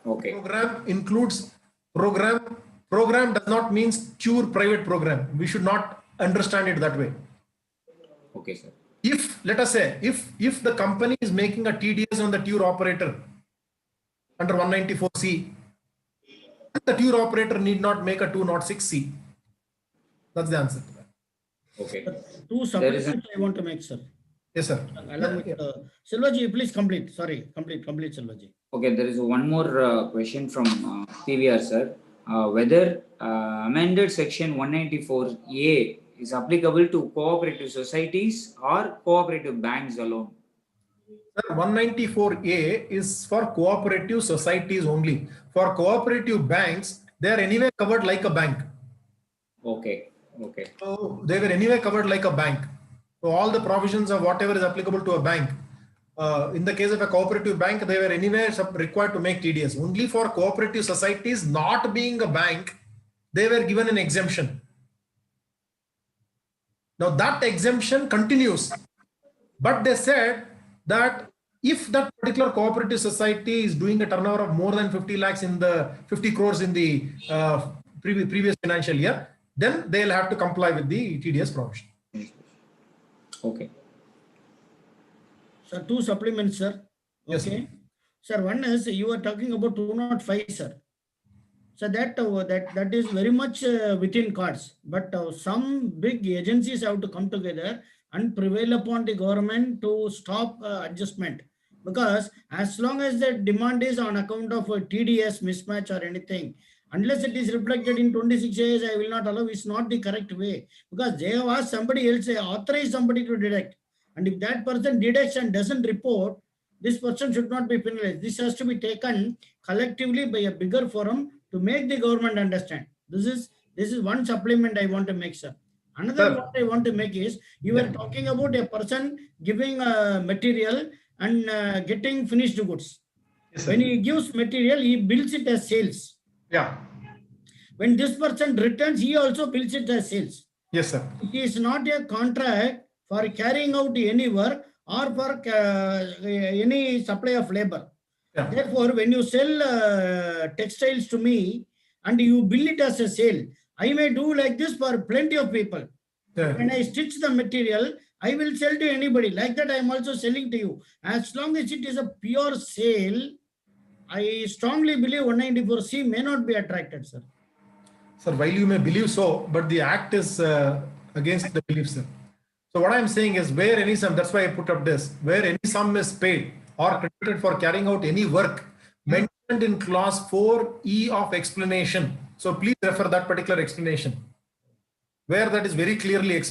Speaker 6: Okay.
Speaker 3: Program includes program. Program does not mean pure private program. We should not understand it that way.
Speaker 6: Okay, sir.
Speaker 3: If, let us say, if the company is making a TDS on the tour operator under 194C, the tour operator need not make a 206C. That's the answer to that.
Speaker 6: Okay.
Speaker 5: Two supplements I want to make, sir.
Speaker 3: Yes, sir.
Speaker 5: Along with Selvaji, please complete. Sorry, complete, Selvaji.
Speaker 6: Okay, there is one more question from PVR, sir. Whether amended section 194A is applicable to cooperative societies or cooperative banks alone?
Speaker 3: Sir, 194A is for cooperative societies only. For cooperative banks, they are anyway covered like a bank.
Speaker 6: Okay. Okay.
Speaker 3: So they were anyway covered like a bank. So all the provisions of whatever is applicable to a bank. In the case of a cooperative bank, they were anyway required to make TDS. Only for cooperative societies not being a bank, they were given an exemption. Now that exemption continues, but they said that if that particular cooperative society is doing a turnover of more than 50 lakhs in the 50 crores in the previous financial year, then they'll have to comply with the TDS provision.
Speaker 6: Okay.
Speaker 5: Sir, two supplements, sir.
Speaker 3: Yes,
Speaker 5: Okay. Sir, one is you are talking about 205, sir. So that is very much within cards, but some big agencies have to come together and prevail upon the government to stop adjustment, because as long as the demand is on account of a TDS mismatch or anything, unless it is reflected in 26 days, I will not allow. It's not the correct way, because they have asked somebody else, authorize somebody to deduct, and if that person deducts and doesn't report, this person should not be penalized. This has to be taken collectively by a bigger forum to make the government understand. This is one supplement I want to make, sir. Another what I want to make is, you were talking about a person giving material and getting finished goods.
Speaker 3: Yes,
Speaker 5: when he gives material, he bills it as sales.
Speaker 3: Yeah.
Speaker 5: When this person returns, he also bills it as sales.
Speaker 3: Yes, sir.
Speaker 5: It is not a contract for carrying out any work or for any supply of labor.
Speaker 3: Yeah.
Speaker 5: Therefore, when you sell textiles to me and you bill it as a sale, I may do like this for plenty of people.
Speaker 3: Yeah.
Speaker 5: When I stitch the material, I will sell to anybody. Like that, I am also selling to you. As long as it is a pure sale, I strongly believe 194C may not be attracted, sir.
Speaker 3: Sir, while you may believe so, but the act is against the belief, sir. So what I'm saying is, where any sum, that's why I put up this, where any sum is paid or credited for carrying out any work mentioned in clause 4E of explanation. So please refer that particular explanation, where that is very clearly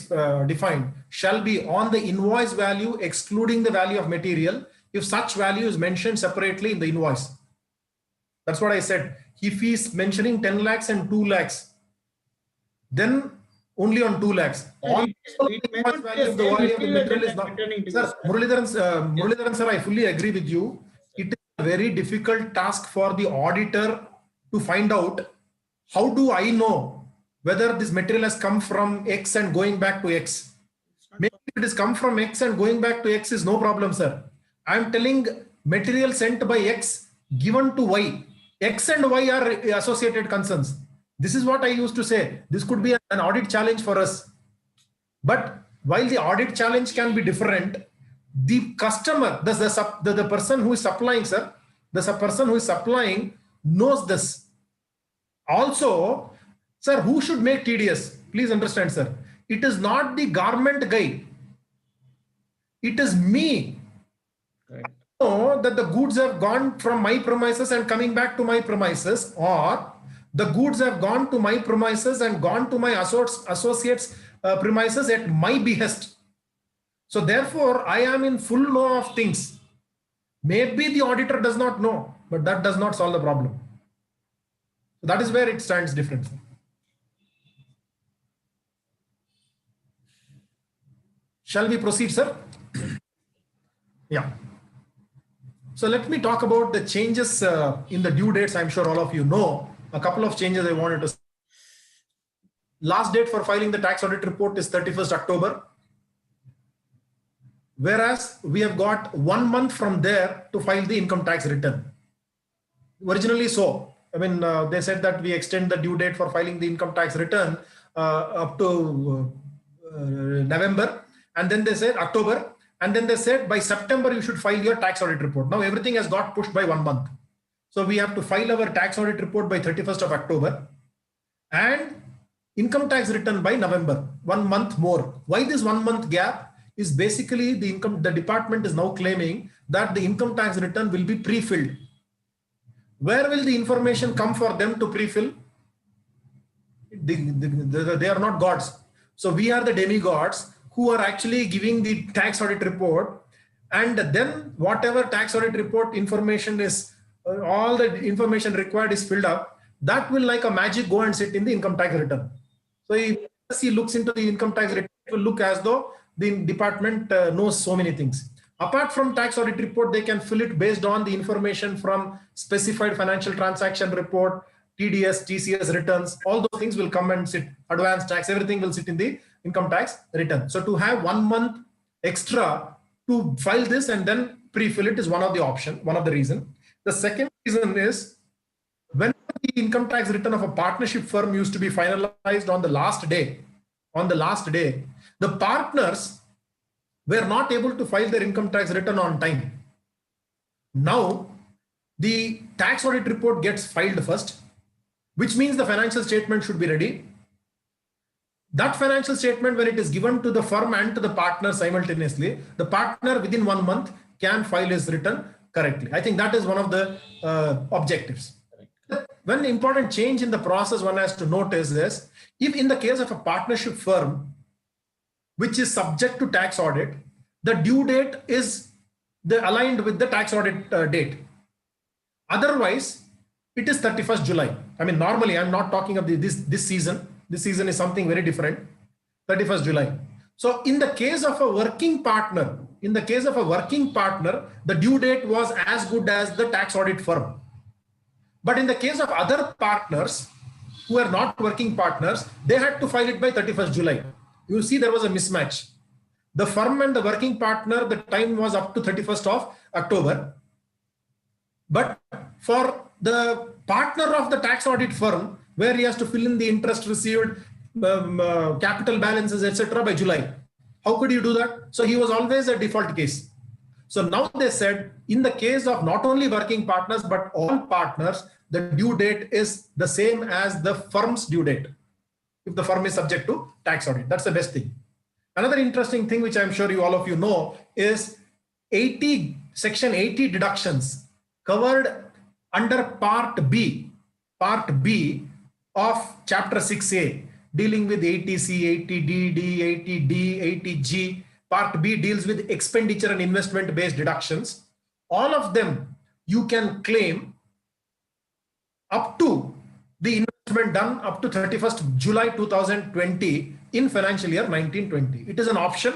Speaker 3: defined, shall be on the invoice value excluding the value of material, if such value is mentioned separately in the invoice. That's what I said. If he is mentioning 10 lakhs and 2 lakhs, then only on 2 lakhs. Sir, Muralidharan sir, I fully agree with you. It is a very difficult task for the auditor to find out, how do I know whether this material has come from X and going back to X? Maybe if it has come from X and going back to X is no problem, sir. I am telling material sent by X given to Y. X and Y are associated concerns. This is what I used to say. This could be an audit challenge for us. But while the audit challenge can be different, the customer, the person who is supplying, sir, the person who is supplying knows this. Also, sir, who should make TDS? Please understand, sir. It is not the garment guy. It is me. Right. I know that the goods have gone from my premises and coming back to my premises, or The goods have gone to my premises and gone to my associates' premises at my behest. So therefore, I am in full know of things. Maybe the auditor does not know, but that does not solve the problem. So that is where it stands different. Shall we proceed, sir? Yeah. So let me talk about the changes in the due dates. I'm sure all of you know. A couple of changes I wanted to. Last date for filing the tax audit report is 31st October. Whereas we have got 1 month from there to file the income tax return. Originally so. I mean, they said that we extend the due date for filing the income tax return up to November. And then they said October. And then they said by September, you should file your tax audit report. Now everything has got pushed by 1 month. So we have to file our tax audit report by 31st of October and income tax return by November, 1 month more. Why this 1 month gap is basically the department is now claiming that the income tax return will be pre-filled. Where will the information come for them to pre-fill? They are not gods. So we are the demigods who are actually giving the tax audit report, and then whatever tax audit report information is, all the information required is filled up, that will like a magic go and sit in the income tax return. So if he looks into the income tax return, it will look as though the department knows so many things. Apart from tax audit report, they can fill it based on the information from specified financial transaction report, TDS, TCS returns, all those things will come and sit, advanced tax, everything will sit in the income tax return. So to have 1 month extra to file this and then pre-fill it is one of the option, one of the reason. The second reason is when the income tax return of a partnership firm used to be finalized on the last day, the partners were not able to file their income tax return on time. Now, the tax audit report gets filed first, which means the financial statement should be ready. That financial statement, when it is given to the firm and to the partner simultaneously, the partner within 1 month can file his return correctly. I think that is one of the objectives. One important change in the process one has to notice is, if in the case of a partnership firm, which is subject to tax audit, the due date is aligned with the tax audit date. Otherwise, it is 31st July. I mean, normally I'm not talking of this season. This season is something very different, 31st July. So in the case of a working partner, the due date was as good as the tax audit firm. But in the case of other partners who are not working partners, they had to file it by 31st July. You see, there was a mismatch. The firm and the working partner, the time was up to 31st of October. But for the partner of the tax audit firm, where he has to fill in the interest received, capital balances, etc. by July. How could you do that? So he was always a default case. So now they said, in the case of not only working partners, but all partners, the due date is the same as the firm's due date, if the firm is subject to tax audit. That's the best thing. Another interesting thing, which I'm sure all of you know, is Section 80 deductions covered under Part B of Chapter 6A, dealing with 80C, 80D, 80D, 80G. Part B deals with expenditure and investment based deductions. All of them you can claim up to the investment done up to 31st July 2020 in financial year 1920. It is an option.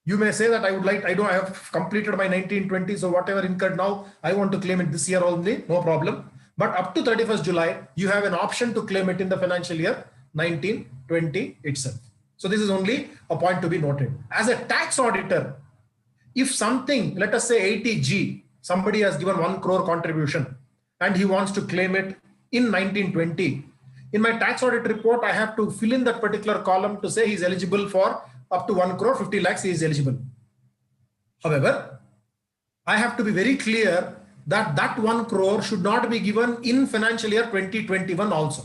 Speaker 3: You may say that I have completed my 1920, so whatever incurred now, I want to claim it this year only, no problem. But up to 31st July, you have an option to claim it in the financial year 1920 itself. So this is only a point to be noted. As a tax auditor, if something, let us say 80G, somebody has given 1 crore contribution and he wants to claim it in 1920, in my tax audit report, I have to fill in that particular column to say he's eligible for up to 1 crore, 50 lakhs, he is eligible. However, I have to be very clear that that 1 crore should not be given in financial year 2021 also.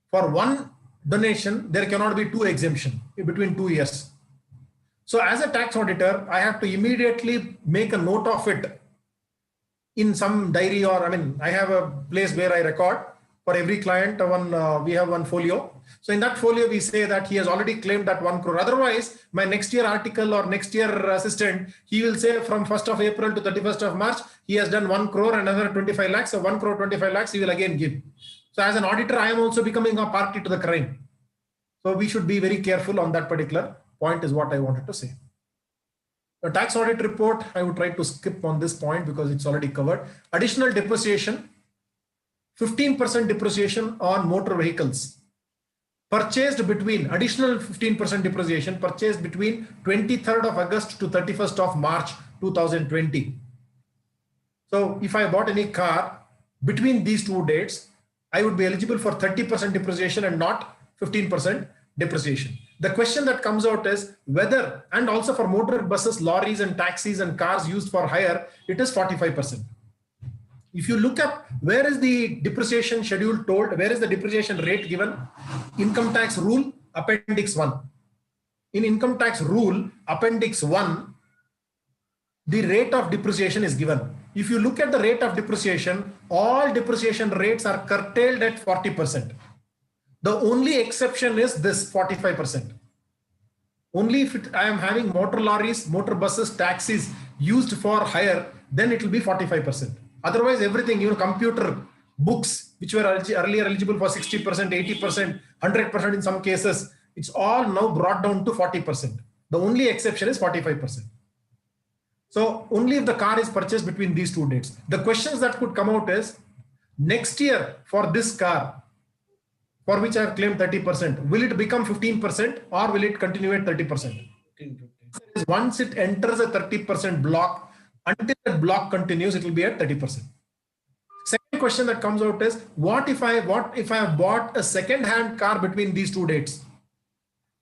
Speaker 3: For one donation, there cannot be 2 exemption between 2 years. So as a tax auditor, I have to immediately make a note of it in some diary, or I have a place where I record For every client, we have one folio. So in that folio, we say that he has already claimed that 1 crore. Otherwise, my next year article or next year assistant, he will say from 1st of April to 31st of March, he has done 1 crore, another 25 lakhs. So 1 crore, 25 lakhs, he will again give. So as an auditor, I am also becoming a party to the crime. So we should be very careful on that particular point is what I wanted to say. The tax audit report, I would try to skip on this point because it's already covered. Additional depreciation, 15% depreciation on motor vehicles. Purchased between, additional 15% depreciation purchased between 23rd of August to 31st of March 2020. So if I bought any car between these two dates, I would be eligible for 30% depreciation and not 15% depreciation. The question that comes out is whether, and also for motor buses, lorries and taxis and cars used for hire, it is 45%. If you look up where is the depreciation schedule told, where is the depreciation rate given? Income tax rule, appendix 1. In income tax rule, appendix 1, the rate of depreciation is given. If you look at the rate of depreciation, all depreciation rates are curtailed at 40%. The only exception is this 45%. Only if I am having motor lorries, motor buses, taxis used for hire, then it will be 45%. Otherwise, everything, computer, books, which were earlier eligible for 60%, 80%, 100% in some cases, it's all now brought down to 40%. The only exception is 45%. So only if the car is purchased between these two dates. The questions that could come out is, next year for this car, for which I have claimed 30%, will it become 15% or will it continue at 30%? Once it enters a 30% block, until that block continues, it will be at 30%. Second question that comes out is, what if I have bought a second-hand car between these two dates?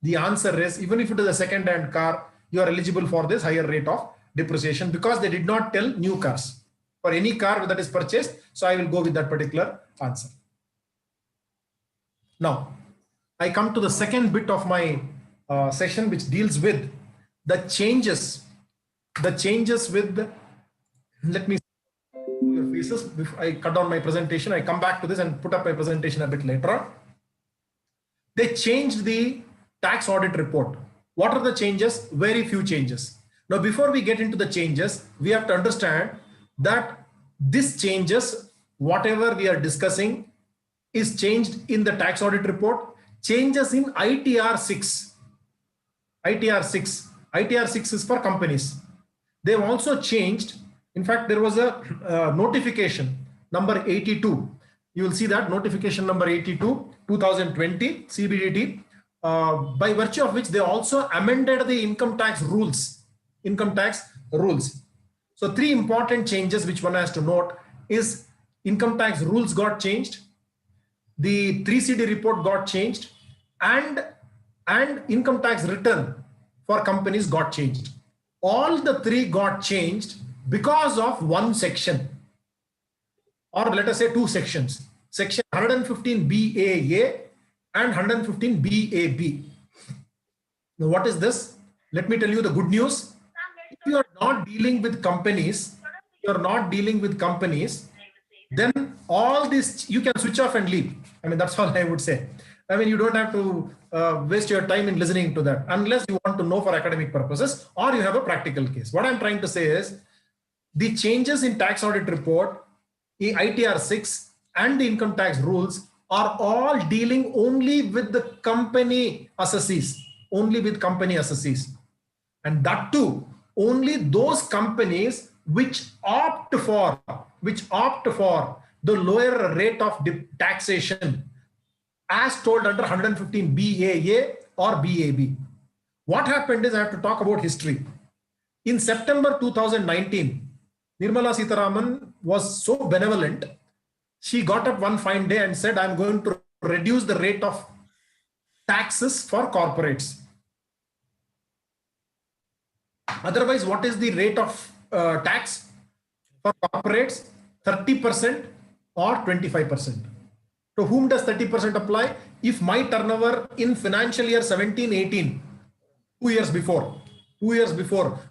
Speaker 3: The answer is, even if it is a second-hand car, you are eligible for this higher rate of depreciation because they did not tell new cars. For any car that is purchased, so I will go with that particular answer. Now, I come to the second bit of my session, which deals with the changes. The changes with, let me see your faces before I cut down my presentation. I come back to this and put up my presentation a bit later on. They changed the tax audit report. What are the changes? Very few changes. Now, before we get into the changes, we have to understand that this changes, whatever we are discussing, is changed in the tax audit report, changes in ITR 6. ITR 6. ITR 6 is for companies. They've also changed. In fact, there was a notification number 82. You will see that notification number 82, 2020 CBDT, by virtue of which they also amended the income tax rules. Income tax rules. So 3 important changes which one has to note is income tax rules got changed, the 3CD report got changed, and income tax return for companies got changed. All the 3 got changed because of one section, or let us say 2 sections, section 115 BAA and 115 BAB. Now, what is this? Let me tell you the good news. If you are not dealing with companies, then all this, you can switch off and leave. I mean, that's all I would say. I mean, you don't have to waste your time in listening to that unless you want to know for academic purposes or you have a practical case. What I'm trying to say is the changes in tax audit report, the ITR 6 and the income tax rules are all dealing only with the company assessees, only with company assessees. And that too, only those companies which opt for the lower rate of taxation as told under 115 BAA or BAB. What happened is, I have to talk about history. In September 2019, Nirmala Sitharaman was so benevolent. She got up one fine day and said, I'm going to reduce the rate of taxes for corporates. Otherwise, what is the rate of tax for corporates? 30% or 25%. To whom does 30% apply? If my turnover in financial year 17-18, 2 years before,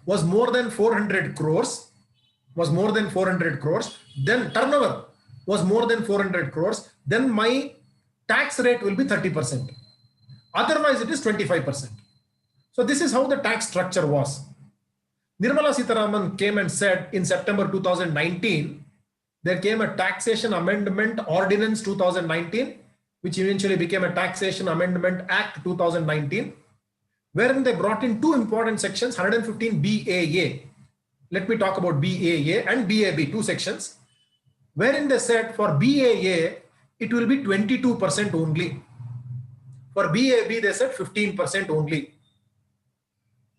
Speaker 3: was more than 400 crores, then turnover, was more than 400 crores, then my tax rate will be 30%. Otherwise, it is 25%. So this is how the tax structure was. Nirmala Sitharaman came and said in September 2019, there came a taxation amendment ordinance 2019, which eventually became a taxation amendment act 2019, wherein they brought in two important sections, 115 BAA. Let me talk about BAA and BAB, two sections, wherein they said for BAA, it will be 22% only. For BAB, they said 15% only.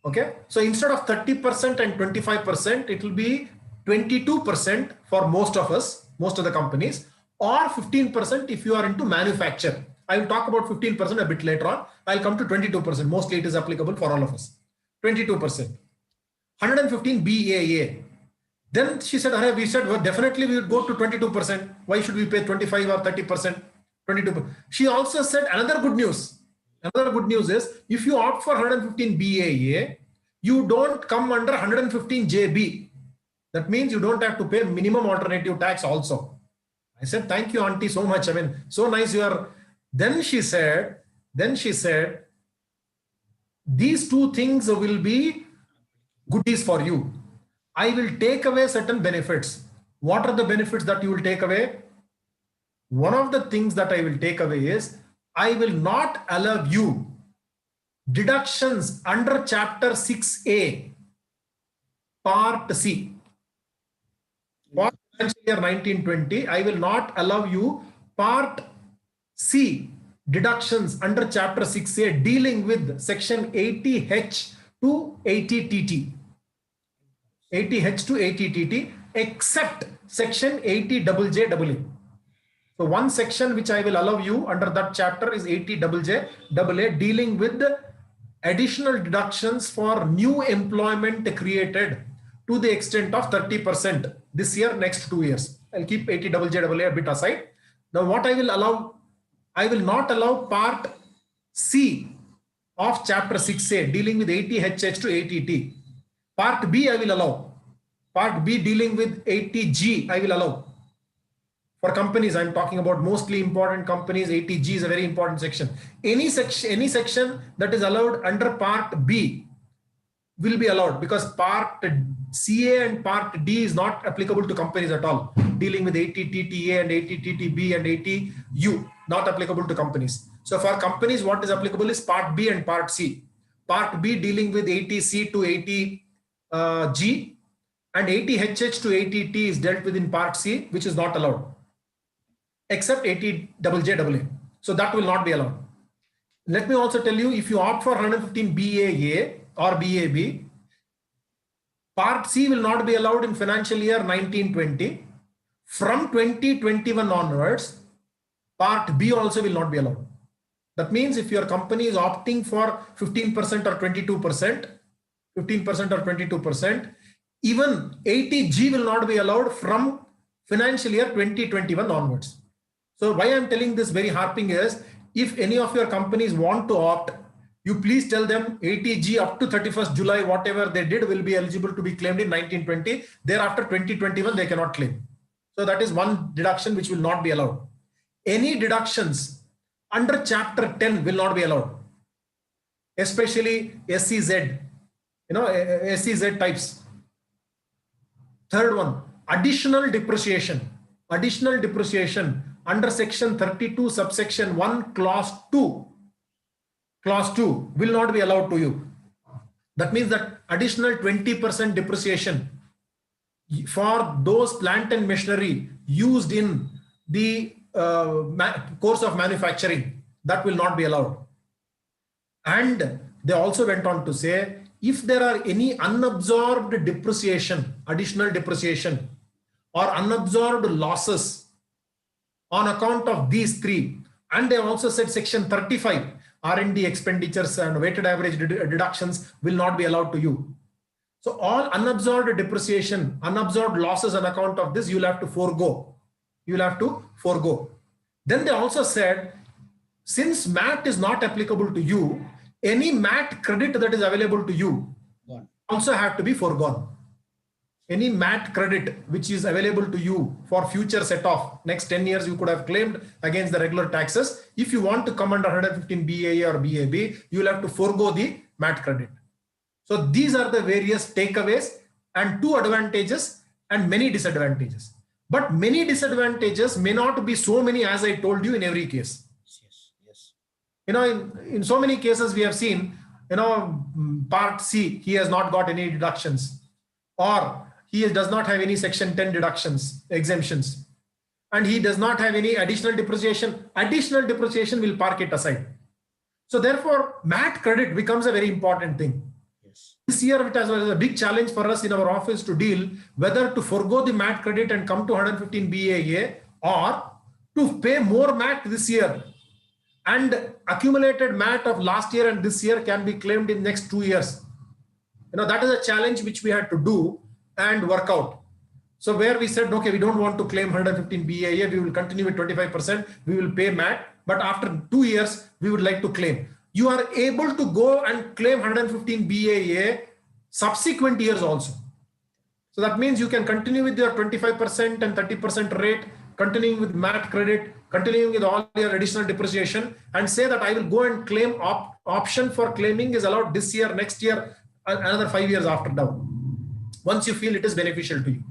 Speaker 3: Okay, so instead of 30% and 25%, it will be 22% for most of us, most of the companies, or 15% if you are into manufacture. I will talk about 15% a bit later on. I'll come to 22%. Mostly it is applicable for all of us. 22%. 115 BAA. Then she said, we said, well, definitely we would go to 22%. Why should we pay 25 or 30%? 22%. She also said another good news. Another good news is if you opt for 115 BAA, you don't come under 115 JB. That means you don't have to pay minimum alternative tax also. I said, thank you, auntie, so much. I mean, so nice you are. Then she said, these two things will be goodies for you. I will take away certain benefits. What are the benefits that you will take away? One of the things that I will take away is I will not allow you deductions under chapter 6A, part C. For financial year 1920, I will not allow you part C deductions under chapter 6A dealing with section 80H to 80TT. 80H to 80TT except section 80JJAA. So one section which I will allow you under that chapter is 80JJAA dealing with additional deductions for new employment created to the extent of 30% this year, next 2 years. I'll keep 80JJAA a bit aside. Now what I will allow, I will not allow part C of chapter 6A dealing with 80HH to 80T. Part B I will allow. Part B dealing with 80G I will allow. For companies, I'm talking about mostly important companies, 80G is a very important section. Any section that is allowed under part B will be allowed because part CA and part D is not applicable to companies at all. Dealing with 80TTA and 80TTB and 80U, not applicable to companies. So for companies, what is applicable is part B and part C. Part B dealing with 80C to 80G and 80HH to 80T is dealt with in part C, which is not allowed. Except 80JJAA. So that will not be allowed. Let me also tell you, if you opt for 115 BAA or BAB, part C will not be allowed in financial year 1920. From 2021 onwards, part B also will not be allowed. That means if your company is opting for 15% or 22%, 15% or 22%, even 80G will not be allowed from financial year 2021 onwards. So why I'm telling this very harping is, if any of your companies want to opt, you please tell them 80G up to 31st July, whatever they did will be eligible to be claimed in 1920. Thereafter 2021, they cannot claim. So that is one deduction which will not be allowed. Any deductions under chapter 10 will not be allowed, especially SEZ, SEZ types. Third one, additional depreciation. Additional depreciation under section 32 subsection 1 clause 2 will not be allowed to you. That means that additional 20% depreciation for those plant and machinery used in the course of manufacturing, that will not be allowed. And they also went on to say, if there are any unabsorbed depreciation, additional depreciation or unabsorbed losses on account of these three, and they also said section 35 R&D expenditures and weighted average deductions will not be allowed to you. So all unabsorbed depreciation, unabsorbed losses on account of this, you'll have to forego. You'll have to forego. Then they also said, since MAT is not applicable to you, any MAT credit that is available to you also have to be foregone. any MAT credit which is available to you for future set off, next 10 years you could have claimed against the regular taxes. If you want to come under 115 BAA or BAB, you will have to forego the MAT credit. So these are the various takeaways and 2 advantages and many disadvantages. But many disadvantages may not be so many as I told you in every case. Yes. You know, in so many cases we have seen, you know, part C, he has not got any deductions, or he does not have any section 10 deductions, exemptions, and he does not have any additional depreciation. Additional depreciation will park it aside. So therefore, MAT credit becomes a very important thing. This year, it was a big challenge for us in our office to deal whether to forego the MAT credit and come to 115 BAA or to pay more MAT this year. And accumulated MAT of last year and this year can be claimed in next 2 years. You know, that is a challenge which we had to do and work out. So where we said, okay, we don't want to claim 115 BAA, we will continue with 25%, we will pay MAT, but after 2 years, we would like to claim. You are able to go and claim 115 BAA subsequent years also. So that means you can continue with your 25% and 30% rate, continuing with MAT credit, continuing with all your additional depreciation, and say that I will go and claim option for claiming is allowed this year, next year, another 5 years after down, once you feel it is beneficial to you.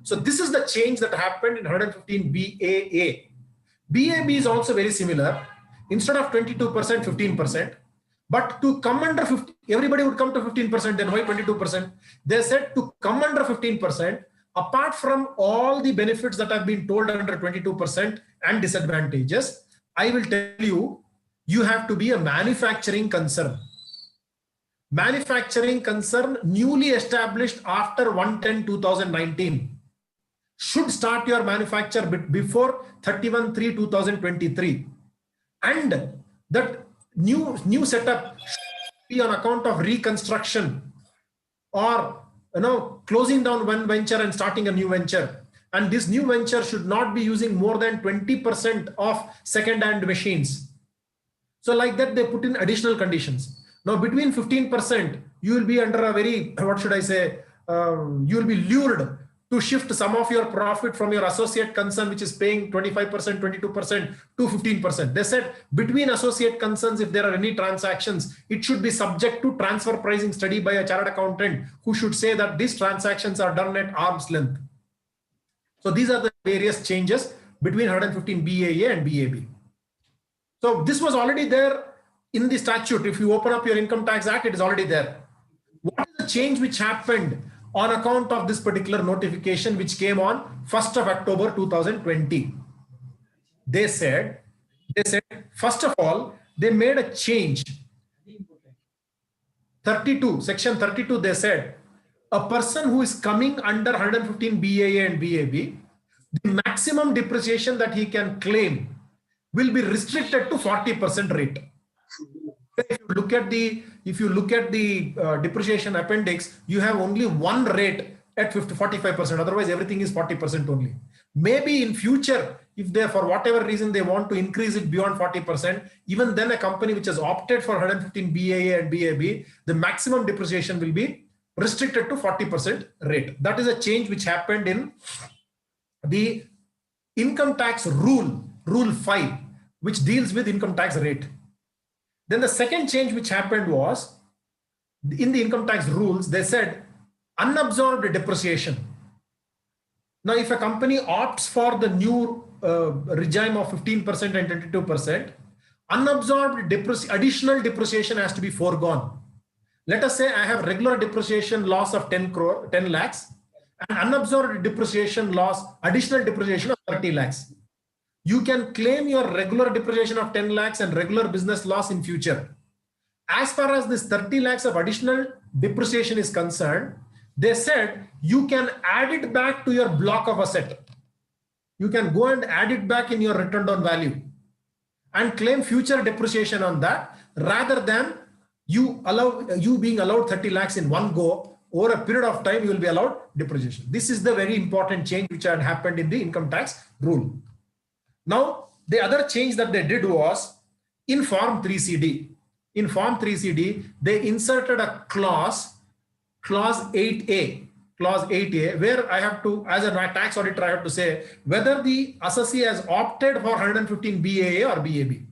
Speaker 3: So this is the change that happened in 115 BAA. BAB is also very similar. Instead of 22%, 15%, but to come under 50, everybody would come to 15%, then why 22%? They said to come under 15%, apart from all the benefits that have been told under 22% and disadvantages, I will tell you, you have to be a manufacturing concern. Manufacturing concern newly established after 1/10/2019 should start your manufacture before 31/3/2023. And that new setup should be on account of reconstruction or, you know, closing down one venture and starting a new venture. And this new venture should not be using more than 20% of second-hand machines. So like that, they put in additional conditions. Now between 15%, you will be under a very, what should I say, you will be lured to shift some of your profit from your associate concern, which is paying 25%, 22% to 15%. They said between associate concerns, if there are any transactions, it should be subject to transfer pricing study by a chartered accountant who should say that these transactions are done at arm's length. So these are the various changes between 115 BAA and BAB. So this was already there in the statute. If you open up your Income Tax Act, it is already there. What is the change which happened on account of this particular notification which came on 1st of October 2020? They said, first of all, they made a change. 32, section 32, they said, a person who is coming under 115 BAA and BAB, the maximum depreciation that he can claim will be restricted to 40% rate. If you look at the depreciation appendix, you have only one rate at 45%. Otherwise, everything is 40% only. Maybe in future, if they, for whatever reason, they want to increase it beyond 40%, even then a company which has opted for 115 BAA and BAB, the maximum depreciation will be restricted to 40% rate. That is a change which happened in the income tax rule, Rule 5, which deals with income tax rate. Then the second change which happened was, in the income tax rules, they said unabsorbed depreciation. Now, if a company opts for the new regime of 15% and 22%, unabsorbed additional depreciation has to be foregone. Let us say I have regular depreciation loss of 10 lakhs and unabsorbed depreciation loss, additional depreciation of 30 lakhs. You can claim your regular depreciation of 10 lakhs and regular business loss in future. As far as this 30 lakhs of additional depreciation is concerned, they said you can add it back to your block of asset. You can go and add it back in your return on value and claim future depreciation on that, rather than you being allowed 30 lakhs in one go. Over a period of time, you will be allowed depreciation. This is the very important change which had happened in the income tax rule. Now, the other change that they did was in Form 3CD. In Form 3CD, they inserted a clause 8A. clause 8A, where I have to, as a tax auditor, I have to say whether the assessee has opted for 115 BAA or BAB.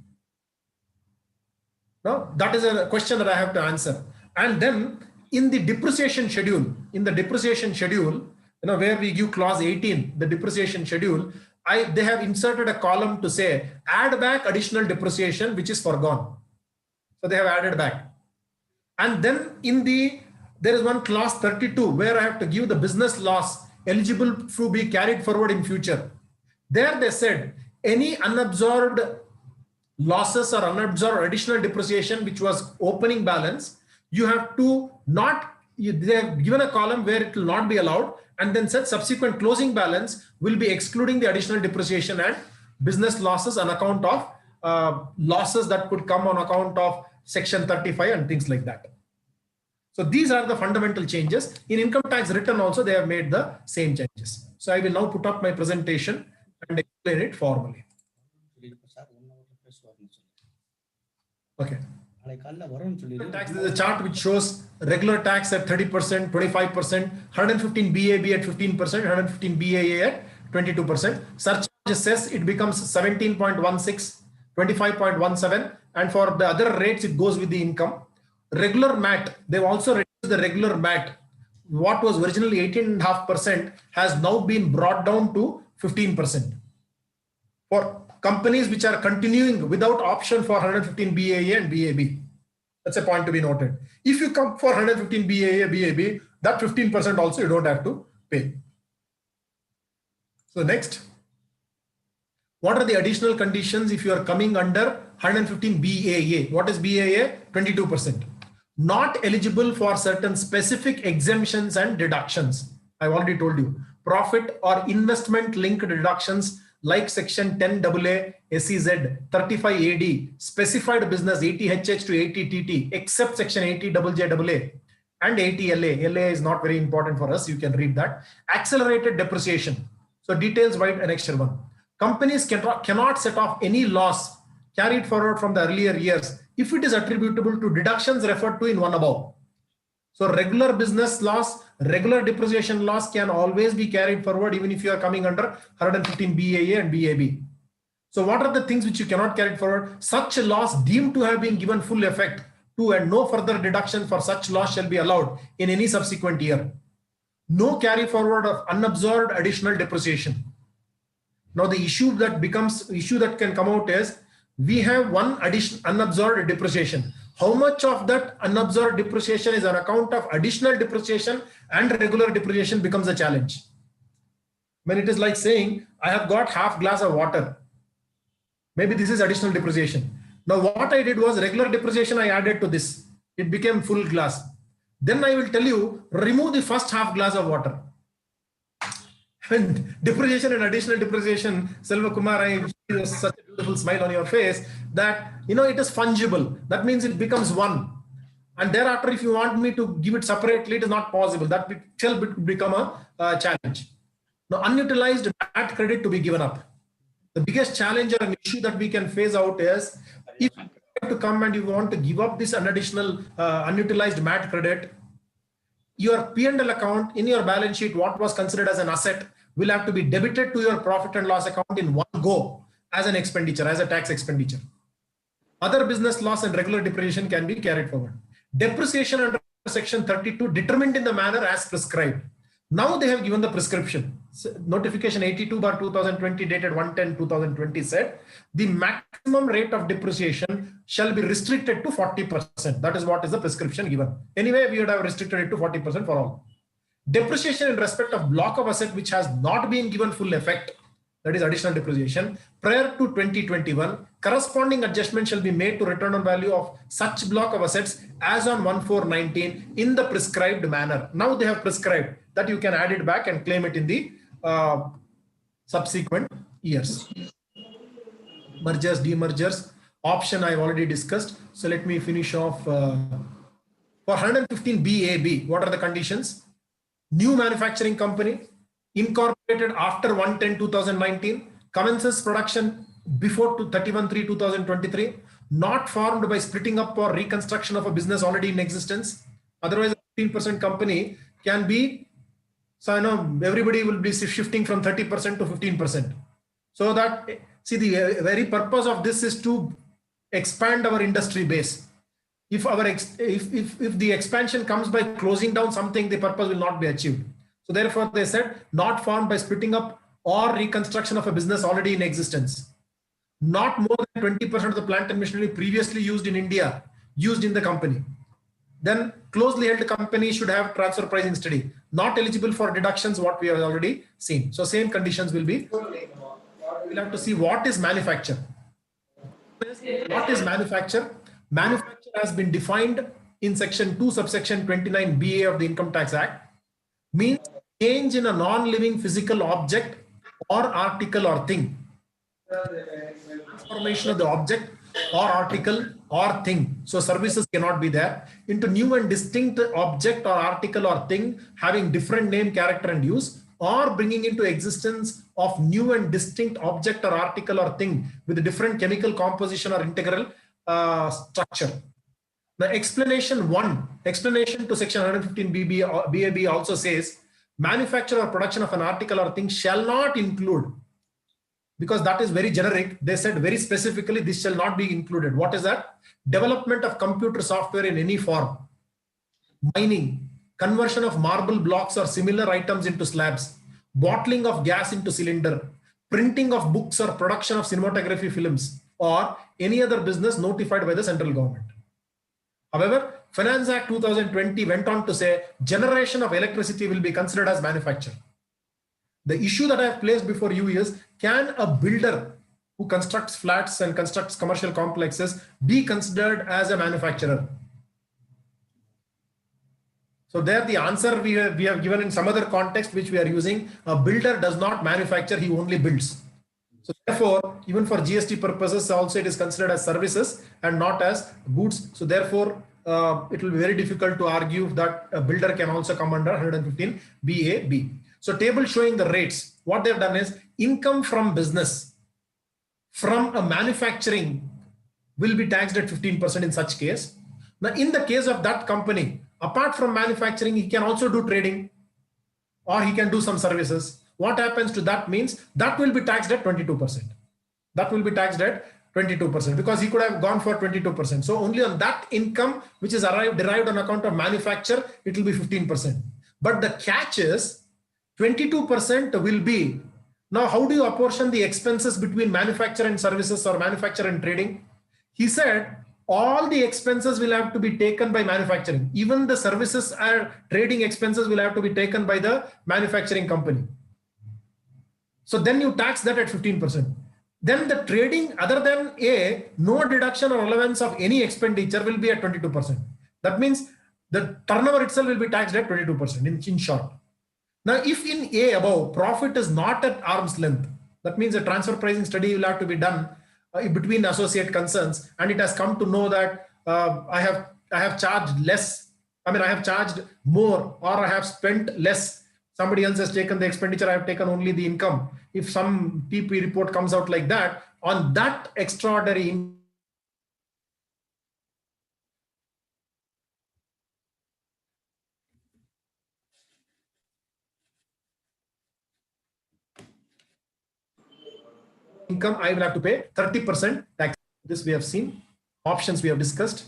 Speaker 3: No, that is a question that I have to answer. And then in the depreciation schedule, where we give clause 18, the depreciation schedule, they have inserted a column to say add back additional depreciation which is foregone. So they have added back. And then there is one clause 32 where I have to give the business loss eligible to be carried forward in future. There they said any unabsorbed losses or unabsorbed additional depreciation which was opening balance, you have to they have given a column where it will not be allowed, and then said subsequent closing balance will be excluding the additional depreciation and business losses on account of losses that could come on account of section 35 and things like that. So these are the fundamental changes. In income tax return also they have made the same changes. So I will now put up my presentation and explain it formally. Okay. Tax is a chart which shows regular tax at 30%, 25%, 115 BAB at 15%, 115 BAA at 22%. Surcharge says it becomes 17.16, 25.17, and for the other rates it goes with the income. Regular MAT, they've also reduced the regular MAT. What was originally 18.5% has now been brought down to 15%. For companies which are continuing without option for 115 BAA and BAB. That's a point to be noted. If you come for 115 BAA, BAB, that 15% also you don't have to pay. So next, what are the additional conditions if you are coming under 115 BAA? What is BAA? 22%. Not eligible for certain specific exemptions and deductions. I've already told you. Profit or investment linked deductions like section 10AA, SEZ, 35 AD, specified business 80HH to 80TT, except section 80JJAA and 80LA. LA is not very important for us. You can read that. Accelerated depreciation. So details wide annexure 1. Companies cannot set off any loss carried forward from the earlier years if it is attributable to deductions referred to in one above. So regular business loss, regular depreciation loss can always be carried forward even if you are coming under 115 BAA and BAB. So what are the things which you cannot carry forward? Such a loss deemed to have been given full effect to, and no further deduction for such loss shall be allowed in any subsequent year. No carry forward of unabsorbed additional depreciation. Now the issue that can come out is we have one additional unabsorbed depreciation. How much of that unabsorbed depreciation is on account of additional depreciation and regular depreciation becomes a challenge. When it is like saying, I have got half glass of water. Maybe this is additional depreciation. Now what I did was regular depreciation I added to this. It became full glass. Then I will tell you, remove the first half glass of water. And depreciation and additional depreciation, Selva Kumar, I see such a beautiful smile on your face that, it is fungible. That means it becomes one. And thereafter, if you want me to give it separately, it is not possible. That shall become a challenge. Now, unutilized MAT credit to be given up. The biggest challenge or an issue that we can phase out is if you have to come and you want to give up this additional unutilized MAT credit, your P&L account in your balance sheet, what was considered as an asset, will have to be debited to your profit and loss account in one go as an expenditure, as a tax expenditure. Other business loss and regular depreciation can be carried forward. Depreciation under section 32 determined in the manner as prescribed. Now they have given the prescription. Notification 82/2020 dated 1/10/2020 said the maximum rate of depreciation shall be restricted to 40%. That is what is the prescription given. Anyway, we would have restricted it to 40% for all. Depreciation in respect of block of asset which has not been given full effect, that is additional depreciation, prior to 2021, corresponding adjustment shall be made to return on value of such block of assets as on 1/4/19 in the prescribed manner. Now they have prescribed that you can add it back and claim it in the subsequent years. Mergers, demergers, option I have already discussed. So let me finish off. For 115 BAB, what are the conditions? New manufacturing company, incorporated after 1/10/2019, commences production before 31/3/2023, not formed by splitting up or reconstruction of a business already in existence. Otherwise, a 15% company can be So I know everybody will be shifting from 30% to 15%. So that, see, the very purpose of this is to expand our industry base. If the expansion comes by closing down something, the purpose will not be achieved. So therefore they said not formed by splitting up or reconstruction of a business already in existence. Not more than 20% of the plant and machinery previously used in India, used in the company. Then closely held company should have transfer pricing study. Not eligible for deductions, what we have already seen. So same conditions will be. We'll have to see what is manufacture. What is manufacture? Manufacture has been defined in section 2 subsection 29BA of the Income Tax Act. Means change in a non-living physical object or article or thing. Transformation of the object or article or thing. So services cannot be there. Into new and distinct object or article or thing having different name, character and use, or bringing into existence of new and distinct object or article or thing with a different chemical composition or integral structure. The explanation to section 115 BAB also says manufacture or production of an article or thing shall not include, because that is very generic. They said very specifically this shall not be included. What is that? Development of computer software in any form, mining, conversion of marble blocks or similar items into slabs, bottling of gas into cylinder, printing of books or production of cinematography films, or any other business notified by the central government. However, Finance Act 2020 went on to say generation of electricity will be considered as manufacture. The issue that I have placed before you is, can a builder who constructs flats and constructs commercial complexes be considered as a manufacturer? So there the answer we have given in some other context which we are using. A builder does not manufacture, he only builds. So therefore, even for GST purposes also it is considered as services and not as goods. So therefore, it will be very difficult to argue that a builder can also come under 115 BAB. So table showing the rates. What they've done is income from business from a manufacturing will be taxed at 15% in such case. Now in the case of that company, apart from manufacturing, he can also do trading or he can do some services. What happens to that means that will be taxed at 22%. That will be taxed at 22% because he could have gone for 22%. So only on that income which is derived on account of manufacture, it will be 15%. But the catch is 22% will be. Now, how do you apportion the expenses between manufacture and services or manufacture and trading? He said all the expenses will have to be taken by manufacturing. Even the services and trading expenses will have to be taken by the manufacturing company. So then you tax that at 15%. Then the trading, other than no deduction or allowance of any expenditure will be at 22%. That means the turnover itself will be taxed at 22% in short. Now, if in A above profit is not at arm's length, that means a transfer pricing study will have to be done between associate concerns, and it has come to know that I have charged less. I mean, I have charged more, or I have spent less. Somebody else has taken the expenditure. I have taken only the income. If some TP report comes out like that, on that extraordinary income, I will have to pay 30% tax. This we have seen. Options we have discussed.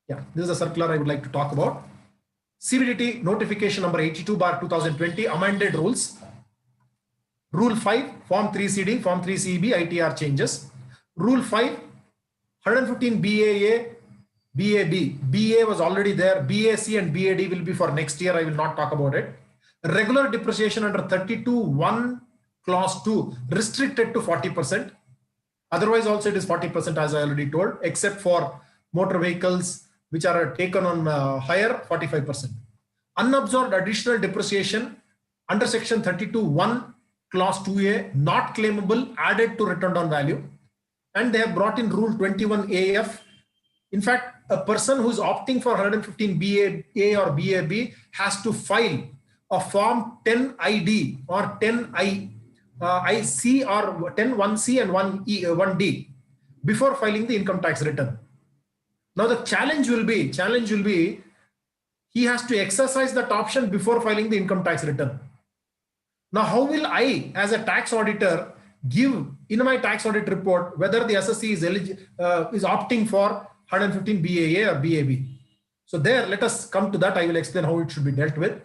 Speaker 3: Yeah, this is a circular I would like to talk about. CBDT notification number 82/2020 amended rules. Rule 5, Form 3CD, Form 3CB, ITR changes. Rule 5, 115 BAA, BAB. BA was already there. BAC and BAD will be for next year. I will not talk about it. Regular depreciation under 32(1) Clause 2 restricted to 40%. Otherwise also it is 40% as I already told, except for motor vehicles which are taken on hire, 45%. Unabsorbed additional depreciation under section 32(1) Clause 2A not claimable added to returned on value. And they have brought in Rule 21AF. In fact, a person who is opting for 115 BAA or BAB has to file a Form 10ID or 10I. IC or 10(1)C and 1D before filing the income tax return. Now the challenge will be he has to exercise that option before filing the income tax return. Now, how will I, as a tax auditor, give in my tax audit report whether the assessee is opting for 115 BAA or BAB? So there, let us come to that. I will explain how it should be dealt with.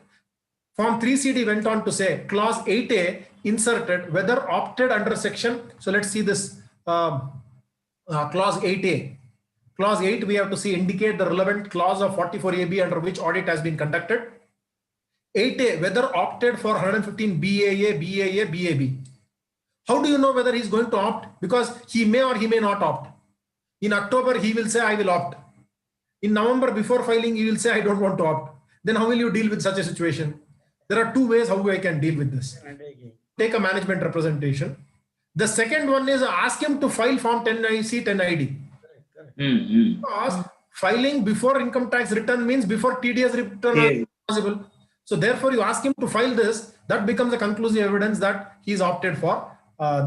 Speaker 3: Form 3CD went on to say clause 8A inserted whether opted under section. So let's see this clause 8A. Clause 8, we have to see indicate the relevant clause of 44AB under which audit has been conducted. 8A, whether opted for 115 BAA, BAA, BAB. How do you know whether he's going to opt? Because he may or he may not opt. In October, he will say, I will opt. In November, before filing, he will say, I don't want to opt. Then how will you deal with such a situation? There are two ways how I can deal with this. Take a management representation. The second one is ask him to file form 10IC, 10ID. Because filing before income tax return means before TDS return is possible. So therefore, you ask him to file this, that becomes a conclusive evidence that he's opted for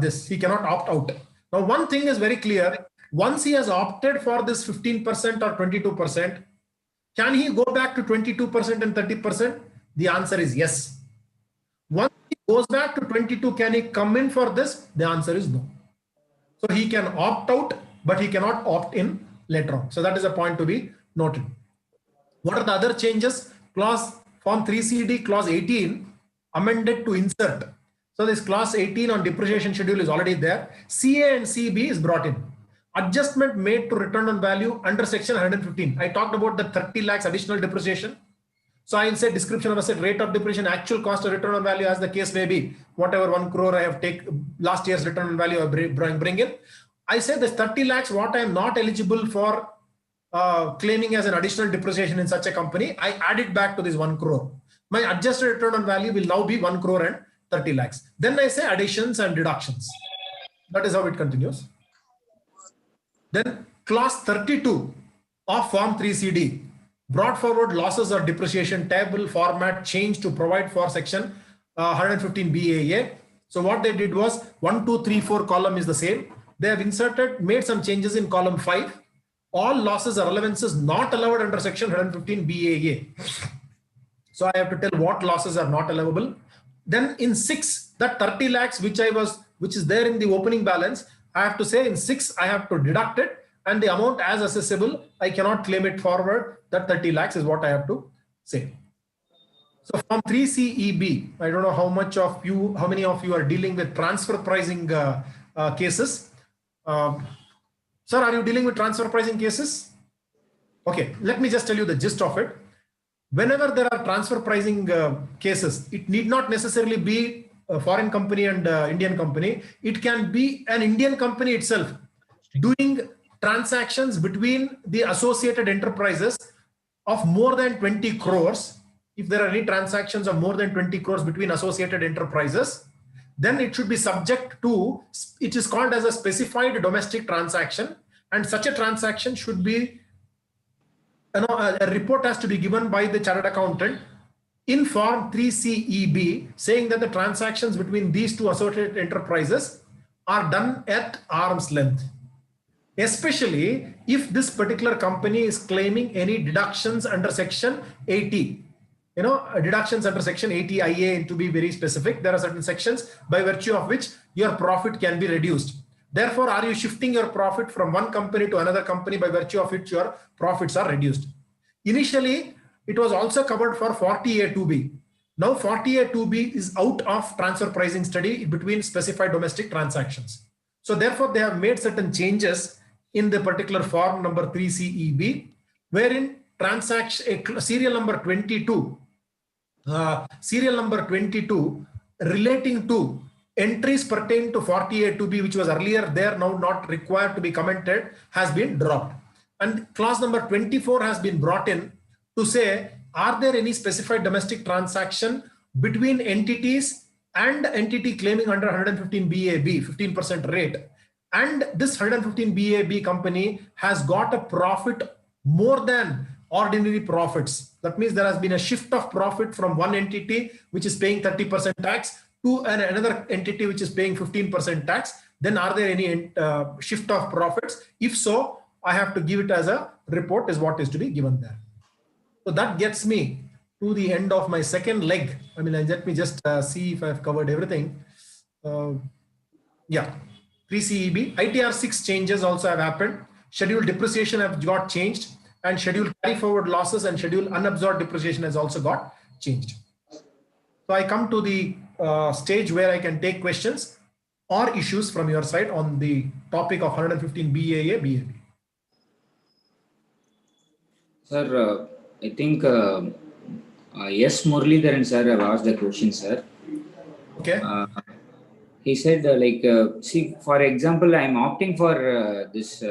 Speaker 3: this. He cannot opt out. Now, one thing is very clear. Once he has opted for this 15% or 22%, can he go back to 22% and 30%? The answer is yes. Once he goes back to 22, can he come in for this? The answer is no. So he can opt out, but he cannot opt in later on. So that is a point to be noted. What are the other changes? Clause Form 3CD, clause 18 amended to insert. So this clause 18 on depreciation schedule is already there. CA and CB is brought in. Adjustment made to return on value under section 115. I talked about the 30 lakhs additional depreciation. So I will say description of asset, rate of depreciation, actual cost of return on value as the case may be. Whatever 1 crore I have taken last year's return on value I bring in. I say this 30 lakhs what I am not eligible for claiming as an additional depreciation in such a company, I add it back to this 1 crore. My adjusted return on value will now be 1 crore and 30 lakhs. Then I say additions and deductions. That is how it continues. Then clause 32 of Form 3CD brought forward losses or depreciation table format change to provide for section 115 BAA. So what they did was 1, 2, 3, 4 column is the same. They have made some changes in column 5. All losses or allowances not allowed under section 115 BAA. So I have to tell what losses are not allowable. Then in 6, that 30 lakhs which is there in the opening balance, I have to say in 6 I have to deduct it, and the amount as assessable I cannot claim it forward. That 30 lakhs is what I have to say. So from 3CEB, I don't know how many of you are dealing with transfer pricing cases. Sir, are you dealing with transfer pricing cases? Okay, let me just tell you the gist of it. Whenever there are transfer pricing cases, it need not necessarily be a foreign company and Indian company. It can be an Indian company itself doing transactions between the associated enterprises of more than 20 crores. If there are any transactions of more than 20 crores between associated enterprises, then it should be subject to, it is called as a specified domestic transaction, and such a transaction should be, a report has to be given by the chartered accountant in Form 3CEB saying that the transactions between these two associated enterprises are done at arm's length. Especially if this particular company is claiming any deductions under section 80. Deductions under section 80IA, to be very specific, there are certain sections by virtue of which your profit can be reduced. Therefore, are you shifting your profit from one company to another company by virtue of which your profits are reduced? Initially, it was also covered for 40A2B. Now 40A2B is out of transfer pricing study between specified domestic transactions. So therefore, they have made certain changes in the particular form number 3CEB, wherein serial number 22 relating to entries pertaining to 40A2B, which was earlier there, now not required to be commented, has been dropped. And clause number 24 has been brought in to say, are there any specified domestic transaction between entities and entity claiming under 115 BAB, 15% rate, and this 115 BAB company has got a profit more than ordinary profits. That means there has been a shift of profit from one entity which is paying 30% tax to another entity which is paying 15% tax. Then are there any shift of profits? If so, I have to give it as a report is what is to be given there. So that gets me to the end of my second leg. I mean, let me just see if I've covered everything. Yeah, 3CEB, ITR 6 changes also have happened. Scheduled depreciation have got changed, and scheduled carry forward losses and scheduled unabsorbed depreciation has also got changed. So I come to the stage where I can take questions or issues from your side on the topic of 115 BAA, BAB.
Speaker 6: Sir, I think yes, Muralidharan sir have asked the question, sir.
Speaker 3: Okay.
Speaker 6: He said see, for example, I'm opting for this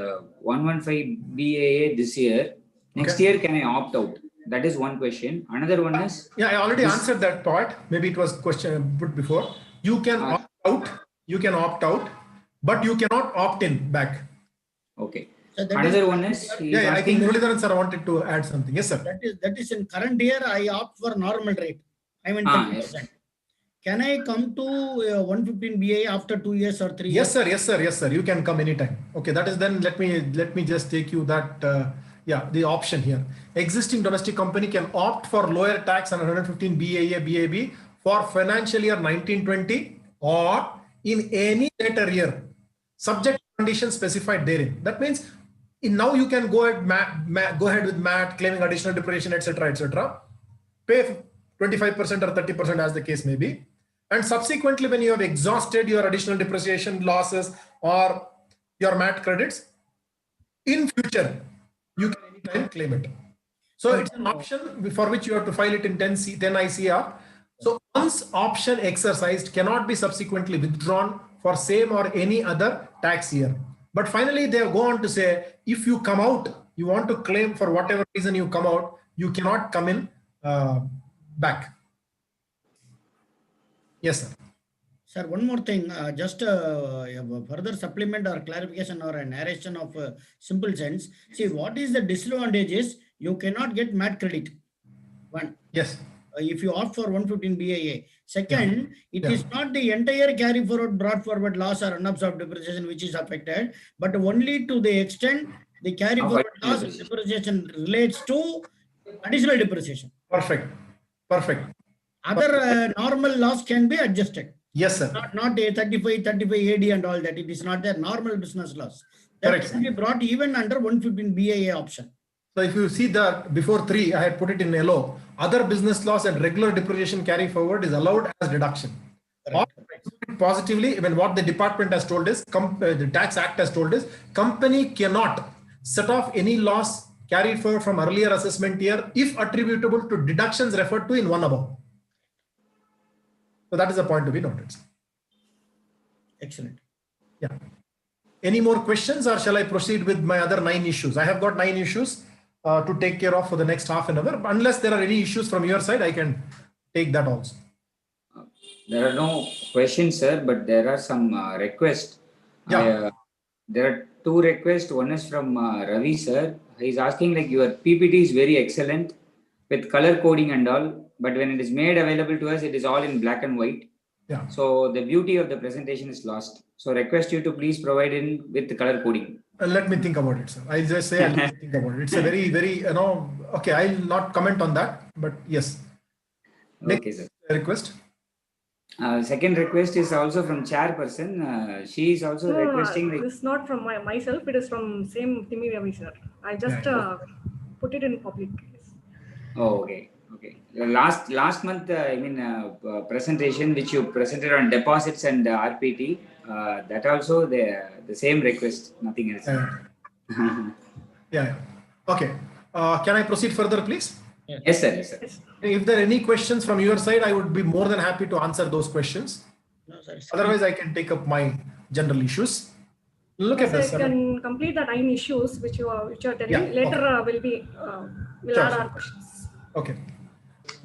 Speaker 6: 115 BAA this year. Next year, can I opt out? That is one question. Another one is...
Speaker 3: Yeah, I already answered that part. Maybe it was question put before. You can opt out. You can opt out, but you cannot opt in back.
Speaker 6: Okay. So another one is...
Speaker 3: Yeah, I think Muralidharan sir wanted to add something. Yes, sir.
Speaker 5: That is in current year, I opt for normal rate. I mean 10%. Yes. Can I come to 115 BA after 2 years or 3 years?
Speaker 3: Yes, sir. Yes, sir. Yes, sir. You can come anytime. Okay, that is then let me just take you that the option here. Existing domestic company can opt for lower tax on 115 BAA BAB for financial year 1920 or in any later year, subject to conditions specified therein. That means now you can go ahead with MAT, claiming additional depreciation, etc., pay 25% or 30% as the case may be. And subsequently, when you have exhausted your additional depreciation losses or your MAT credits, in future, you can anytime claim it. So it's an option for which you have to file it in 10 ICR. So once option exercised cannot be subsequently withdrawn for same or any other tax year. But finally, they go on to say, if you come out, you want to claim for whatever reason you come out, you cannot come in back. Yes, sir.
Speaker 5: Sir, one more thing, just a further supplement or clarification or a narration of simple sense. See, what is the disadvantage is you cannot get MAT credit. One.
Speaker 3: Yes.
Speaker 5: If you opt for 115 BAA. Second, it is not the entire carry forward, brought forward loss or unabsorbed depreciation which is affected, but only to the extent the carry forward loss and depreciation relates to additional depreciation.
Speaker 3: Perfect. Perfect.
Speaker 5: Other normal loss can be adjusted.
Speaker 3: Yes, sir.
Speaker 5: Not a 35 AD and all that. It is not their normal business loss. That can be brought even under 115 BAA option.
Speaker 3: So if you see that before 3, I had put it in yellow. Other business loss and regular depreciation carry forward is allowed as deduction. Positively, when what the department has told is, the Tax Act has told is, company cannot set off any loss carried forward from earlier assessment year if attributable to deductions referred to in one above. So that is a point to be noted.
Speaker 5: Excellent.
Speaker 3: Yeah. Any more questions, or shall I proceed with my other 9 issues? I have got 9 issues to take care of for the next half an hour. Unless there are any issues from your side, I can take that also.
Speaker 6: There are no questions, sir, but there are some requests.
Speaker 3: Yeah.
Speaker 6: There are 2 requests. One is from Ravi, sir. He's asking, like, your PPT is very excellent with color coding and all, but when it is made available to us, it is all in black and white.
Speaker 3: Yeah.
Speaker 6: So the beauty of the presentation is lost. So request you to please provide in with the color coding.
Speaker 3: Let me think about it, sir. I just say I'll think about it. It's a very, very, okay, I'll not comment on that, but yes.
Speaker 6: Okay, sir.
Speaker 3: Request.
Speaker 6: Second request is also from chairperson. She is also requesting.
Speaker 1: Like, it's not from myself. It is from same Timi Ravi, sir. I just put it in public.
Speaker 6: Oh, okay. Okay. Last month, presentation which you presented on deposits and RPT, that also the same request, nothing else.
Speaker 3: Yeah. Okay. Can I proceed further, please?
Speaker 6: Yes, sir. Yes, sir.
Speaker 3: If there are any questions from your side, I would be more than happy to answer those questions.
Speaker 5: No, sir.
Speaker 3: Otherwise, I can take up my general issues. Look at this.
Speaker 1: I can complete the 9 issues which you are telling.
Speaker 3: Yeah,
Speaker 1: Later we'll add our questions.
Speaker 3: Okay.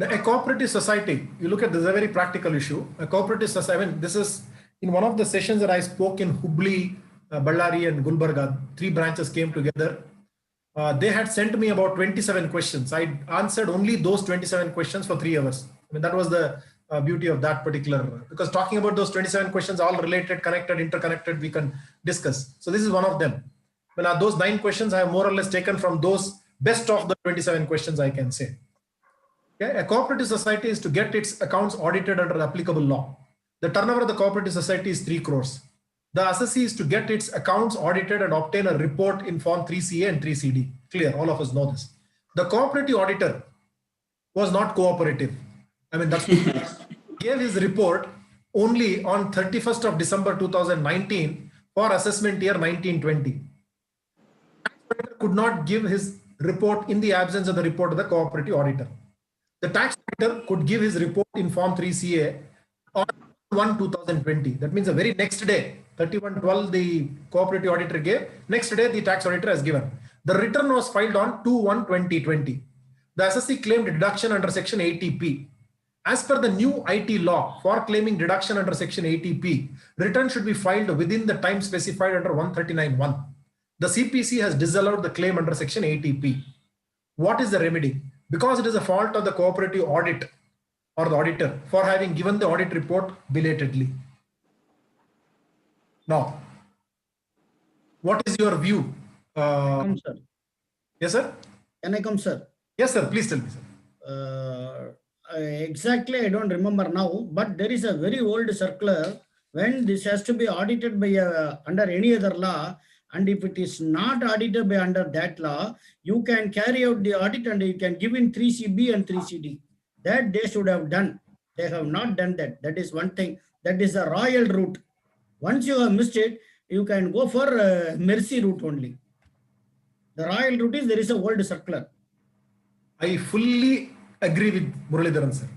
Speaker 3: A cooperative society, you look at this is a very practical issue. A cooperative society, I mean, this is in one of the sessions that I spoke in Hubli, Ballari and Gulbarga, 3 branches came together. They had sent me about 27 questions. I answered only those 27 questions for 3 hours. I mean, that was the beauty of that particular, because talking about those 27 questions, all related, connected, interconnected, we can discuss. So this is one of them. When those 9 questions I have more or less taken from those best of the 27 questions, I can say. Okay? A cooperative society is to get its accounts audited under the applicable law. The turnover of the cooperative society is 3 crores. The assessee is to get its accounts audited and obtain a report in form 3CA and 3CD. Clear, all of us know this. The cooperative auditor was not cooperative. I mean, that's gave his report only on 31st of December 2019 for assessment year 1920. Could not give his report in the absence of the report of the cooperative auditor. The tax auditor could give his report in form 3CA on 1/2020. That means the very next day, 31/12, the cooperative auditor gave. Next day, the tax auditor has given. The return was filed on 2/1/2020. The assessee claimed deduction under section 80P. As per the new IT law, for claiming deduction under section 80P, return should be filed within the time specified under 139(1). The CPC has disallowed the claim under section 80P. What is the remedy? Because it is a fault of the cooperative audit or the auditor for having given the audit report belatedly. Now, what is your view?
Speaker 5: Come, sir.
Speaker 3: Yes, sir?
Speaker 5: Can I come, sir?
Speaker 3: Yes, sir. Please tell me, sir.
Speaker 5: Exactly, I don't remember now, but there is a very old circular when this has to be audited by under any other law, and if it is not audited by under that law, you can carry out the audit and you can give in 3CB and 3CD. That they should have done. They have not done that. That is one thing. That is a royal route. Once you have missed it, you can go for mercy route only. The royal route is there is a old circular.
Speaker 3: I fully agree with Muralidharan, sir.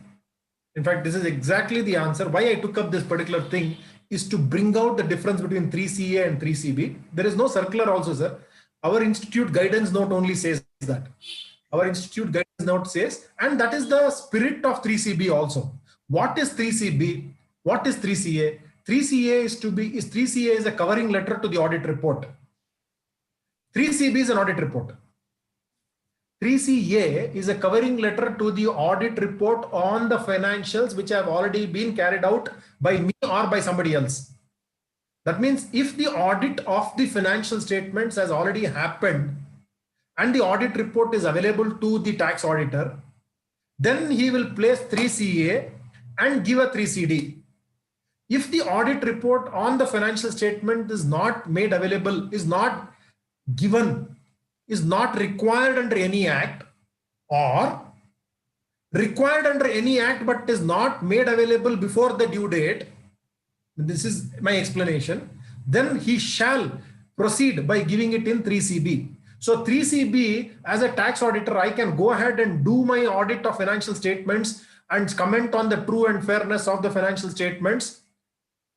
Speaker 3: In fact, this is exactly the answer. Why I took up this particular thing is to bring out the difference between 3CA and 3CB. There is no circular also, sir. Our institute guidance note only says that. Our institute guidance note says, and that is the spirit of 3CB also. What is 3CB? What is 3CA? 3CA is a covering letter to the audit report. 3CB is an audit report. 3CA is a covering letter to the audit report on the financials which have already been carried out by me or by somebody else. That means if the audit of the financial statements has already happened and the audit report is available to the tax auditor, then he will place 3CA and give a 3CD. If the audit report on the financial statement is not made available, is not given, is not required under any act, or required under any act but is not made available before the due date, this is my explanation, then he shall proceed by giving it in 3CB. So 3CB, as a tax auditor, I can go ahead and do my audit of financial statements and comment on the true and fairness of the financial statements.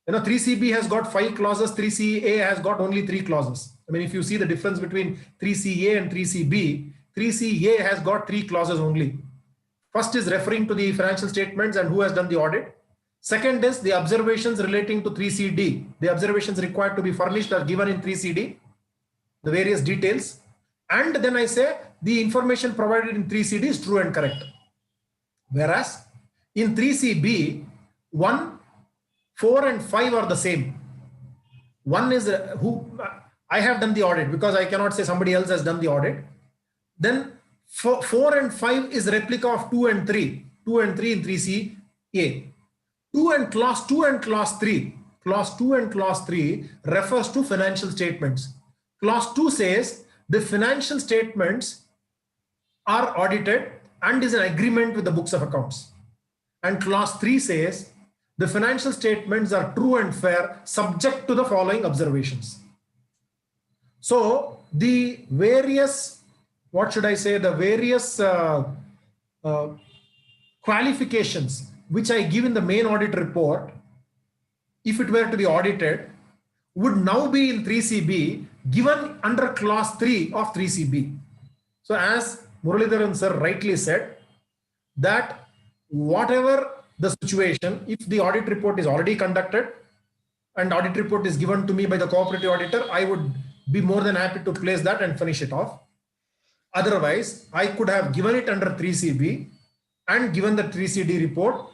Speaker 3: 3CB has got 5 clauses, 3CA has got only 3 clauses. I mean, if you see the difference between 3CA and 3CB, 3CA has got 3 clauses only. First is referring to the financial statements and who has done the audit. Second is the observations relating to 3CD. The observations required to be furnished are given in 3CD, the various details. And then I say the information provided in 3CD is true and correct. Whereas in 3CB, 1, 4 and 5 are the same. 1 is who I have done the audit, because I cannot say somebody else has done the audit. Then 4 and 5 is replica of 2 and 3. 2 and 3 in 3CA. Clause 2 and clause 3. Clause 2 and clause 3 refers to financial statements. Clause 2 says the financial statements are audited and is an agreement with the books of accounts. And clause 3 says the financial statements are true and fair subject to the following observations. So the various, what should I say, the various qualifications which I give in the main audit report, if it were to be audited, would now be in 3CB given under clause 3 of 3CB. So as Muralidharan sir rightly said, that whatever the situation, if the audit report is already conducted and audit report is given to me by the cooperative auditor, I would be more than happy to place that and finish it off. Otherwise, I could have given it under 3CB and given the 3CD report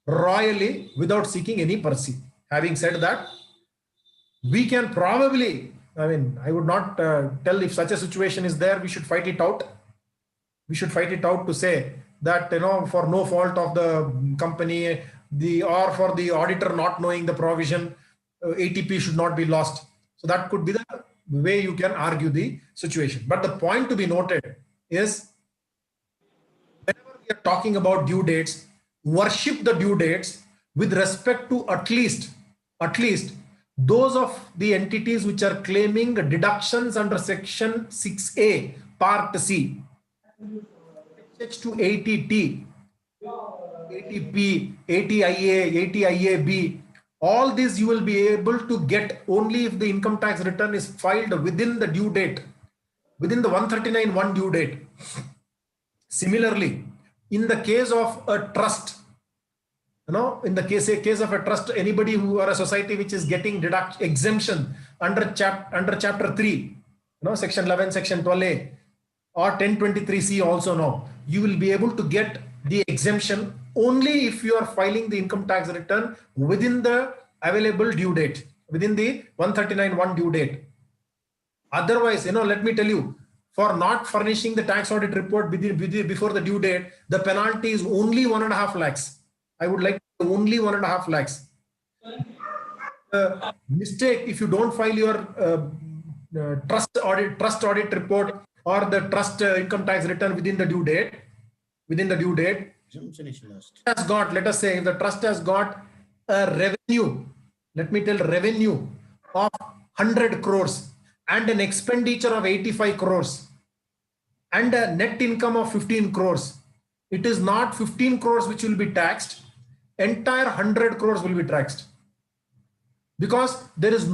Speaker 3: royally without seeking any mercy. Having said that, we can probably, I mean, I would not tell if such a situation is there, we should fight it out. We should fight it out to say that, for no fault of the company, or for the auditor not knowing the provision, ATP should not be lost. So that could be the way you can argue the situation. But the point to be noted is, whenever we are talking about due dates, worship the due dates with respect to at least those of the entities which are claiming deductions under section 6A part C, H to 80T, 80P, 80IA, 80IAB. All these you will be able to get only if the income tax return is filed within the due date, within the 139(1) due date. Similarly, in the case of a trust, in the case of a trust, anybody who are a society which is getting exemption under chapter 3, section 11, section 12A or 1023C also now, you will be able to get the exemption only if you are filing the income tax return within the available due date, within the 139(1) due date. Otherwise, let me tell you, for not furnishing the tax audit report before the due date, the penalty is only 1.5 lakhs. I would like only 1.5 lakhs. Mistake if you don't file your trust audit report or the trust income tax return within the due date. Has got, let us say, if the trust has got a revenue, revenue of 100 crores and an expenditure of 85 crores and a net income of 15 crores. It is not 15 crores which will be taxed, entire 100 crores will be taxed. Because there is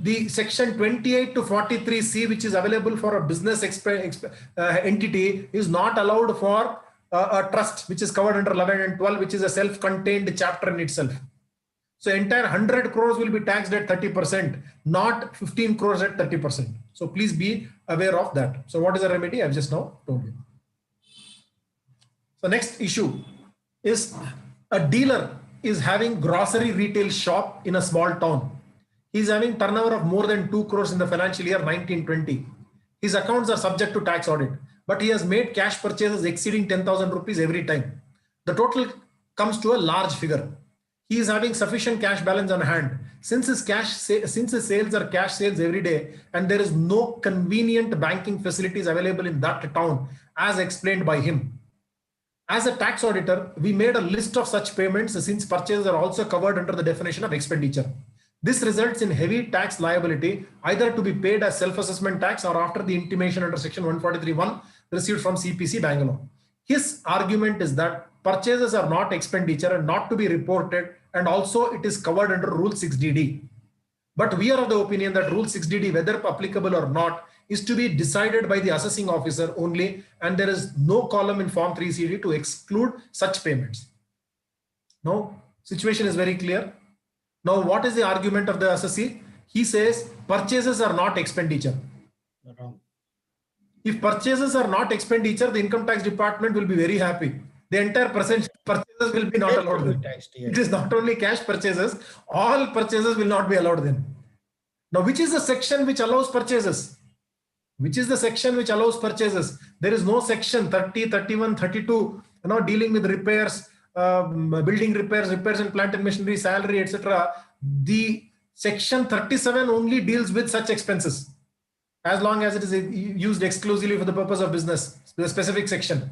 Speaker 3: the section 28 to 43C which is available for a business entity is not allowed for a trust which is covered under 11 and 12, which is a self-contained chapter in itself. So entire 100 crores will be taxed at 30%, not 15 crores at 30%. So please be aware of that. So what is the remedy? I've just now told you. So next issue is, a dealer is having grocery retail shop in a small town. He's having turnover of more than 2 crores in the financial year 1920. His accounts are subject to tax audit, but he has made cash purchases exceeding 10,000 rupees every time. The total comes to a large figure. He is having sufficient cash balance on hand. Since his sales are cash sales every day and there is no convenient banking facilities available in that town as explained by him. As a tax auditor, we made a list of such payments since purchases are also covered under the definition of expenditure. This results in heavy tax liability either to be paid as self-assessment tax or after the intimation under section 143(1) received from CPC Bangalore. His argument is that purchases are not expenditure and not to be reported, and also it is covered under Rule 6DD. But we are of the opinion that Rule 6DD, whether applicable or not, is to be decided by the assessing officer only, and there is no column in Form 3CD to exclude such payments. Now, situation is very clear. Now, what is the argument of the assessee? He says purchases are not expenditure.
Speaker 5: Wrong.
Speaker 3: If purchases are not expenditure, the income tax department will be very happy. The entire purchases will be not allowed then. It is not only cash purchases, all purchases will not be allowed then. Now, which is the section which allows purchases? Which is the section which allows purchases? There is no section 30, 31, 32, dealing with repairs, building repairs in plant and machinery, salary, etc. The section 37 only deals with such expenses, as long as it is used exclusively for the purpose of business, the specific section.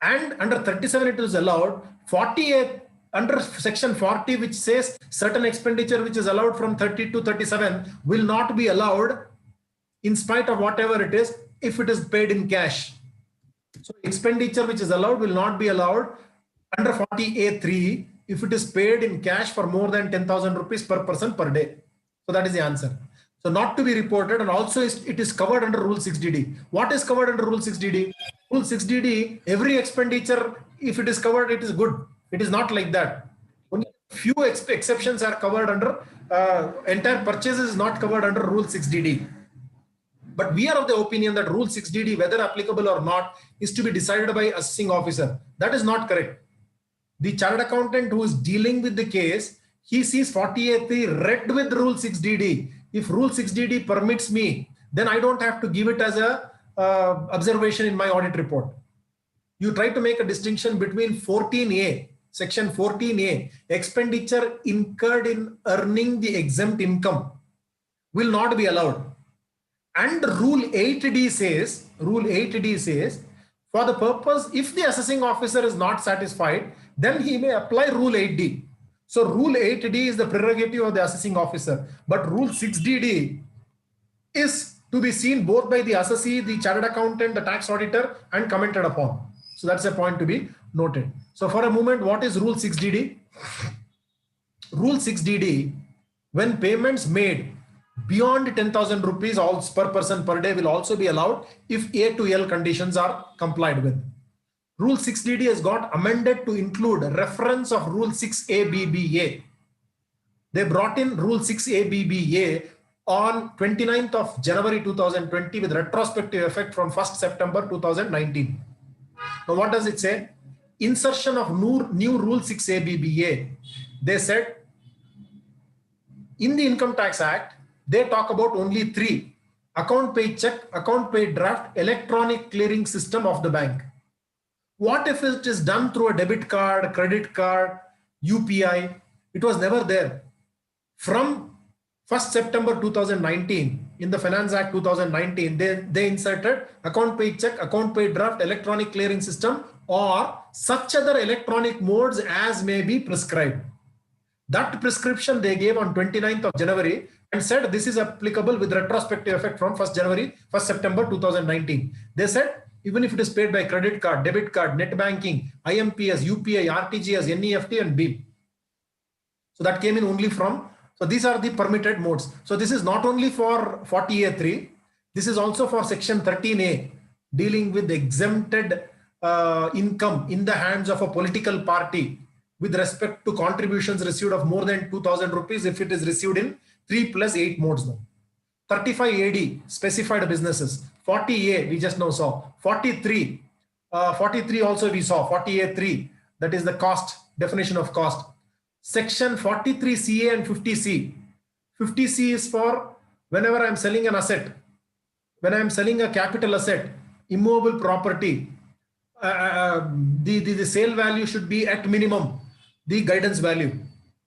Speaker 3: And under 37 it is allowed. 48 under section 40, which says certain expenditure which is allowed from 30 to 37 will not be allowed in spite of whatever it is if it is paid in cash. So expenditure which is allowed will not be allowed under 40A3 if it is paid in cash for more than 10,000 rupees per person per day. So that is the answer. So not to be reported, and also it is covered under Rule 6DD. What is covered under Rule 6DD? Rule 6DD, every expenditure, if it is covered, it is good. It is not like that. Only few exceptions are covered under, entire purchases is not covered under Rule 6DD. But we are of the opinion that Rule 6DD, whether applicable or not, is to be decided by assessing officer. That is not correct. The chartered accountant who is dealing with the case, he sees 48 read with Rule 6DD. If Rule 6DD permits me, then I don't have to give it as a observation in my audit report. you try to make a distinction between 14A, section 14A, expenditure incurred in earning the exempt income will not be allowed. And rule 8D says, for the purpose, if the assessing officer is not satisfied, then he may apply rule 8D. So rule 8D is the prerogative of the assessing officer, but rule 6DD is to be seen both by the assessee, the chartered accountant, the tax auditor, and commented upon. So that's a point to be noted. So for a moment, what is rule 6DD? Rule 6DD, when payments made beyond 10,000 rupees all per person per day will also be allowed if A to L conditions are complied with. Rule 6DD has got amended to include reference of rule 6ABBA. They brought in rule 6ABBA on 29th of January 2020 with retrospective effect from 1st September 2019. Now what does it say? Insertion of new rule 6ABBA. They said in the Income Tax Act, they talk about only three: account paid check, account paid draft, electronic clearing system of the bank. What if it is done through a debit card, credit card, UPI? It was never there. From 1st September 2019, in the Finance Act 2019, they inserted account paid check, account paid draft, electronic clearing system, or such other electronic modes as may be prescribed. That prescription they gave on 29th of January and said this is applicable with retrospective effect from 1st September 2019. They said even if it is paid by credit card, debit card, net banking, IMPS, UPI, RTGS, NEFT, and BIM. So that came in only from, so these are the permitted modes. So this is not only for 40A3, this is also for section 13A, dealing with exempted income in the hands of a political party with respect to contributions received of more than 2,000 rupees if it is received in 3+8 modes now. 35AD, specified businesses. 40A, we just now saw. 43 also we saw. 40A3, that is the cost, definition of cost. Section 43CA and 50C. 50C is for whenever I'm selling an asset, when I'm selling a capital asset, immovable property, the sale value should be at minimum the guidance value.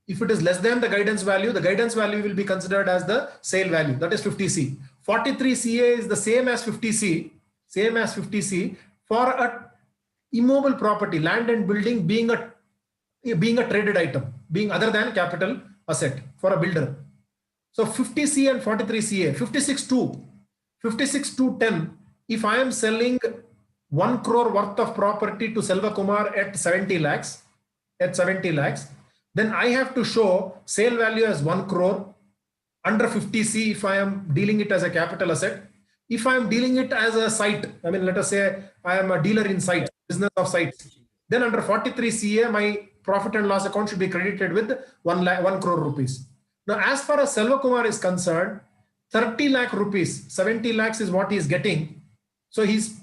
Speaker 3: If it is less than the guidance value will be considered as the sale value. That is 50C. 43CA is the same as 50C for a immovable property, land and building being a traded item, being other than capital asset for a builder. So 50C and 43CA, 56.2.10, if I am selling 1 crore worth of property to Selva Kumar at 70 lakhs, then I have to show sale value as 1 crore under 50C if I am dealing it as a capital asset. If I am dealing it as a site, I mean, let us say I am a dealer in sites, business of sites, then under 43CA, my profit and loss account should be credited with 1 crore rupees. Now, as far as Selva Kumar is concerned, 30 lakh rupees, 70 lakhs is what he is getting. So he's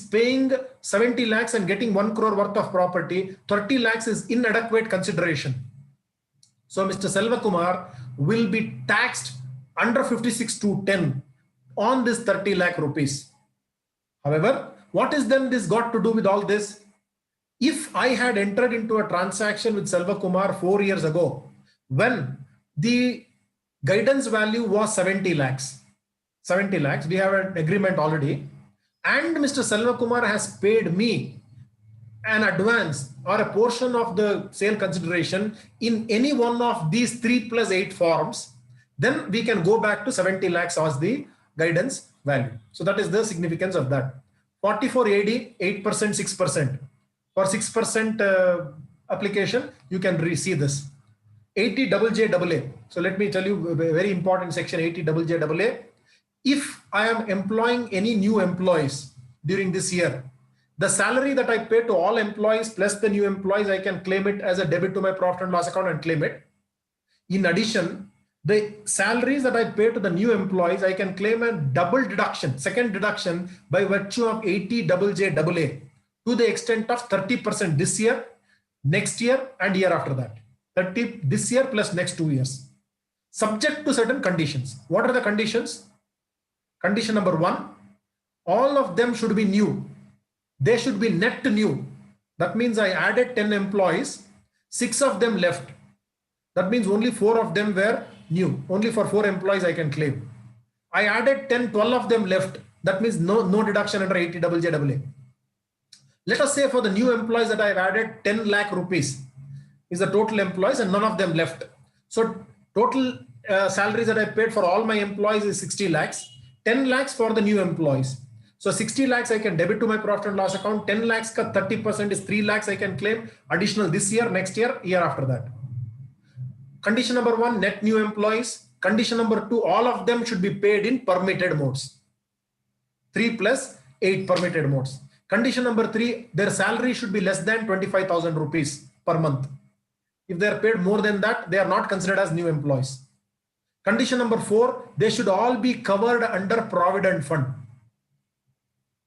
Speaker 3: paying 70 lakhs and getting 1 crore worth of property. 30 lakhs is inadequate consideration. So Mr. Selva Kumar will be taxed under 56.2.10 on this 30 lakh rupees. However, what is then this got to do with all this? If I had entered into a transaction with Selva Kumar 4 years ago, when the guidance value was 70 lakhs, we have an agreement already, and Mr. Selva Kumar has paid me an advance or a portion of the sale consideration in any one of these 3+8 forms, then we can go back to 70 lakhs as the guidance value. So that is the significance of that. 44AD, 8%, 6%. For 6% application, you can see this. 80JJAA. So let me tell you a very important section, 80JJAA. If I am employing any new employees during this year, the salary that I pay to all employees plus the new employees, I can claim it as a debit to my profit and loss account and claim it. In addition, the salaries that I pay to the new employees, I can claim a double deduction, second deduction by virtue of 80JJAA to the extent of 30% this year, next year, and year after that. 30 this year plus next 2 years, subject to certain conditions. What are the conditions? Condition number 1, all of them should be new. they should be net new. That means I added 10 employees, 6 of them left. That means only 4 of them were new. Only for 4 employees I can claim. I added 10, 12 of them left. That means no deduction under 80JJAA. Let us say for the new employees that I've added 10 lakh rupees is the total employees and none of them left. So total salaries that I paid for all my employees is 60 lakhs, 10 lakhs for the new employees. So 60 lakhs I can debit to my profit and loss account. 10 lakhs ka 30% is 3 lakhs I can claim additional this year, next year, year after that. Condition number 1, net new employees. Condition number 2, all of them should be paid in permitted modes. 3 plus 8 permitted modes. Condition number 3, their salary should be less than 25,000 rupees per month. If they are paid more than that, they are not considered as new employees. Condition number 4, they should all be covered under Provident Fund.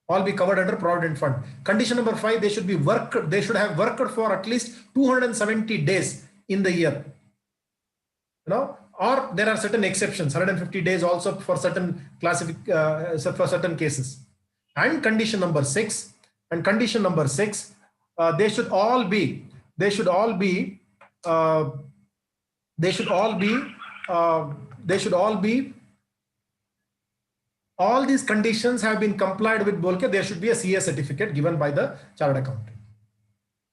Speaker 3: All be covered under Provident Fund. Condition number 5, they should have worked for at least 270 days in the year. Or there are certain exceptions, 150 days also for certain for certain cases. And condition number 6, they should all be all these conditions have been complied with Bolke. There should be a CA certificate given by the chartered accountant.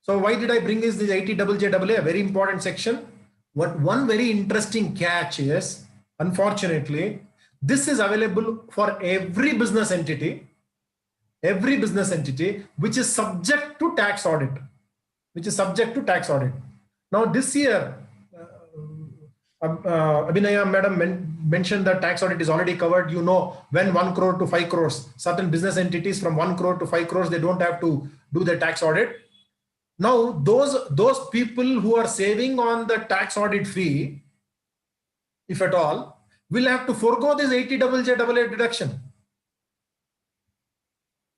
Speaker 3: So why did I bring this 80JJAA? A very important section. One very interesting catch is, unfortunately, this is available for every business entity which is subject to tax audit. Now this year, Abhinaya madam mentioned that tax audit is already covered. You know, when 1 crore to 5 crores, certain business entities from 1 crore to 5 crores, they don't have to do the tax audit. Now, those people who are saving on the tax audit fee, if at all, will have to forego this 80JJAA deduction.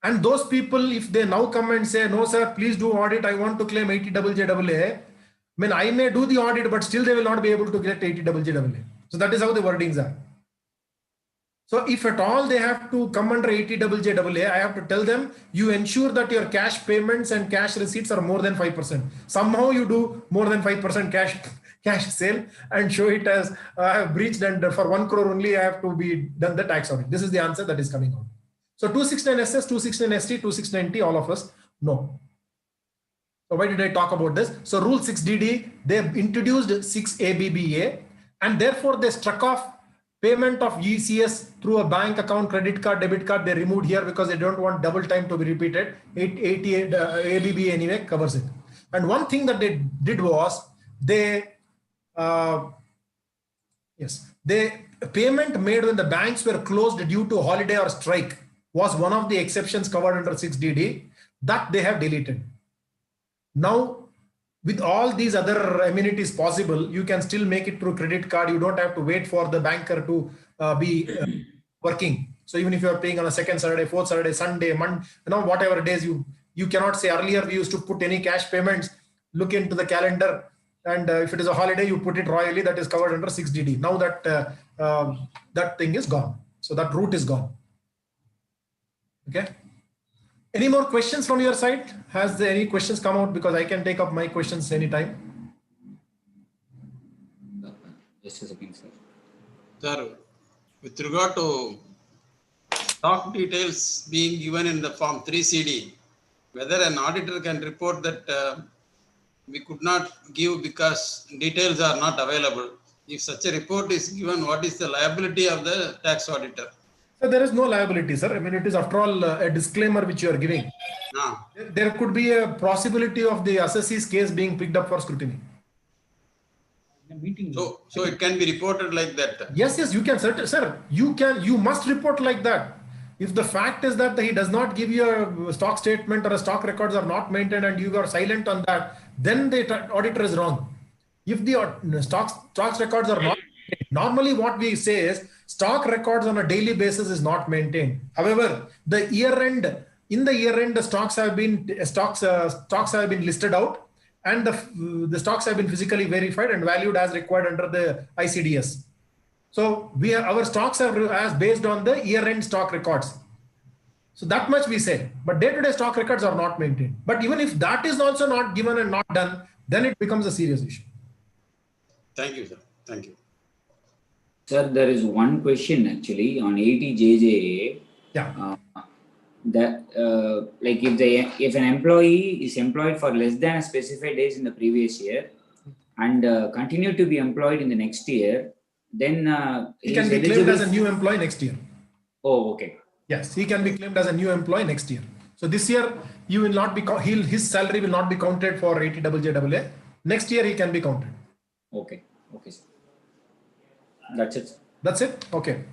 Speaker 3: And those people, if they now come and say, no, sir, please do audit, I want to claim 80JJAA, I may do the audit, but still they will not be able to get 80JJAA. So that is how the wordings are. So if at all they have to come under 80JJAA, I have to tell them, you ensure that your cash payments and cash receipts are more than 5%. Somehow you do more than 5% cash sale and show it as I have breached, and for 1 crore only I have to be done the tax audit. This is the answer that is coming out. So 269 SS, 269 ST, 269T, all of us know. So why did I talk about this? So rule 6DD, they introduced 6 ABBA, and therefore they struck off payment of ECS through a bank account, credit card, debit card. They removed here because they don't want double time to be repeated. 88 ABBA anyway covers it. And one thing that they did was the payment made when the banks were closed due to holiday or strike was one of the exceptions covered under 6DD that they have deleted. Now, with all these other amenities possible, you can still make it through credit card. You don't have to wait for the banker to be working. So even if you are paying on a second Saturday, fourth Saturday, Sunday, Monday, whatever days, you cannot say earlier we used to put any cash payments, look into the calendar, and if it is a holiday, you put it royally. That is covered under 6DD. Now that that thing is gone. So that route is gone. Okay. Any more questions from your side? Has there any questions come out? Because I can take up my questions anytime.
Speaker 6: Just a second, sir.
Speaker 4: Sir, with regard to stock details being given in the form 3CD, whether an auditor can report that we could not give because details are not available. If such a report is given, what is the liability of the tax auditor?
Speaker 3: So there is no liability, sir. it is after all a disclaimer which you are giving. There could be a possibility of the assessee's case being picked up for scrutiny.
Speaker 4: So it can be reported like that.
Speaker 3: Yes, you can, sir. You must report like that. If the fact is that he does not give you a stock statement or a stock records are not maintained and you are silent on that, then the auditor is wrong. If the stocks records are not maintained, normally what we say is stock records on a daily basis is not maintained. However, in the year end, the stocks have been listed out, and the stocks have been physically verified and valued as required under the ICDS. So our stocks are as based on the year end stock records. So that much we say, but day-to-day stock records are not maintained. But even if that is also not given and not done, then it becomes a serious issue.
Speaker 4: Thank you, sir. Thank you.
Speaker 6: Sir, there is one question actually on 80JJA.
Speaker 3: Yeah.
Speaker 6: Like if an employee is employed for less than a specified days in the previous year and continue to be employed in the next year, then
Speaker 3: he can be claimed as a new employee next year.
Speaker 6: Oh, okay.
Speaker 3: Yes, he can be claimed as a new employee next year. So this year you will not be his salary will not be counted for 80JJA. Next year he can be counted.
Speaker 6: Okay. Okay, sir. That's it.
Speaker 3: That's it. Okay.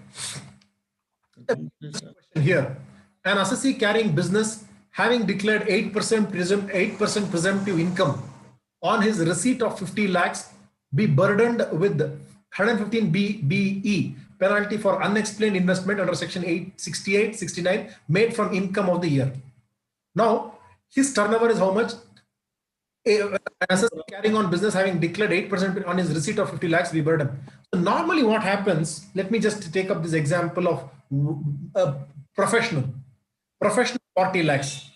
Speaker 3: Here, an assessee carrying business having declared 8% presumptive income on his receipt of 50 lakhs be burdened with 115 BE penalty for unexplained investment under section 868-69 made from income of the year. Now, his turnover is how much? An assessee carrying on business having declared 8% on his receipt of 50 lakhs be burdened. So normally what happens, let me just take up this example of a professional 40 lakhs.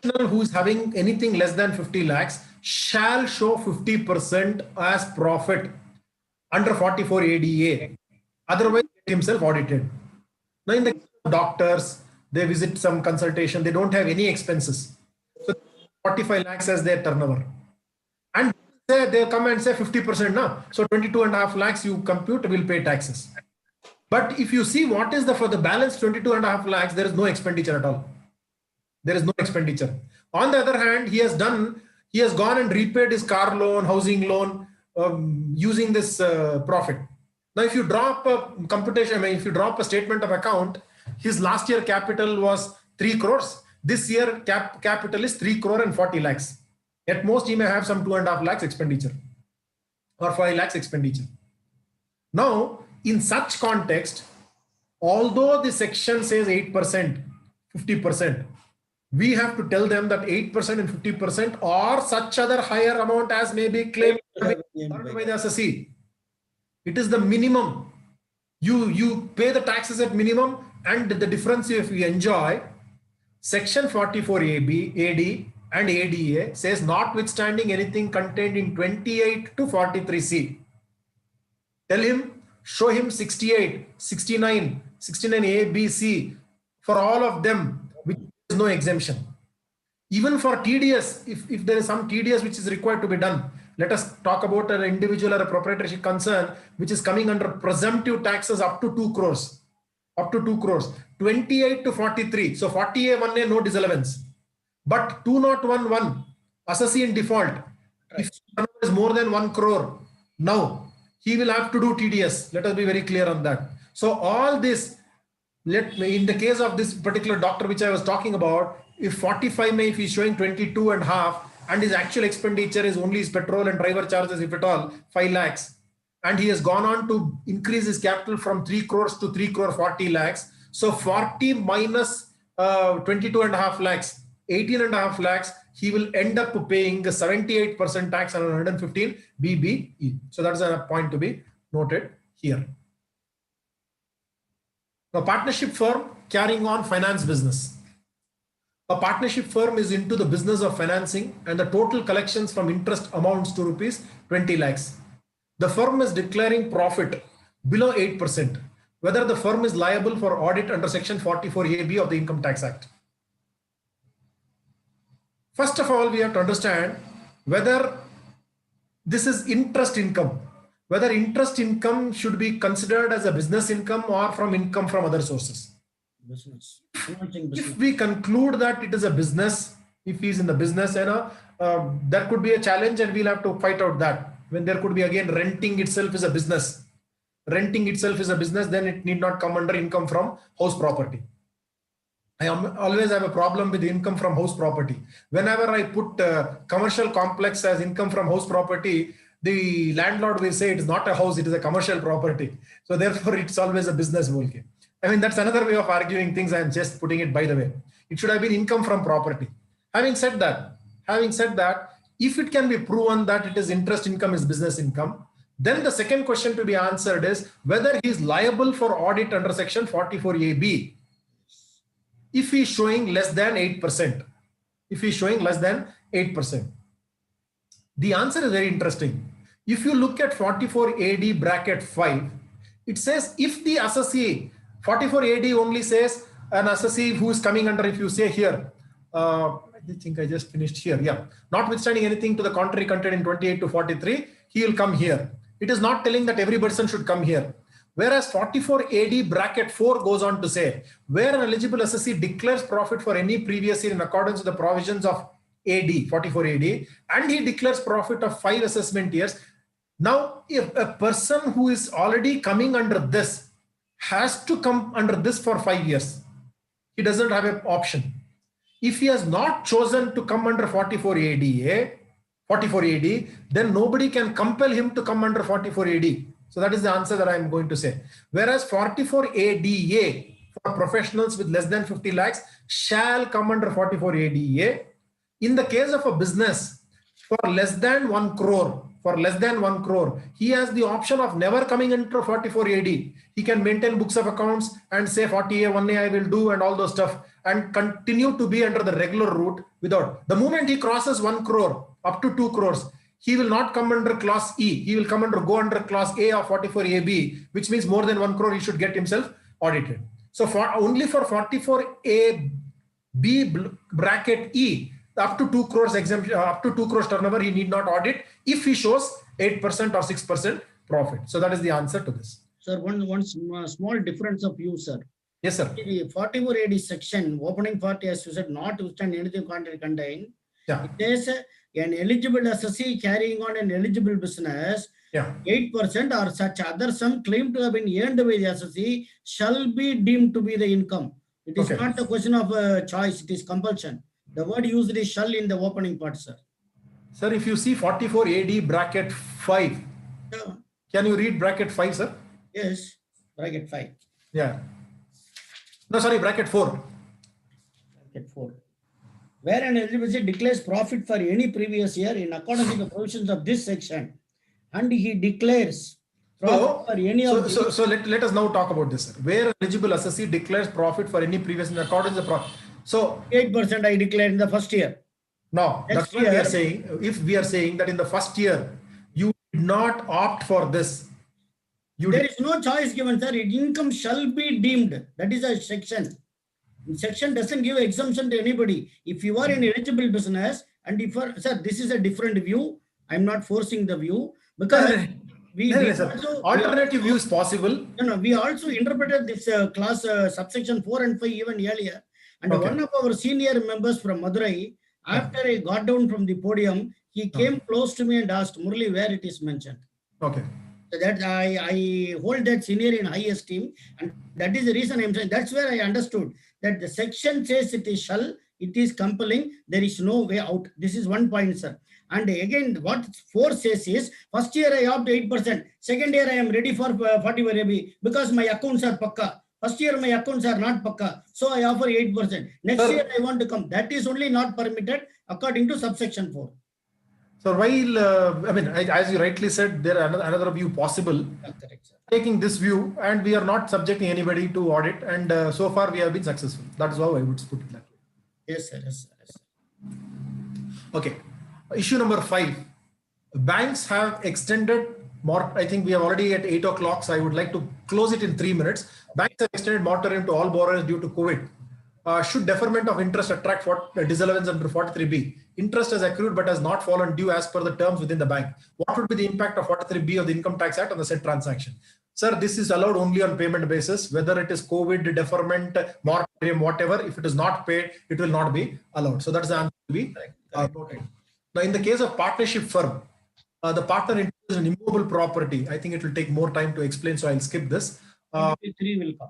Speaker 3: Professional who is having anything less than 50 lakhs shall show 50% as profit under 44 ADA, otherwise get himself audited. Now in the case of doctors, they visit some consultation, they don't have any expenses. So 45 lakhs as their turnover. And they come and say 50% now. So 22.5 lakhs you compute, will pay taxes. But if you see what is for the balance 22.5 lakhs, there is no expenditure at all. There is no expenditure. On the other hand, he has gone and repaid his car loan, housing loan, using this profit. Now, if you drop a computation, if you drop a statement of account, his last year capital was 3 crores. This year capital is 3 crore and 40 lakhs. At most, he may have some 2.5 lakhs expenditure or 5 lakhs expenditure. Now, in such context, although the section says 8%, 50%, we have to tell them that 8% and 50% or such other higher amount as may be claimed by the assessee. It is the minimum. You pay the taxes at minimum, and the difference if you enjoy, section 44 AB, AD and ADA says notwithstanding anything contained in 28 to 43C. Tell him, show him 68, 69, 69A, B, C for all of them, which is no exemption. Even for TDS, if there is some TDS which is required to be done, let us talk about an individual or a proprietorship concern which is coming under presumptive taxes up to 2 crores. Up to 2 crores. 28 to 43. So 40A, 1A, no disallowance. But 2011, assessee in default, if turnover is more than 1 crore, now he will have to do TDS. Let us be very clear on that. So all this, in the case of this particular doctor which I was talking about, if 45 may, if he's showing 22.5 and his actual expenditure is only his petrol and driver charges, if at all, 5 lakhs, and he has gone on to increase his capital from 3 crores to 3 crore 40 lakhs. So 40 minus 22.5 lakhs, 18.5 lakhs, he will end up paying the 78% tax on 115 BBE. So that's a point to be noted here. Now, partnership firm carrying on finance business. A partnership firm is into the business of financing, and the total collections from interest amounts to rupees 20 lakhs. The firm is declaring profit below 8%, whether the firm is liable for audit under section 44AB of the Income Tax Act. First of all, we have to understand whether this is interest income, whether interest income should be considered as a business income or from income from other sources.
Speaker 5: Business.
Speaker 3: If we conclude that it is a business, if he's in the business, that could be a challenge, and we'll have to fight out that. When there could be again renting itself is a business. Renting itself is a business, then it need not come under income from house property. I always have a problem with income from house property. Whenever I put commercial complex as income from house property, the landlord will say it is not a house, it is a commercial property. So therefore, it's always a business volcano. I mean, that's another way of arguing things. I'm just putting it by the way. It should have been income from property. Having said that, if it can be proven that it is interest income is business income, then the second question to be answered is whether he is liable for audit under section 44AB. if he is showing less than 8%. If he is showing less than 8%. The answer is very interesting. If you look at 44 AD bracket 5, it says if the assessee, 44 AD only says an assessee who is coming under, if you say here, I think I just finished here. Yeah. Notwithstanding anything to the contrary contained in 28 to 43, he will come here. It is not telling that every person should come here. Whereas 44 AD bracket 4 goes on to say, where an eligible assessee declares profit for any previous year in accordance with the provisions of AD, 44 AD, and he declares profit of 5 assessment years. Now, if a person who is already coming under this has to come under this for 5 years, he doesn't have an option. If he has not chosen to come under 44 AD, then nobody can compel him to come under 44 AD. So that is the answer that I am going to say. Whereas 44 ADA for professionals with less than 50 lakhs shall come under 44 ADA. In the case of a business for less than 1 crore, he has the option of never coming into 44 AD. He can maintain books of accounts and say 40A, 1A I will do and all those stuff and continue to be under the regular route without. The moment he crosses 1 crore up to 2 crores, he will not come under class E. He will go under class A of 44 AB, which means more than 1 crore he should get himself audited. So only for 44 A, B bracket E, up to 2 crores exemption, up to 2 crores turnover, he need not audit if he shows 8% or 6% profit. So that is the answer to this.
Speaker 5: Sir, one small difference of view, sir.
Speaker 3: Yes, sir.
Speaker 5: The 44 AD section, opening part, as you said, not withstand anything contrary contained.
Speaker 3: Yeah.
Speaker 5: It says an eligible assessee carrying on an eligible business, 8% or such other sum claimed to have been earned by the assessee shall be deemed to be the income. It is not a question of choice, it is compulsion. The word used is shall in the opening part, sir.
Speaker 3: Sir, if you see 44 AD bracket 5, can you read bracket 5, sir?
Speaker 5: Yes, bracket 5.
Speaker 3: Yeah. No, sorry, bracket 4.
Speaker 5: Bracket 4. Where an eligibility declares profit for any previous year in accordance with the provisions of this section, and he declares profit for any of
Speaker 3: So let us now talk about this, sir. Where an eligible assessee declares profit for any previous in accordance with the profit. So
Speaker 5: 8% I declared in the first year.
Speaker 3: No, that's what we are saying. If we are saying that in the first year, you did not opt for this. There
Speaker 5: is no choice given, sir. Income shall be deemed. That is a section. Section doesn't give exemption to anybody. If you are in eligible business, and if sir, this is a different view. I'm not forcing the view because
Speaker 3: alternative view is possible.
Speaker 5: No, we also interpreted this class subsection 4 and 5 even earlier. And one of our senior members from Madurai, after I got down from the podium, he came close to me and asked, Murali, where it is mentioned.
Speaker 3: Okay.
Speaker 5: So that I hold that senior in high esteem, and that is the reason I'm saying. That's where I understood that the section says it is shall, it is compelling, there is no way out. This is one point, sir. And again, what 4 says is, first year I opt 8%, second year I am ready for 44 AB because my accounts are pakka. First year my accounts are not pakka, so I offer 8%. Next year I want to come. That is only not permitted according to subsection 4.
Speaker 3: So while, I mean, as you rightly said, there are another view possible.
Speaker 5: Correct, sir.
Speaker 3: Taking this view, and we are not subjecting anybody to audit, and so far we have been successful. That is how I would put it that way.
Speaker 5: Yes, sir. Yes, sir. Yes, sir.
Speaker 3: Okay. Issue number 5. Banks have extended more. I think we are already at 8 o'clock, so I would like to close it in 3 minutes. Banks have extended moratorium to all borrowers due to COVID. Should deferment of interest attract disallowance under 43B? Interest has accrued but has not fallen due as per the terms within the bank. What would be the impact of 43B of the Income Tax Act on the said transaction? Sir, this is allowed only on payment basis, whether it is COVID, deferment, moratorium, whatever. If it is not paid, it will not be allowed. So that's the answer to be noted. Now, in the case of partnership firm, the partner is an immovable property. I think it will take more time to explain, so I'll skip this.
Speaker 5: 3 will come.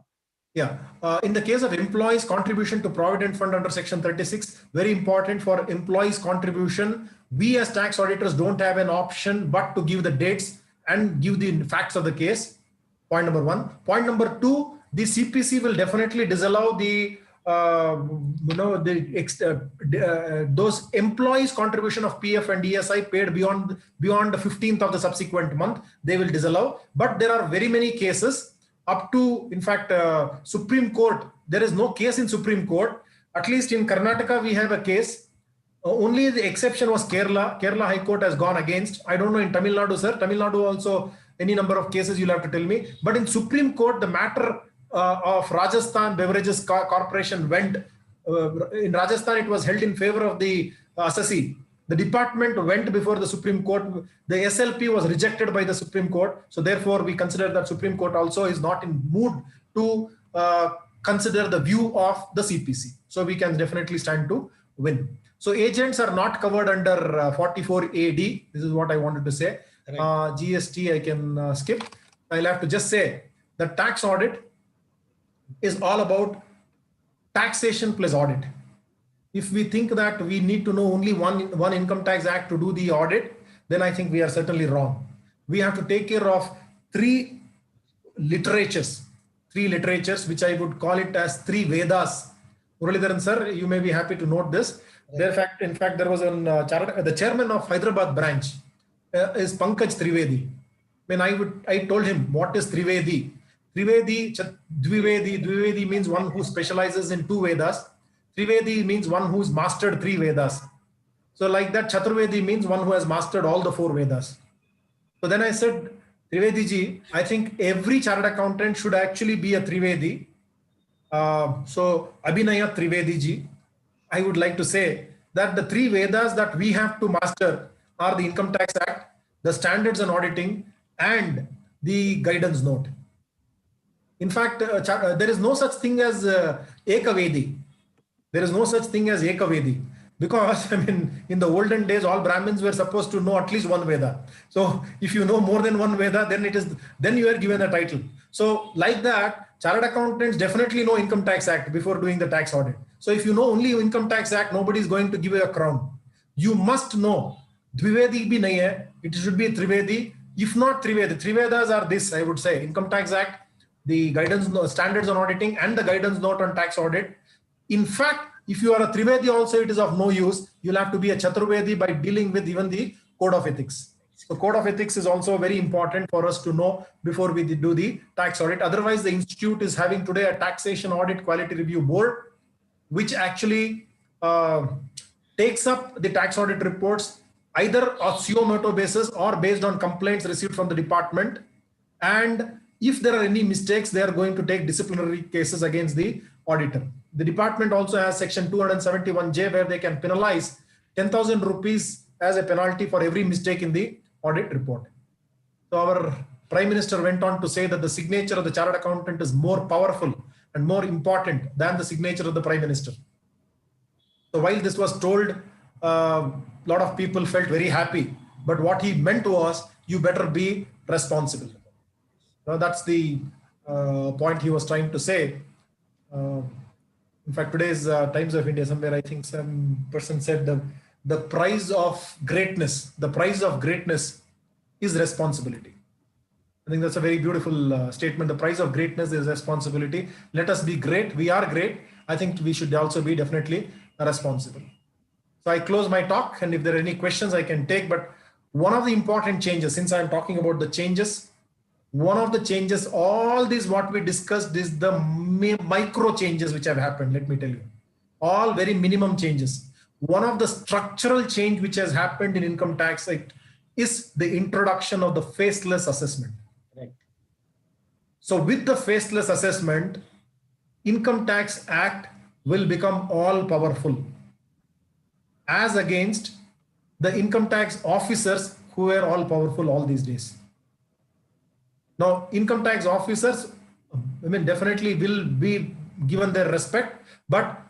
Speaker 3: Yeah. In the case of employees' contribution to Provident Fund under Section 36, very important for employees' contribution. We as tax auditors don't have an option but to give the dates and give the facts of the case. Point number 1. Point number 2, the CPC will definitely disallow the those employees' contribution of PF and ESI paid beyond the 15th of the subsequent month. They will disallow. But there are very many cases up to, in fact, Supreme Court there is no case in Supreme Court. At least in Karnataka, we have a case. Only the exception was Kerala. Kerala High Court has gone against. I don't know in Tamil Nadu, sir. Tamil Nadu also, any number of cases you'll have to tell me. But in Supreme Court, the matter of Rajasthan Beverages Corporation went, in Rajasthan, it was held in favor of the assessee. The department went before the Supreme Court. The SLP was rejected by the Supreme Court. So therefore, we consider that Supreme Court also is not in mood to consider the view of the CPC. So we can definitely stand to win. So agents are not covered under 44 AD. This is what I wanted to say. GST I can skip. I'll have to just say the tax audit is all about taxation plus audit. If we think that we need to know only one income tax act to do the audit, then I think we are certainly wrong. We have to take care of three literatures, which I would call it as three Vedas. Muralidharan sir, you may be happy to note this. In fact, there was the chairman of Hyderabad branch is Pankaj Trivedi. When I told him what is Trivedi. Dvivedi means one who specializes in two Vedas. Trivedi means one who's mastered three Vedas. So like that, Chaturvedi means one who has mastered all the four Vedas. So then I said, Trivedi ji, I think every chartered accountant should actually be a Trivedi. So Abhinaya Trivedi ji, I would like to say that the three Vedas that we have to master are the Income Tax Act, the Standards on Auditing, and the Guidance Note. In fact, there is no such thing as Ekavedi. There is no such thing as Ekavedi. Because, I mean, in the olden days, all Brahmins were supposed to know at least one Veda. So if you know more than one Veda, then you are given a title. So like that, chartered accountants definitely know Income Tax Act before doing the tax audit. So if you know only Income Tax Act, nobody is going to give you a crown. You must know Dvivedi bhi nahi hai. It should be Trivedi. If not Trivedi, Trivedas are this, I would say, Income Tax Act, the guidance, standards on auditing, and the guidance note on tax audit. In fact, if you are a Trivedi also, it is of no use. You'll have to be a Chaturvedi by dealing with even the Code of Ethics. So Code of Ethics is also very important for us to know before we do the tax audit. Otherwise, the institute is having today a taxation audit quality review board, which actually takes up the tax audit reports either on suo motu basis or based on complaints received from the department. And if there are any mistakes, they are going to take disciplinary cases against the auditor. The department also has section 271J where they can penalize 10,000 rupees as a penalty for every mistake in the audit report. So our Prime Minister went on to say that the signature of the chartered accountant is more powerful and more important than the signature of the Prime Minister. So while this was told, a lot of people felt very happy. But what he meant was, you better be responsible. Now that's the point he was trying to say. In fact, today's Times of India, somewhere I think some person said the price of greatness, is responsibility. I think that's a very beautiful statement. The price of greatness is responsibility. Let us be great. We are great. I think we should also be definitely responsible. So I close my talk, and if there are any questions I can take, but one of the important changes, since I'm talking about the changes, one of the changes, all this what we discussed is the micro changes which have happened. Let me tell you, all very minimum changes. One of the structural change which has happened in Income Tax Act is the introduction of the faceless assessment. Right. So with the faceless assessment, Income Tax Act will become all powerful as against the income tax officers who were all powerful all these days. Now, income tax officers, I mean, definitely will be given their respect, but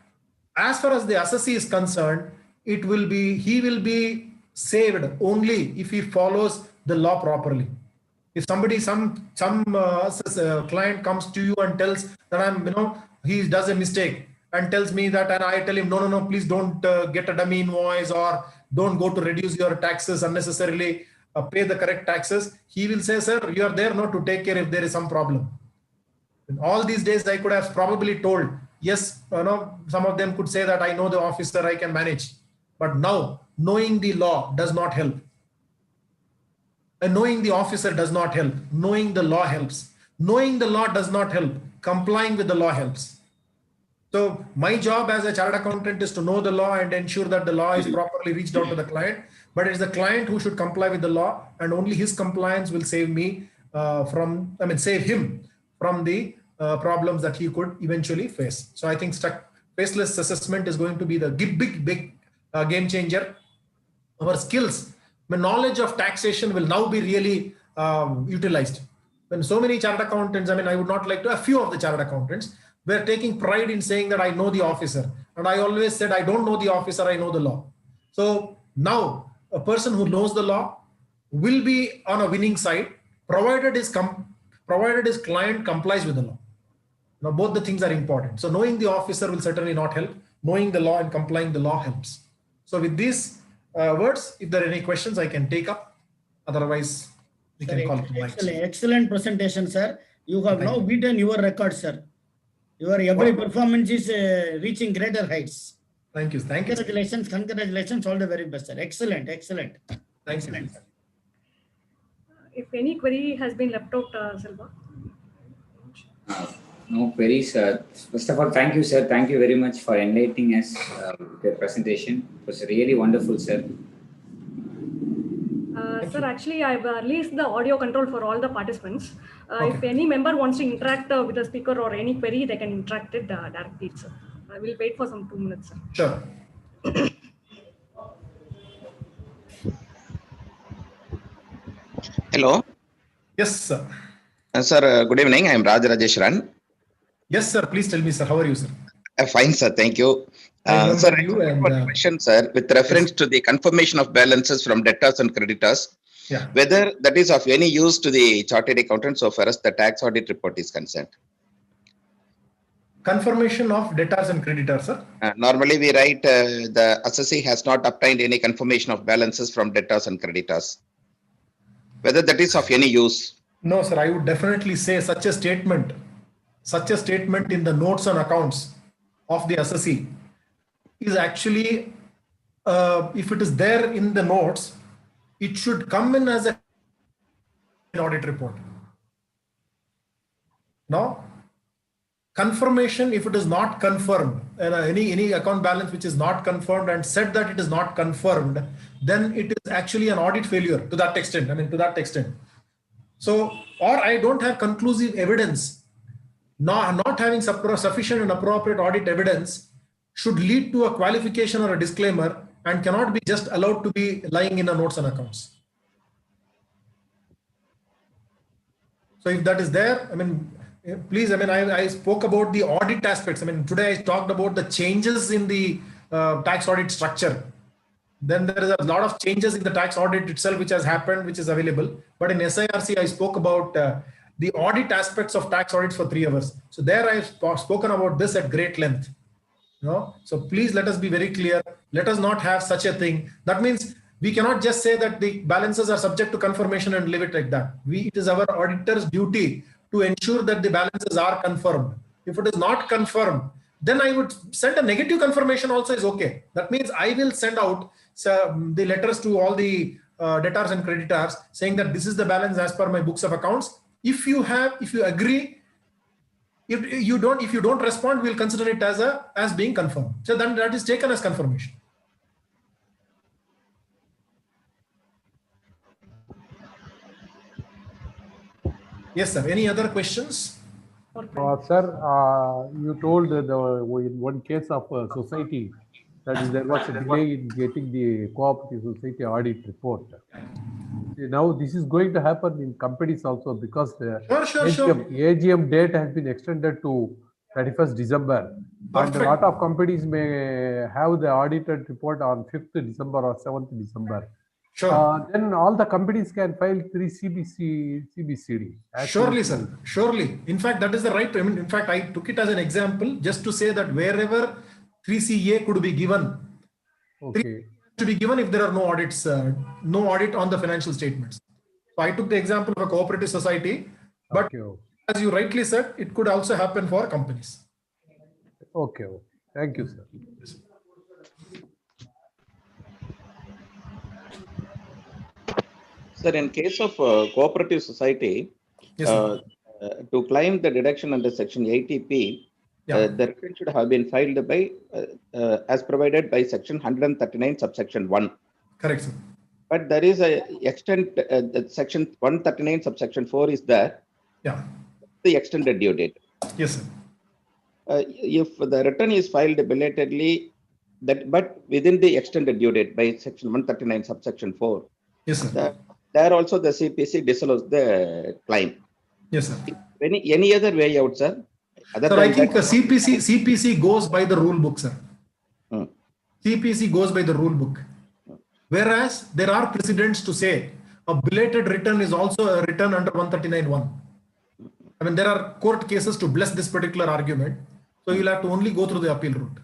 Speaker 3: as far as the assessee is concerned, he will be saved only if he follows the law properly. If somebody, some client comes to you and tells that he does a mistake and tells me that, and I tell him, no, please don't get a dummy invoice or don't go to reduce your taxes unnecessarily. Pay the correct taxes. He will say, sir, you are there not to take care if there is some problem. In all these days, I could have probably told, yes, some of them could say that I know the officer, I can manage. But now, knowing the law does not help. And knowing the officer does not help. Knowing the law helps. Knowing the law does not help. Complying with the law helps. So my job as a chartered accountant is to know the law and ensure that the law is properly reached out to the client. But it's the client who should comply with the law, and only his compliance will save me save him from the problems that he could eventually face. So I think faceless assessment is going to be the big game changer. Our skills, the knowledge of taxation will now be really utilized. When so many chartered accountants, I would not like to, a few of the chartered accountants were taking pride in saying that I know the officer. And I always said, I don't know the officer, I know the law. So now a person who knows the law will be on a winning side, provided his client complies with the law. Now, both the things are important. So knowing the officer will certainly not help. Knowing the law and complying the law helps. So with these words, if there are any questions, I can take up. Otherwise, we can call it night.
Speaker 5: Excellent presentation, sir. You have now beaten your record, sir. Your every performance is reaching greater heights.
Speaker 3: Thank you. Thank you.
Speaker 5: Congratulations. All the very best, sir. Excellent.
Speaker 3: Thanks.
Speaker 1: If any query has been left out, Selva.
Speaker 6: No queries. First of all, thank you, sir. Thank you very much for enlightening us with your presentation. It was really wonderful, sir.
Speaker 1: Sir, actually, I've released the audio control for all the participants.
Speaker 3: Okay.
Speaker 1: If any member wants to interact with the speaker or any query, they can interact it directly, sir. I will wait for some 2 minutes, sir.
Speaker 3: Sure.
Speaker 9: Hello.
Speaker 3: Yes, sir.
Speaker 9: Sir, good evening. I am Raj Rajeshwaran.
Speaker 3: Yes, sir. Please tell me, sir. How are you, sir?
Speaker 9: Fine, sir. Thank you. Sir, I have one question, sir, with reference to the confirmation of balances from debtors and creditors.
Speaker 3: Yeah.
Speaker 9: Whether that is of any use to the chartered accountant so far as the tax audit report is concerned.
Speaker 3: Confirmation of debtors and creditors, sir?
Speaker 9: Normally, we write the assessee has not obtained any confirmation of balances from debtors and creditors. Whether that is of any use.
Speaker 3: No, sir. I would definitely say such a statement in the notes and accounts of the assessee is actually, if it is there in the notes, it should come in as an audit report. Now, confirmation, if it is not confirmed, any account balance which is not confirmed and said that it is not confirmed, then it is actually an audit failure to that extent. So, or I don't have conclusive evidence, not having sufficient and appropriate audit evidence should lead to a qualification or a disclaimer and cannot be just allowed to be lying in the notes and accounts. So if that is there, please, I spoke about the audit aspects. Today I talked about the changes in the tax audit structure. Then there is a lot of changes in the tax audit itself, which has happened, which is available. But in SIRC, I spoke about the audit aspects of tax audits for 3 hours. So there I've spoken about this at great length. So please let us be very clear. Let us not have such a thing. That means we cannot just say that the balances are subject to confirmation and leave it like that. It is our auditor's duty to ensure that the balances are confirmed. If it is not confirmed, then I would send a negative confirmation also is okay. That means I will send out the letters to all the debtors and creditors saying that this is the balance as per my books of accounts. If you agree, if you don't respond, we'll consider it as being confirmed. So then that is taken as confirmation. Yes, sir. Any other questions?
Speaker 7: Sir, you told in one case of society that there was a delay in getting the cooperative society audit report. Now this is going to happen in companies also because the AGM date has been extended to 31st December. Perfect. And a lot of companies may have the audited report on 5th December or 7th December.
Speaker 3: Sure.
Speaker 7: Then all the companies can file 3 CBCD.
Speaker 3: Surely, sir. Surely. In fact, that is the right. In fact, I took it as an example just to say that wherever 3CA could be given,
Speaker 7: okay,
Speaker 3: to be given if there are no audits, no audit on the financial statements. So I took the example of a cooperative society, but okay, as you rightly said, it could also happen for companies.
Speaker 7: Okay. Thank you, sir.
Speaker 9: Sir, in case of cooperative society,
Speaker 3: yes,
Speaker 9: to claim the deduction under Section 80P, The return should have been filed by, as provided by section 139 subsection 1.
Speaker 3: Correct, sir.
Speaker 9: But there is a extent, section 139 subsection 4 is there.
Speaker 3: Yeah.
Speaker 9: The extended due date.
Speaker 3: Yes, sir.
Speaker 9: If the return is filed belatedly, but within the extended due date by section 139 subsection 4.
Speaker 3: Yes, sir.
Speaker 9: There also the CPC disallows the claim.
Speaker 3: Yes, sir.
Speaker 9: Any other way out, sir?
Speaker 3: Sir, I think CPC goes by the rule book, sir. CPC goes by the rule book. Whereas there are precedents to say a belated return is also a return under 139(1). I mean, there are court cases to bless this particular argument. So you'll have to only go through the appeal route.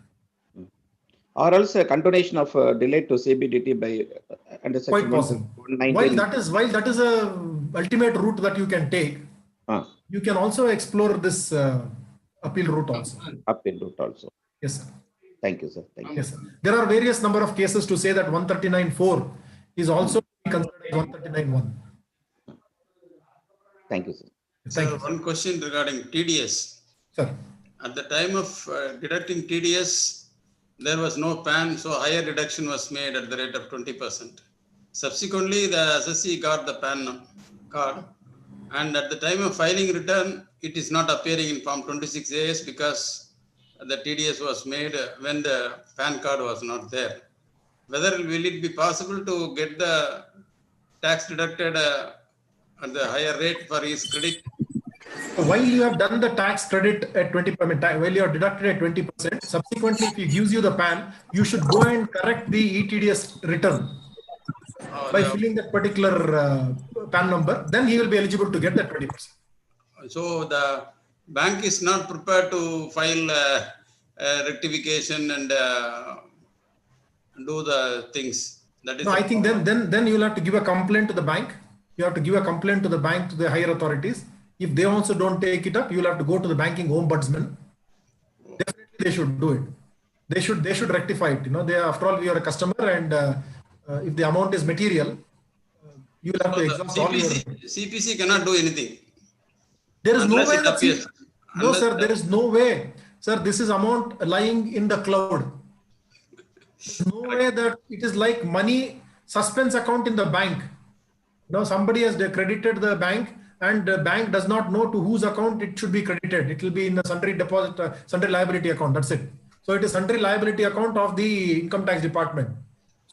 Speaker 9: Or else a continuation of delay to CBDT by under section 119.
Speaker 3: While that is a ultimate route that you can take, you can also explore this appeal route also.
Speaker 9: Appeal route also.
Speaker 3: Yes, sir.
Speaker 9: Thank you, sir. Thank you.
Speaker 3: Yes, sir. There are various number of cases to say that 139(4) is also considered as 139(1).
Speaker 9: Thank you, sir.
Speaker 3: Thank you,
Speaker 4: one question regarding TDS.
Speaker 3: Sir.
Speaker 4: At the time of deducting TDS, there was no PAN, so higher deduction was made at the rate of 20%. Subsequently, the assessee got the PAN card, and at the time of filing return, it is not appearing in Form 26AS because the TDS was made when the PAN card was not there. Whether will it be possible to get the tax deducted at the higher rate for his credit?
Speaker 3: While you have done the tax credit at 20%, while you have deducted at 20%, subsequently, if he gives you the PAN, you should go and correct the ETDS return by filling that particular PAN number. Then he will be eligible to get that 20%.
Speaker 4: So the bank is not prepared to file rectification and do the things. That is.
Speaker 3: No, I think then you will have to give a complaint to the bank. You have to give a complaint to the bank, to the higher authorities. If they also don't take it up, you will have to go to the banking ombudsman. Definitely, they should do it. They should rectify it. You know, after all, we are a customer, and if the amount is material, you will have to exhaust all your.
Speaker 4: CPC cannot do anything.
Speaker 3: There is no way. No, sir. There is no way, sir. This is amount lying in the cloud. No way that it is like money suspense account in the bank. Now somebody has credited the bank, and the bank does not know to whose account it should be credited. It will be in the sundry deposit, sundry liability account. That's it. So it is sundry liability account of the income tax department.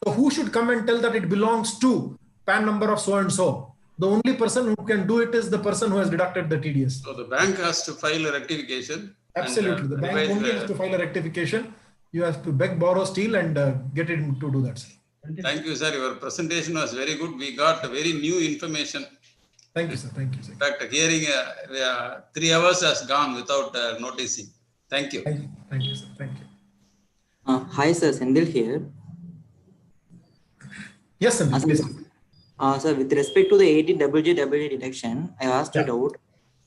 Speaker 3: So who should come and tell that it belongs to PAN number of so and so? The only person who can do it is the person who has deducted the TDS.
Speaker 4: So the bank has to file a rectification.
Speaker 3: Absolutely, the bank only has to file a rectification. You have to beg, borrow, steal, and get it to do that.
Speaker 4: Thank you, sir. Your presentation was very good. We got very new information.
Speaker 3: Thank you, sir. Thank you, sir.
Speaker 4: In fact, hearing 3 hours has gone without noticing. Thank you.
Speaker 3: Thank you, sir. Thank you.
Speaker 10: Hi, sir. Sendil here.
Speaker 3: Yes, Sendil. Please.
Speaker 10: Sir, with respect to the 80JJAA deduction, I asked a doubt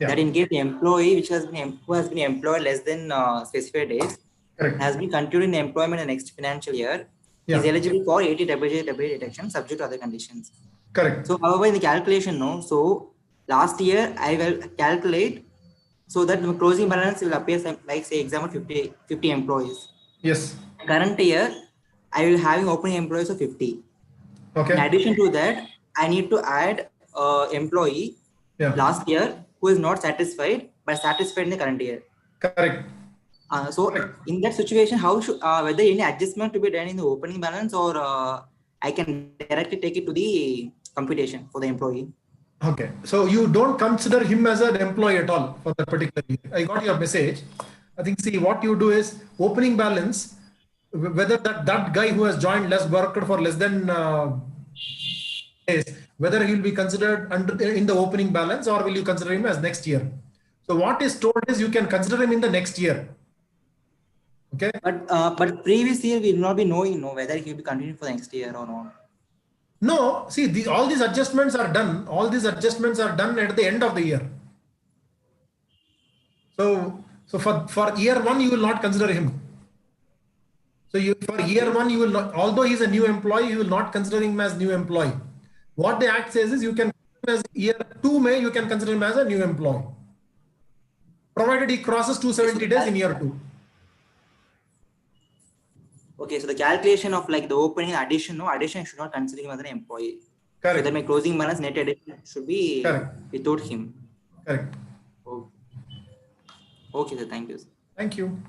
Speaker 10: that in case the employee who has been employed less than specified days has been continuing the employment in the next financial year, is eligible for 80JJAA deduction subject to other conditions.
Speaker 3: Correct.
Speaker 10: So, however, in the calculation, no. So, last year I will calculate so that the closing balance will appear like, say, example 50 employees.
Speaker 3: Yes.
Speaker 10: Current year, I will having opening employees of 50.
Speaker 3: Okay.
Speaker 10: In addition to that, I need to add employee last year who is not satisfied but satisfied in the current year.
Speaker 3: Correct.
Speaker 10: So in that situation, how should whether any adjustment to be done in the opening balance, or I can directly take it to the computation for the employee?
Speaker 3: Okay. So you don't consider him as an employee at all for that particular year. I got your message. I think, see, what you do is opening balance, whether that guy who has joined worked for less than days, whether he will be considered in the opening balance, or will you consider him as next year? So what is told is you can consider him in the next year. Okay.
Speaker 10: But previous year we will not be knowing whether he will be continuing for the next year or not.
Speaker 3: No, see, all these adjustments are done. All these adjustments are done at the end of the year. So for year one, you will not consider him. So for year one, you will not, although he is a new employee, you will not consider him as new employee. What the act says is you can, as year 2 May, you can consider him as a new employee. provided he crosses 270 days in year 2.
Speaker 10: Okay, so the calculation of like the opening and addition, no addition should not consider him as an employee.
Speaker 3: Correct.
Speaker 10: So that my closing balance net addition should be without him.
Speaker 3: Correct.
Speaker 10: Okay. Okay, sir. Thank you. Sir.
Speaker 3: Thank you.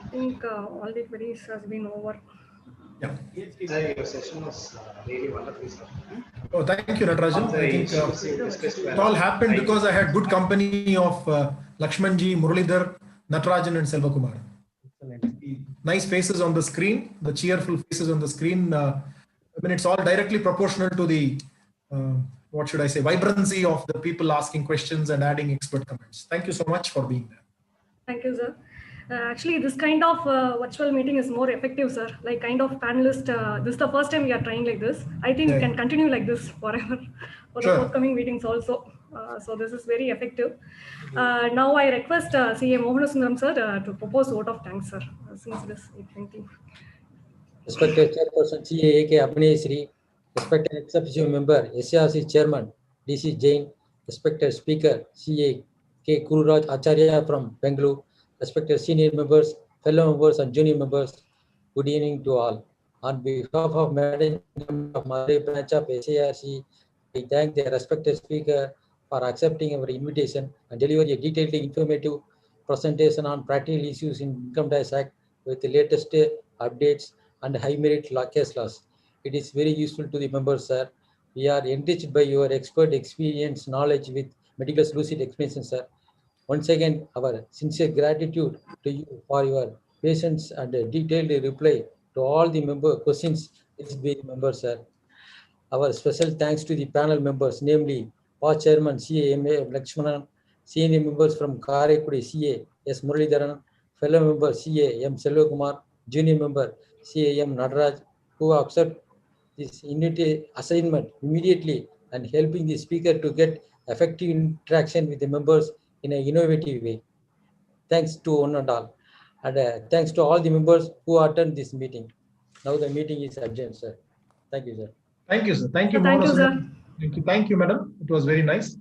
Speaker 1: I think all the queries has been over.
Speaker 3: Yeah.
Speaker 8: Your session was really wonderful, sir.
Speaker 3: Oh, thank you, Natarajan. I think it all happened because I had good company of Lakshmanji, Muralidhar, Natarajan, and Selvakumar. Nice faces on the screen, the cheerful faces on the screen. I mean, it's all directly proportional to the, what should I say, vibrancy of the people asking questions and adding expert comments. Thank you so much for being there.
Speaker 1: Thank you, sir. Actually, this kind of virtual meeting is more effective, sir. Like kind of panelist, this is the first time we are trying like this. I think we can continue like this forever for the forthcoming meetings also. So this is very effective. Now I request CA Mohansundaram, sir, to propose vote of thanks, sir, since this 8:20.
Speaker 2: Respected Chairperson CA A.K. Abhinay, respected ex-officio member SRC Chairman DC Jain, respected Speaker CA K. Gururaj Acharya from Bengaluru, respected senior members, fellow members and junior members, good evening to all. On behalf of Madam of Madurai branch of SARC, I thank the respected speaker for accepting our invitation and deliver a detailed informative presentation on practical issues in Income Tax Act with the latest updates and high merit case laws. It is very useful to the members, sir. We are enriched by your expert experience, knowledge with meticulous lucid explanation, sir. Once again, our sincere gratitude to you for your patience and detailed reply to all the member questions. It's been members, sir. Our special thanks to the panel members, namely Past Chairman CA M.A. Lakshmanan, senior members from Karaikudi CA S. Muralidharan, fellow member CA M. Selvakumar, junior member CA M. Nadaraj, who accept this assignment immediately and helping the speaker to get effective interaction with the members in an innovative way. Thanks to one and all. And thanks to all the members who attend this meeting. Now the meeting is adjourned, sir. Thank you, sir.
Speaker 3: Thank you, sir. Thank you,
Speaker 1: Thank you, sir.
Speaker 3: Thank you, madam. It was very nice.